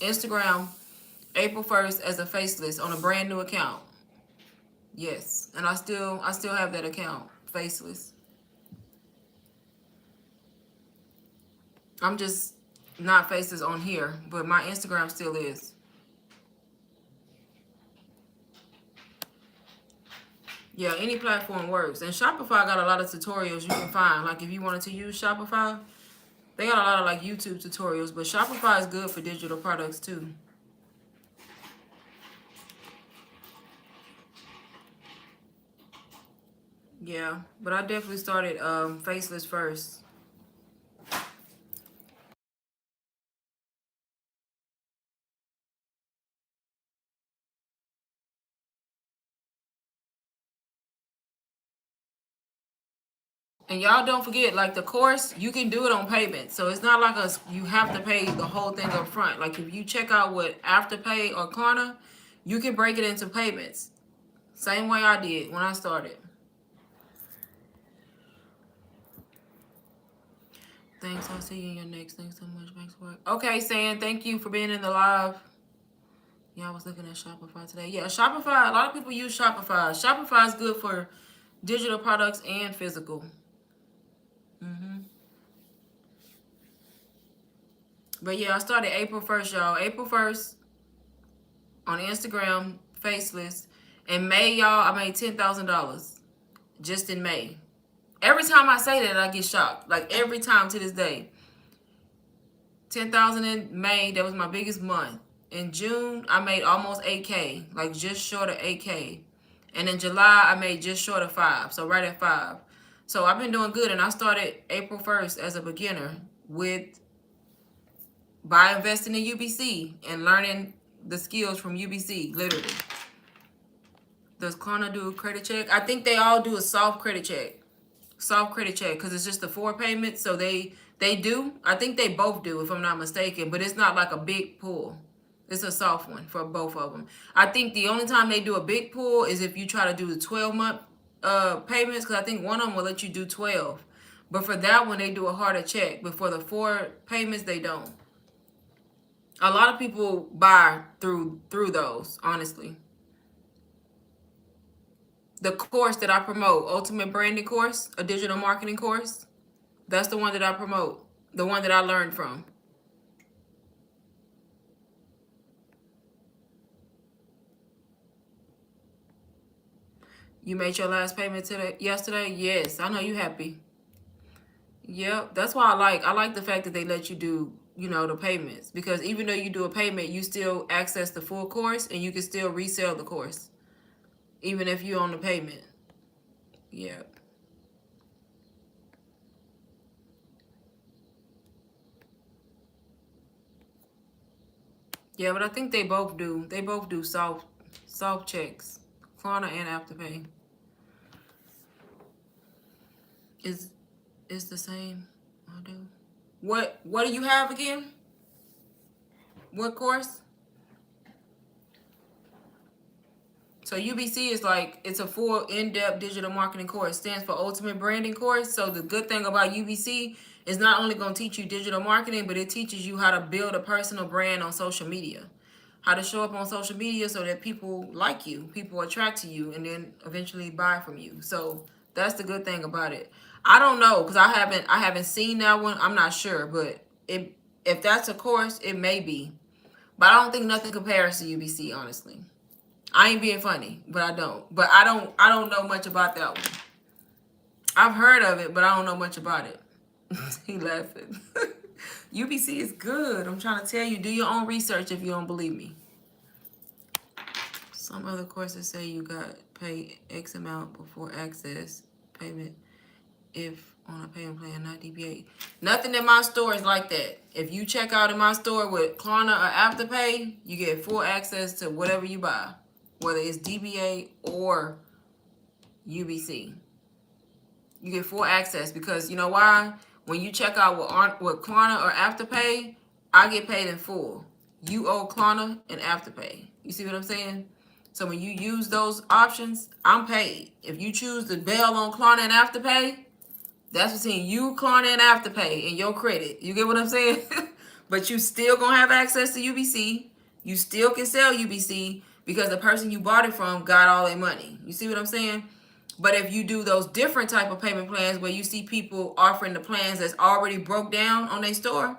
Instagram, April 1st as a Faceless on a brand new account. Yes. And I still have that account, Faceless. I'm just not Faceless on here, but my Instagram still is. Yeah, any platform works. And Shopify got a lot of tutorials you can find. Like if you wanted to use Shopify, they got a lot of like YouTube tutorials, but Shopify is good for digital products too. Yeah, but I definitely started Faceless first. And y'all don't forget, like the course, you can do it on payment. So it's not like you have to pay the whole thing up front. Like if you check out with Afterpay or Klarna, you can break it into payments. Same way I did when I started. Thanks, I'll see you in your next. Thanks so much. Thanks for work. Okay, Sam, thank you for being in the live. Yeah, I was looking at Shopify today. Yeah, Shopify, a lot of people use Shopify. Shopify is good for digital products and physical. But yeah, I started April 1st, y'all. April 1st on Instagram, Faceless. In May, y'all, I made $10,000 just in May. Every time I say that, I get shocked. Like every time to this day. 10,000 in May, that was my biggest month. In June, I made almost 8K, like just short of 8K. And in July, I made just short of 5, so right at 5. So I've been doing good, and I started April 1st as a beginner by investing in UBC and learning the skills from UBC, literally. Does Klarna do a credit check? I think they all do a soft credit check. Soft credit check, because it's just the 4 payments, so they do. I think they both do, if I'm not mistaken, but it's not like a big pull. It's a soft one for both of them. I think the only time they do a big pull is if you try to do the 12-month payments, because I think one of them will let you do 12. But for that one, they do a harder check. But for the 4 payments, they don't. A lot of people buy through those, honestly. The course that I promote, Ultimate Branding Course, a digital marketing course, that's the one that I promote, the one that I learned from. You made your last payment yesterday? Yes, I know you happy. Yep, that's why I like the fact that they let you do, the payments, because even though you do a payment, you still access the full course and you can still resell the course, even if you're on the payment. Yep. Yeah, but I think they both do. They both do soft checks, Klarna and Afterpay. Is the same. I do. What do you have again? What course? So UBC is like, it's a full in-depth digital marketing course. It stands for Ultimate Branding Course. So the good thing about UBC is not only going to teach you digital marketing, but it teaches you how to build a personal brand on social media. how to show up on social media so that people like you, people attract to you, and then eventually buy from you. So that's the good thing about it. I don't know because I haven't seen that one. I'm not sure, but if that's a course, it may be. But I don't think nothing compares to UBC, honestly. I ain't being funny, but I don't. But I don't know much about that one. I've heard of it, but I don't know much about it. He laughing. UBC is good. I'm trying to tell you, do your own research if you don't believe me. Some other courses say you got pay X amount before access payment if on a payment plan, not DBA. Nothing in my store is like that. If you check out in my store with Klarna or Afterpay, you get full access to whatever you buy, whether it's DBA or UBC. You get full access because you know why? When you check out with Klarna or Afterpay, I get paid in full. You owe Klarna and Afterpay. You see what I'm saying? So when you use those options, I'm paid. If you choose to bail on Klarna and Afterpay, that's between you, Klarna, and Afterpay and your credit. You get what I'm saying? But you still gonna have access to UBC. You still can sell UBC because the person you bought it from got all their money. You see what I'm saying? But if you do those different type of payment plans where you see people offering the plans that's already broke down on their store,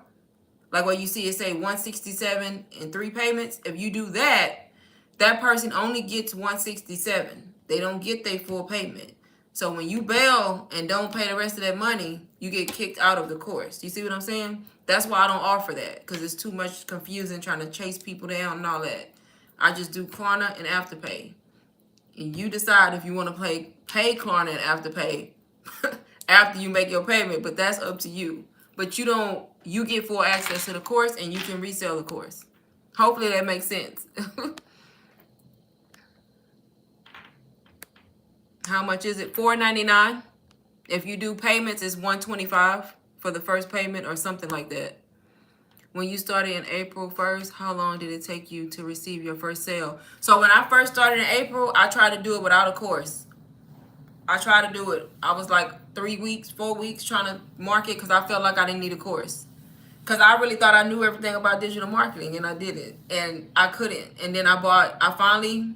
like where you see it say 167 in 3 payments, if you do that, that person only gets 167. They don't get their full payment. So when you bail and don't pay the rest of that money, you get kicked out of the course. You see what I'm saying? That's why I don't offer that, because it's too much confusing trying to chase people down and all that. I just do Klarna and Afterpay. And you decide if you want to pay Klarna and Afterpay after you make your payment, but that's up to you. But you get full access to the course and you can resell the course. Hopefully that makes sense. How much is it? $4.99. If you do payments, it's $125 for the first payment or something like that. When you started in April 1st, how long did it take you to receive your first sale? So when I first started in April, I tried to do it without a course. I tried to do it. I was like 3 weeks, 4 weeks trying to market because I felt like I didn't need a course. Because I really thought I knew everything about digital marketing and I didn't. And I couldn't. And then I finally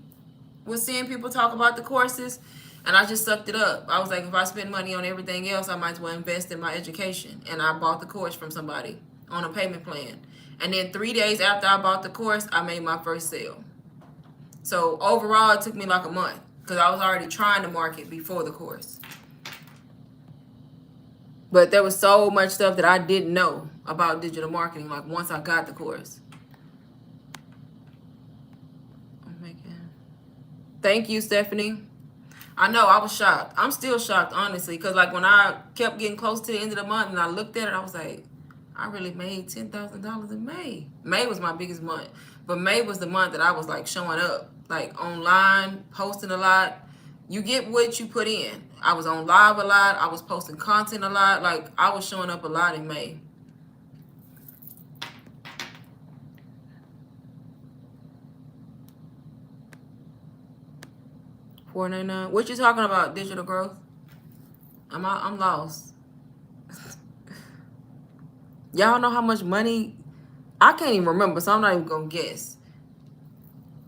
was seeing people talk about the courses and I just sucked it up. I was like, if I spend money on everything else, I might as well invest in my education. And I bought the course from somebody on a payment plan. And then 3 days after I bought the course, I made my first sale. So overall, it took me like a month because I was already trying to market before the course. But there was so much stuff that I didn't know about digital marketing, like once I got the course. Thank you, Stephanie. I know, I was shocked. I'm still shocked, honestly, because like when I kept getting close to the end of the month and I looked at it, I was like, I really made $10,000 in May. May was my biggest month. But May was the month that I was like showing up, like online, posting a lot. You get what you put in. I was on live a lot. I was posting content a lot. Like I was showing up a lot in May. $4.99. What you talking about? Digital growth? I'm lost. Y'all know how much money? I can't even remember, so I'm not even gonna guess.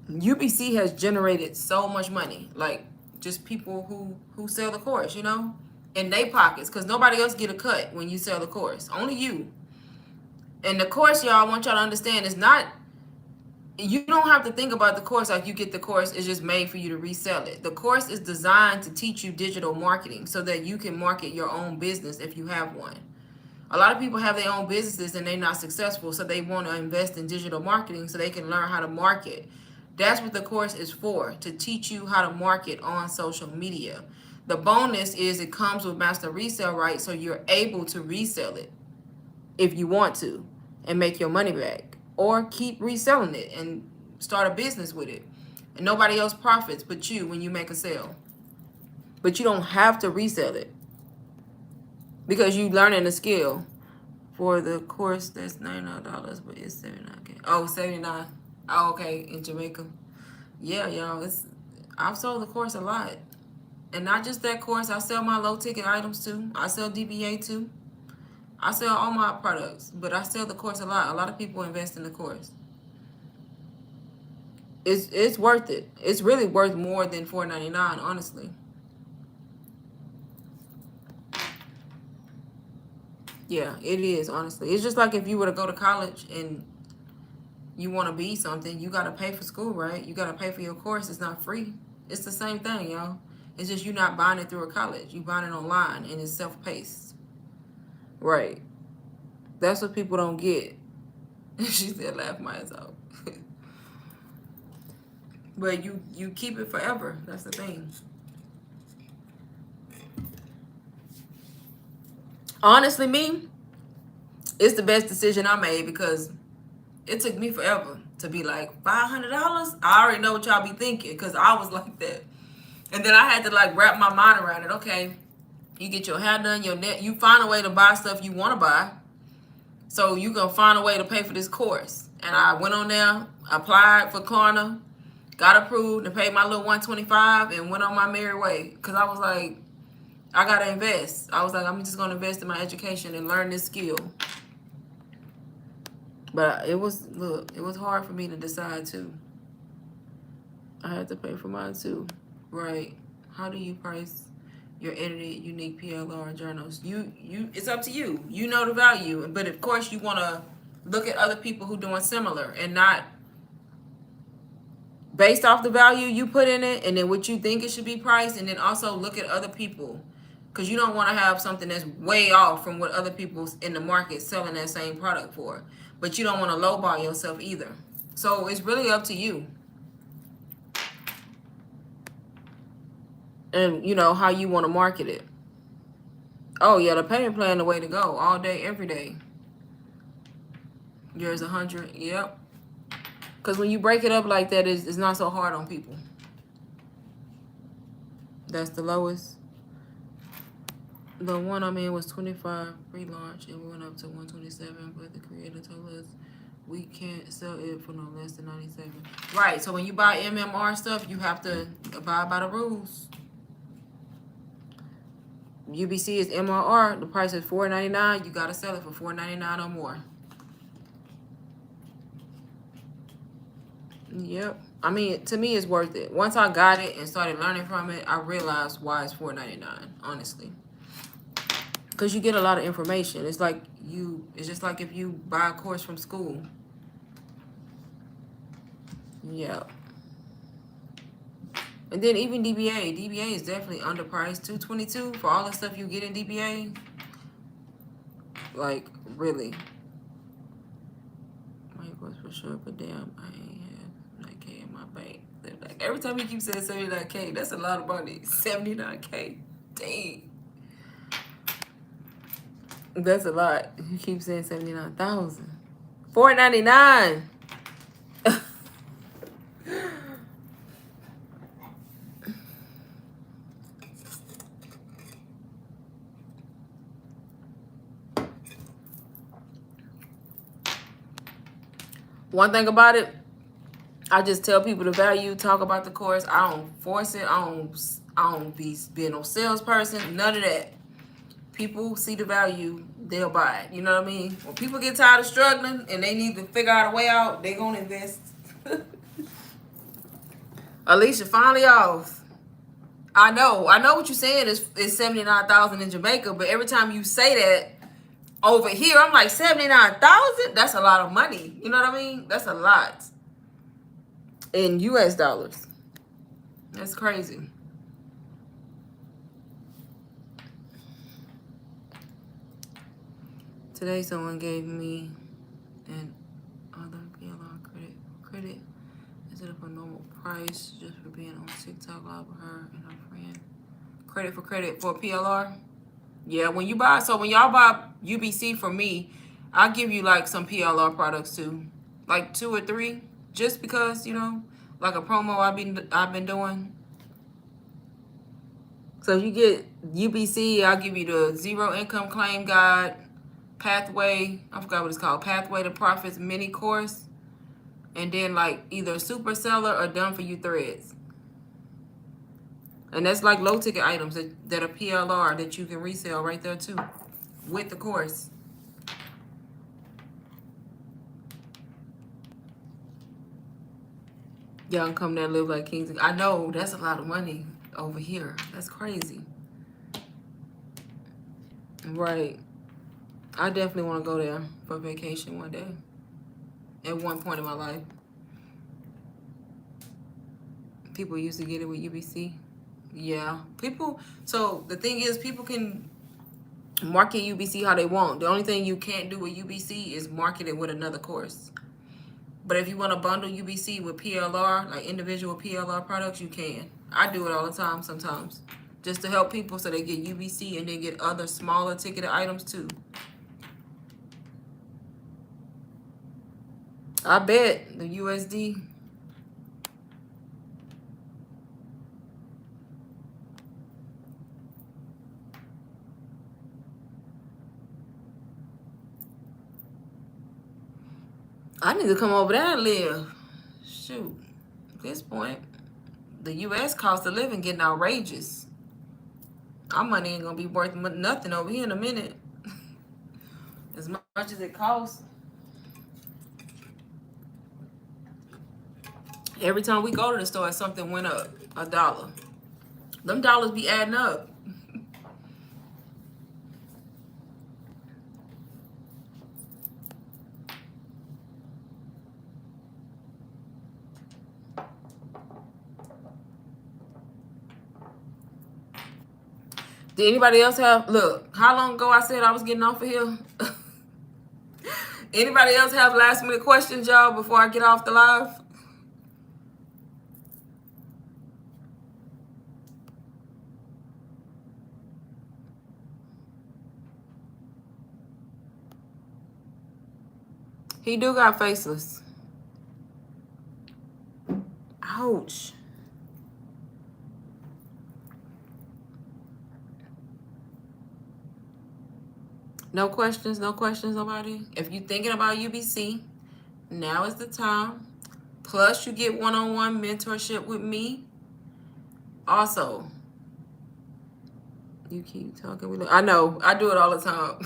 UBC has generated so much money, like just people who sell the course, you know, in their pockets, because nobody else get a cut when you sell the course, only you. And the course, y'all, I want y'all to understand, is not, you don't have to think about the course like you get the course, it's just made for you to resell it. The course is designed to teach you digital marketing so that you can market your own business if you have one. A lot of people have their own businesses and they're not successful, so they want to invest in digital marketing so they can learn how to market. That's what the course is for, to teach you how to market on social media. The bonus is it comes with master resale rights, so you're able to resell it if you want to and make your money back, or keep reselling it and start a business with it. And nobody else profits but you when you make a sale. But you don't have to resell it because you learning the skill. For the course, that's $99, but it's $79. Okay. Oh, $79. Oh, okay, in Jamaica. Yeah, y'all, I've sold the course a lot. And not just that course, I sell my low ticket items too. I sell DBA too. I sell all my products, but I sell the course a lot. A lot of people invest in the course. It's worth it. It's really worth more than $4.99, honestly. Yeah, it is, honestly. It's just like if you were to go to college and you want to be something, you got to pay for school, right? You got to pay for your course. It's not free. It's the same thing, y'all. It's just you're not buying it through a college. You buying it online, and it's self-paced. Right. That's what people don't get. She said, laugh my ass off. But you keep it forever. That's the thing. Honestly, me, it's the best decision I made because it took me forever to be like $500. I already know what y'all be thinking because I was like that. And then I had to like wrap my mind around it. Okay, you get your hair done, your net, you find a way to buy stuff you want to buy. So you gonna find a way to pay for this course. And I went on there, applied for Klarna, got approved, and paid my little $125 and went on my merry way. Cause I was like, I gotta invest. I was like, I'm just gonna invest in my education and learn this skill. But it was hard for me to decide too. I had to pay for mine too. Right. How do you price your edited unique PLR journals? It's up to you. You know the value. But of course you wanna look at other people who doing similar and not based off the value you put in it and then what you think it should be priced, and then also look at other people. Because you don't want to have something that's way off from what other people's in the market selling that same product for. But you don't want to lowball yourself either. So it's really up to you. And you know how you want to market it. Oh yeah, the payment plan the way to go. All day, every day. There's 100. Yep. Because when you break it up like that, it's not so hard on people. That's the lowest. The one I'm in was 25 pre-launch, and we went up to 127, but the creator told us we can't sell it for no less than 97. Right, so when you buy MMR stuff, you have to abide by the rules. UBC is MRR, the price is $4.99. You gotta sell it for $4.99 or more. Yep. I mean, to me, it's worth it. Once I got it and started learning from it, I realized why it's $4.99, honestly. Because you get a lot of information. It's like it's just like if you buy a course from school. Yeah. And then even DBA. DBA is definitely underpriced. $222 for all the stuff you get in DBA. Like, really. My course for sure, but damn, I ain't have 9K in my bank. Like, every time you keep saying 79K, that's a lot of money. 79K. Dang. That's a lot. You keep saying 79,000. $4.99. One thing about it, I just tell people the value, talk about the course. I don't force it. I don't be being no salesperson. None of that. People see the value, they'll buy it. You know what I mean? When people get tired of struggling and they need to figure out a way out, they gonna invest. Alicia, finally off. I know what you're saying is 79,000 in Jamaica, but every time you say that over here, I'm like 79,000. That's a lot of money. You know what I mean? That's a lot in US dollars. That's crazy. Today someone gave me an other PLR credit instead of a normal price just for being on TikTok live with her and her friend. Credit for PLR. Yeah, when y'all buy UBC from me, I'll give you like some PLR products too. Like 2 or 3. Just because, you know, like a promo I've been doing. So if you get UBC, I'll give you the Zero Income Claim Guide, Pathway, I forgot what it's called, Pathway to Profits mini course, and then like either Super Seller or Done For You threads. And that's like low ticket items that are PLR that you can resell right there too with the course. Y'all can come there and live like kings. I know that's a lot of money over here. That's crazy. Right. I definitely want to go there for vacation one day. At one point in my life. People used to get it with UBC. Yeah. People, so the thing is, people can market UBC how they want. The only thing you can't do with UBC is market it with another course. But if you want to bundle UBC with PLR, like individual PLR products, you can. I do it all the time sometimes. Just to help people so they get UBC and then get other smaller ticketed items too. I bet the USD. I need to come over there and live. Shoot. At this point, the US cost of living getting outrageous. Our money ain't gonna be worth nothing over here in a minute. As much as it costs. Every time we go to the store, something went up $1. Them dollars be adding up. Did anybody else have, look, how long ago I said I was getting off of here? Anybody else have last minute questions, y'all, before I get off the live? He do got faceless. Ouch. No questions, nobody? If you're thinking about UBC, now is the time. Plus, you get one-on-one mentorship with me. Also, you keep talking. I know, I do it all the time.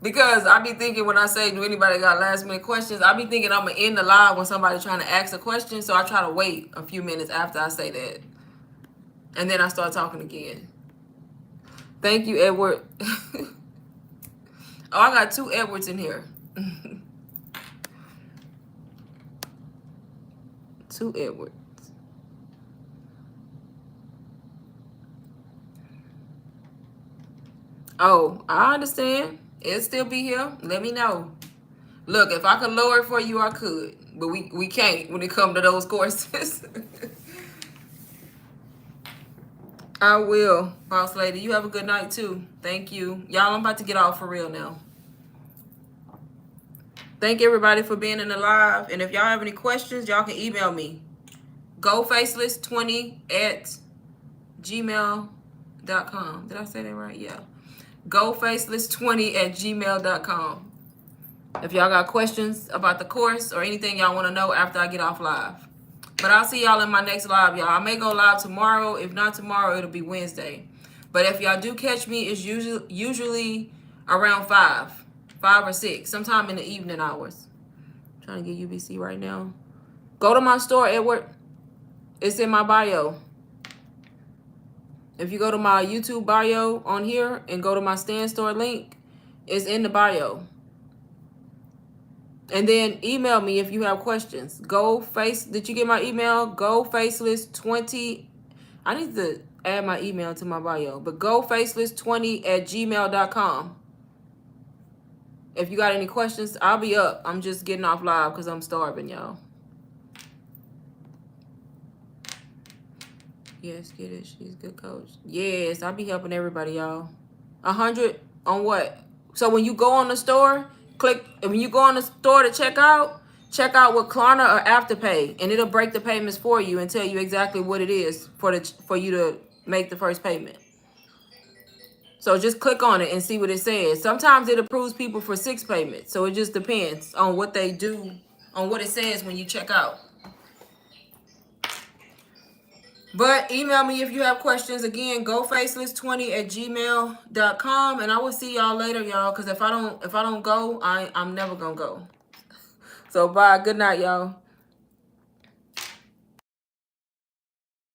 Because I be thinking when I say, do anybody got last minute questions? I be thinking I'm going to end the live when somebody's trying to ask a question. So I try to wait a few minutes after I say that. And then I start talking again. Thank you, Edward. Oh, I got 2 Edwards in here. 2 Edwards. Oh, I understand. It'll still be here. Let me know. Look, if I could lower it for you, I could. But we can't when it comes to those courses. I will, boss lady. You have a good night, too. Thank you. Y'all, I'm about to get off for real now. Thank everybody for being in the live. And if y'all have any questions, y'all can email me. GoFaceless20@gmail.com. Did I say that right? Yeah. GoFaceless20@gmail.com. If y'all got questions about the course or anything y'all want to know after I get off live. But I'll see y'all in my next live, y'all. I may go live tomorrow. If not tomorrow, it'll be Wednesday. But if y'all do catch me, it's usually around 5 or 6, sometime in the evening hours. I'm trying to get UBC right now. Go to my store, Edward. It's in my bio. If you go to my YouTube bio on here and go to my Stan Store link, it's in the bio. And then email me if you have questions. Did you get my email? GoFaceless20. I need to add my email to my bio. But GoFaceless20@gmail.com. If you got any questions, I'll be up. I'm just getting off live because I'm starving, y'all. Yes, get it. She's a good coach. Yes, I'll be helping everybody, y'all. 100 on what? So when you go on the store, when you go on the store to check out with Klarna or Afterpay, and it'll break the payments for you and tell you exactly what it is for you to make the first payment. So just click on it and see what it says. Sometimes it approves people for 6 payments. So it just depends on what they do, on what it says when you check out. But email me if you have questions. Again, GoFaceless20@gmail.com, and I will see y'all later, y'all. Because if I don't go, I'm never gonna go. So bye. Good night, y'all.